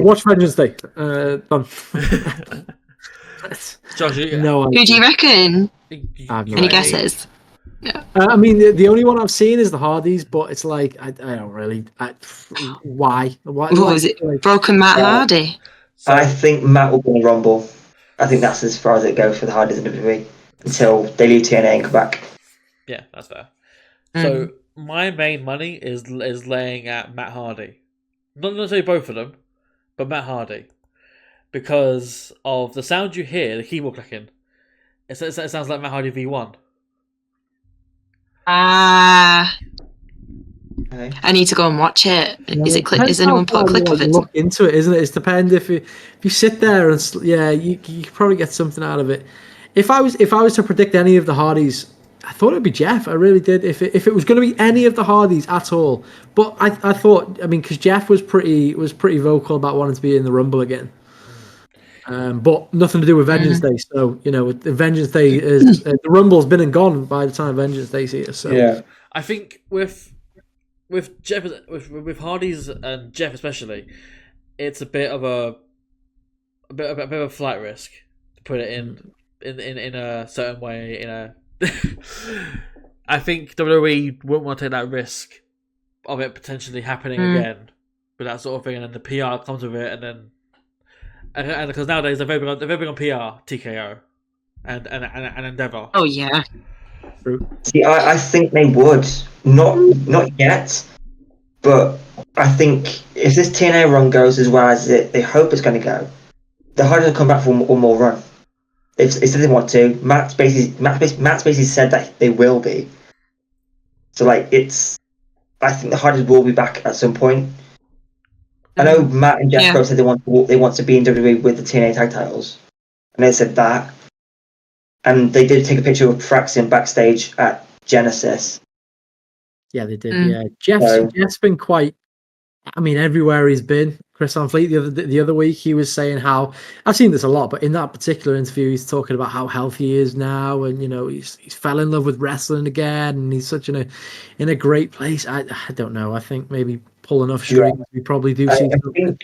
Watch Vengeance Day. Done. Josh, No Who do you reckon? I have no Any idea. guesses? I mean, the only one I've seen is the Hardys, but it's like I don't really. Why? Why? What was it? Like, Broken Matt Hardy. So, I think Matt will be in the Rumble. I think that's as far as it goes for the Hardys in WWE until they leave TNA and come back. yeah, that's fair. So my main money is laying at Matt Hardy. Not necessarily both of them, but Matt Hardy. Because of the sound you hear, the keyboard clicking. It sounds like Matt Hardy V1. Ah, Okay. I need to go and watch it. Is it? Is anyone put a clip of it? Look into it, isn't it? It's depend if you sit there and you could probably get something out of it. If I was to predict any of the Hardys, I thought it'd be Jeff. I really did. If it was going to be any of the Hardys at all, but I thought, I mean, because Jeff was pretty vocal about wanting to be in the Rumble again. But nothing to do with Vengeance Day. So the Vengeance Day is the Rumble's been and gone by the time Vengeance Day's here. So Yeah. I think with Jeff, with Hardy's and Jeff especially, it's a bit of a bit of a flight risk to put it in a certain way. I think WWE wouldn't want to take that risk of it potentially happening again, with that sort of thing, and then the PR comes with it, and then because nowadays they're very big on PR, TKO, and Endeavor. Oh yeah. See, I think they would. Not yet, but I think if this TNA run goes as well as they hope it's going to go, the Hardys will come back for one more run. If they want to, Matt's basically said that they will be. So like I think the Hardys will be back at some point. I know Matt and Jeff both said they want to be in WWE with the TNA tag titles, and they said that. And they did take a picture of Fraxian backstage at Genesis. yeah, they did. Yeah, Jeff's been quite. I mean, everywhere he's been. Chris Van Fleet the other week, he was saying how I've seen this a lot, but in that particular interview, he's talking about how healthy he is now, and he's fell in love with wrestling again, and he's such in a great place. I don't know. I think maybe pull enough strings, we probably do see. I think,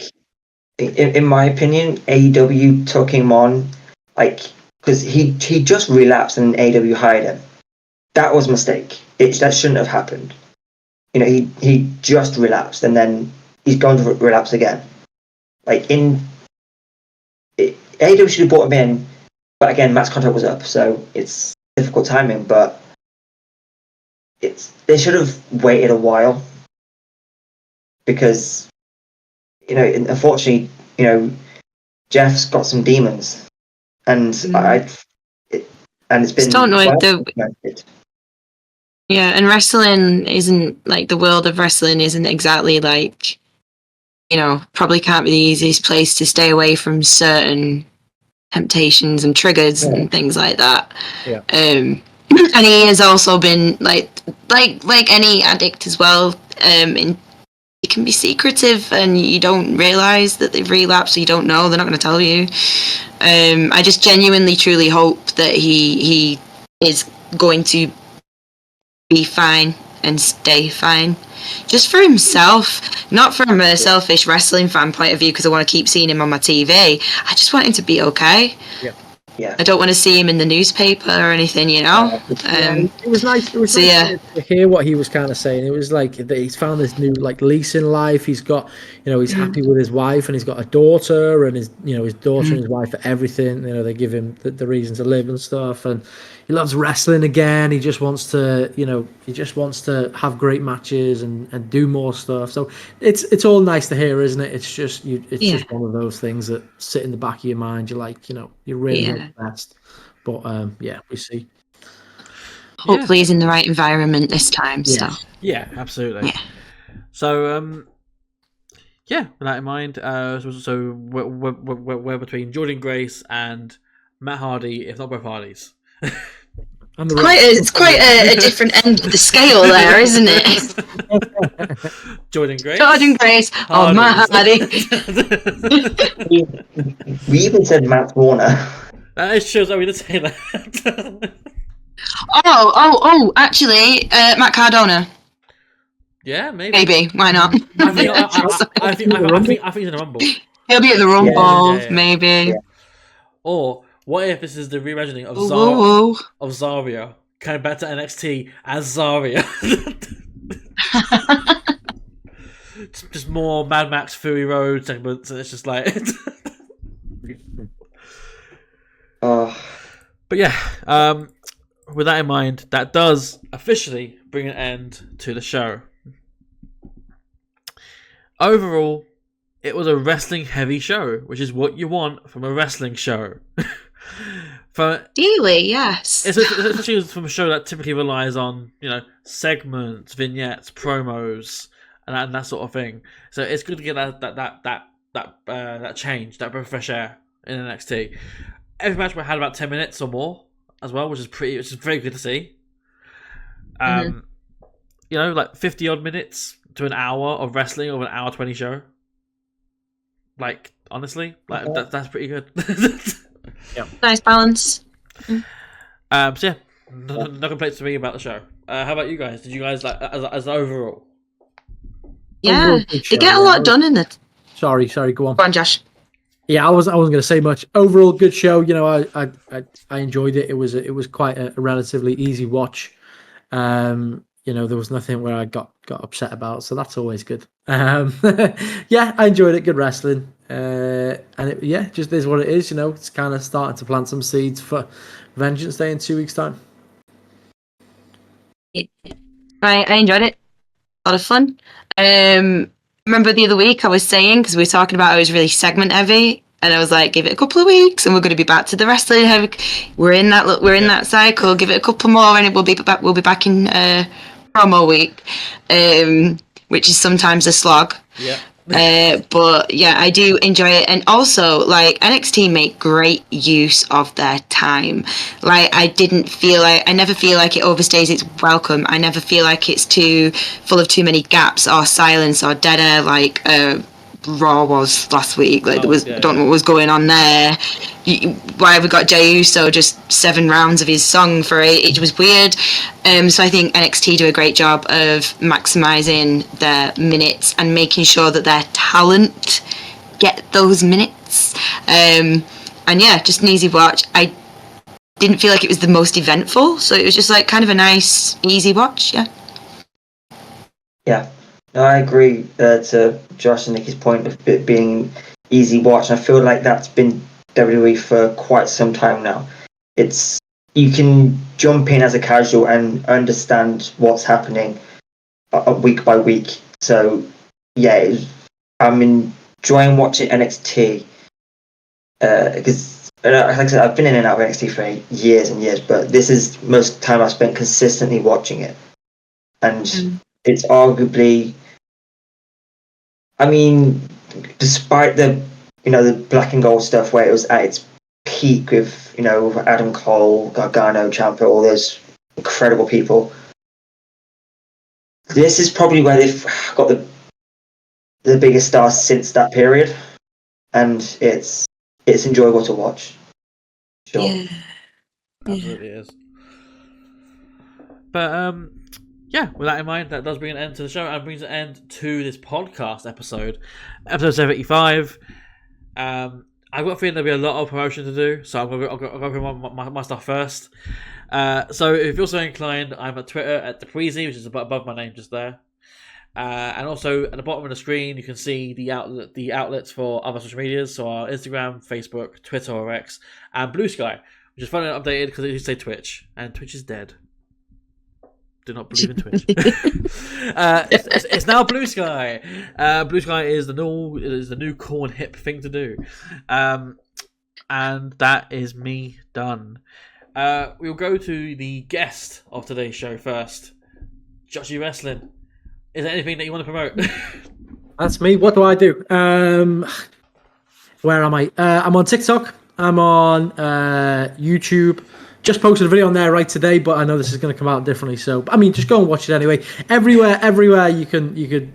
in my opinion, AEW took him on because he just relapsed and AEW hired him. That was a mistake. That shouldn't have happened. He just relapsed and then he's going to relapse again. AEW should have brought him in, but again, Matt's contract was up, so it's difficult timing. But they should have waited a while because unfortunately, Jeff's got some demons, and it's been. Don't know Yeah, and wrestling isn't like the world of wrestling isn't exactly like, probably can't be the easiest place to stay away from certain temptations and triggers and things like that. Yeah. And he has also been like any addict as well. And it can be secretive, and you don't realize that they've relapsed. So you don't know; they're not going to tell you. I just genuinely, truly hope that he is going to be fine and stay fine, just for himself, not from a selfish wrestling fan point of view, because I want to keep seeing him on my TV. I just want him to be okay. Yeah. I don't want to see him in the newspaper or anything, It was nice. It was nice to hear what he was kind of saying. It was like that he's found this new lease in life. He's got, he's happy with his wife, and he's got a daughter, and his daughter and his wife for everything. They give him the reason to live and stuff, and he loves wrestling again. He just wants to, have great matches and do more stuff. So it's all nice to hear, isn't it? It's just just one of those things that sit in the back of your mind. You're like, you really want the best. But we see. Hopefully he's in the right environment this time. So Yeah, absolutely. Yeah. So with that in mind, so we're between Jordan Grace and Matt Hardy, if not both Hardys. And the It's quite a different end of the scale there, isn't it? Jordan Grace. Jordan Grace. Oh, Matt Hardy. We even said Matt Warner. That shows that we didn't say that. Actually, Matt Cardona. Yeah, maybe. Maybe. Why not? I think he's in a Rumble. He'll be at the Rumble, Yeah. maybe. Yeah. Or what if this is the reimagining of of Zarya coming back to NXT as Zarya? just more Mad Max Fury Road segments, and it's just like. But yeah, with that in mind, that does officially bring an end to the show. Overall, it was a wrestling-heavy show, which is what you want from a wrestling show. Ideally, yes. Especially from a show that typically relies on, segments, vignettes, promos, and that sort of thing. So it's good to get that change, that breath of fresh air in NXT. Every match had about 10 minutes or more as well, which is very good to see. Like 50 odd minutes to an hour of wrestling of an hour 20 show. Like, honestly, that's pretty good. Yeah. Nice balance. So yeah, no complaints to me about the show. How about you guys? Did you guys like as overall? Yeah, they get a lot done in it. Sorry, go on. Go on, Josh. Yeah, I wasn't going to say much. Overall, good show. I enjoyed it. It was quite a relatively easy watch. There was nothing where I got upset about, so that's always good. Yeah, I enjoyed it. Good wrestling, and it just is what it is. It's kind of starting to plant some seeds for Vengeance Day in 2 weeks' time. I enjoyed it. A lot of fun. Remember the other week I was saying, because we were talking about it was really segment heavy, and I was like, give it a couple of weeks and we're going to be back to the wrestling heavy. We're in that cycle. Give it a couple more and we'll be back in promo week, which is sometimes a slog. Yeah. But yeah, I do enjoy it, and also like NXT make great use of their time. Like I never feel like it overstays its welcome. I never feel like it's too full of too many gaps or silence or dead air like Raw was last week. Like I don't know what was going on there. Why have we got Jey Uso just 7 rounds of his song for it? It was weird. So I think NXT do a great job of maximising their minutes and making sure that their talent get those minutes. And yeah, just an easy watch. I didn't feel like it was the most eventful, so it was just like kind of a nice, easy watch. Yeah. Yeah. No, I agree to Josh and Nikki's point of it being easy watch. I feel like that's been WWE for quite some time now. You can jump in as a casual and understand what's happening week by week. So yeah, I'm enjoying watching NXT because like I said, I've been in and out of NXT for years and years, but this is most time I've spent consistently watching it, and it's arguably. I mean, despite the black and gold stuff where it was at its peak with Adam Cole, Gargano, Ciampa, all those incredible people, this is probably where they've got the biggest stars since that period, and it's enjoyable to watch. Sure. Yeah. Absolutely is. But yeah, with that in mind, that does bring an end to the show and brings an end to this podcast episode 75. I've got a feeling there'll be a lot of promotion to do, so I'll go through my stuff first. So if you're so inclined, I'm at Twitter at DpuizY, which is above my name just there. And also at the bottom of the screen, you can see the outlets for other social medias, so our Instagram, Facebook, Twitter or X, and Blue Sky, which is finally updated because it used to say Twitch, and Twitch is dead. Do not believe in Twitch. It's now Blue Sky. Blue Sky is the new cool and hip thing to do, and that is me done. We'll go to the guest of today's show first. JoshhyWrestling. Is there anything that you want to promote? That's me. What do I do? Where am I? I'm on TikTok. I'm on YouTube, just posted a video on there right today, but I know this is going to come out differently. So, I mean, just go and watch it anyway. Everywhere you could,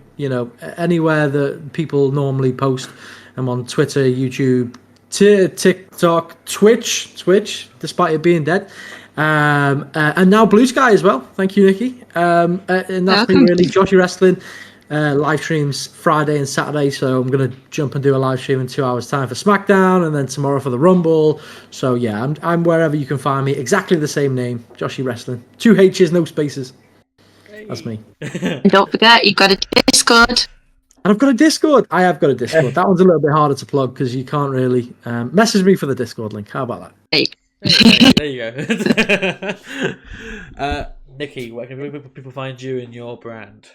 anywhere that people normally post. I'm on Twitter, YouTube, TikTok, Twitch, despite it being dead. And now Blue Sky as well. Thank you, Nikki. And that's me really. JoshhyWrestling live streams Friday and Saturday. So I'm going to jump and do a live stream in 2 hours time for SmackDown, and then tomorrow for the Rumble. So yeah, I'm wherever you can find me. Exactly the same name, JoshhyWrestling. 2 H's, no spaces. That's me. And don't forget, you've got a Discord. And I've got a Discord. I have got a Discord. That one's a little bit harder to plug because you can't really message me for the Discord link. How about that? There you go. Nikki, where can people find you and your brand?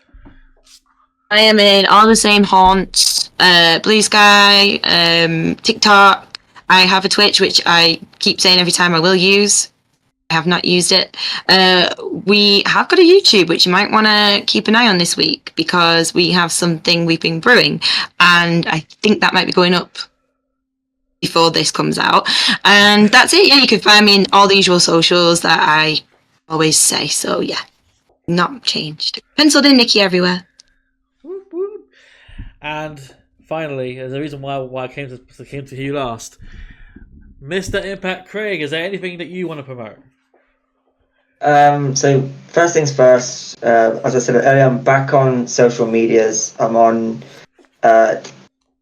I am in all the same haunts. Blue Sky, TikTok. I have a Twitch, which I keep saying every time I will use. I have not used it. We have got a YouTube, which you might want to keep an eye on this week, because we have something we've been brewing, and I think that might be going up before this comes out. And that's it. Yeah, you can find me in all the usual socials that I always say. So yeah, not changed. Penciled in Nikki everywhere. Whoop, whoop. And finally, there's a reason why I came to you last. Mr. Impact Craig, is there anything that you want to promote? So first things first, as I said earlier, I'm back on social medias. I'm on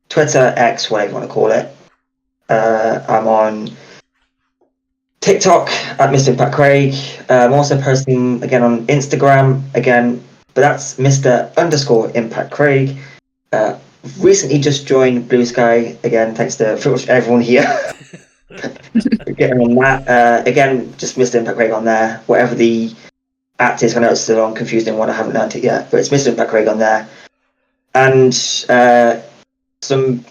Twitter, X, whatever you want to call it. I'm on TikTok at Mr. Impact Craig. I'm also posting again on Instagram again, but that's Mr._Impact Craig. Recently just joined Blue Sky again, thanks to pretty much everyone here. Getting on that. Again, just Mr. Impact Craig on there. Whatever the act is, I know it's still on, confusing one, I haven't learned it yet, but it's Mr. Impact Craig on there. And some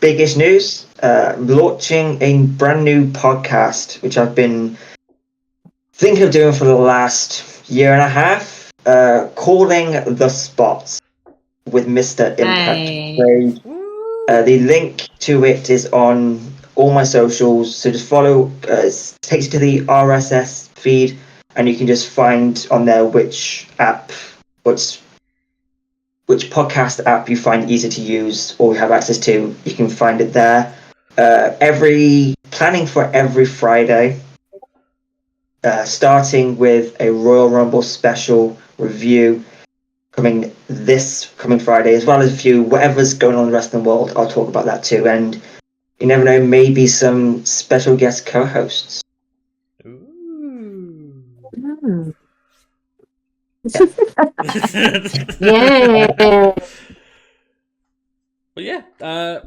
biggish news. Launching a brand new podcast, which I've been thinking of doing for the last year and a half, calling The Spots with Mr. Impact Craig. The link to it is on all my socials, so just follow. It takes you to the RSS feed, and you can just find on there which podcast app you find easy to use or have access to. You can find it there. Planning for every Friday, starting with a Royal Rumble special review coming Friday, as well as a few whatever's going on in the wrestling world. I'll talk about that too, and you never know, maybe some special guest co-hosts. Ooh. Yeah. But yeah,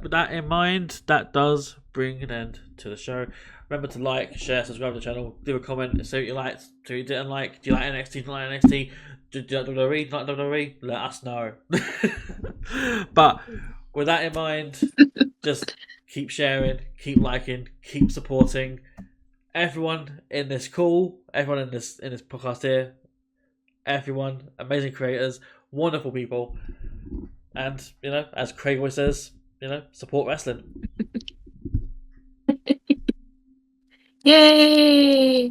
with that in mind, that does bring an end to the show. Remember to like, share, subscribe to the channel, leave a comment, say what you liked, say what you didn't like. Do you like NXT? Do you like NXT? Do you like WWE? Not WWE? Let us know. But with that in mind, just keep sharing, keep liking, keep supporting everyone in this call, everyone in this podcast here, everyone, amazing creators, wonderful people, and as Craig always says, support wrestling. Yay!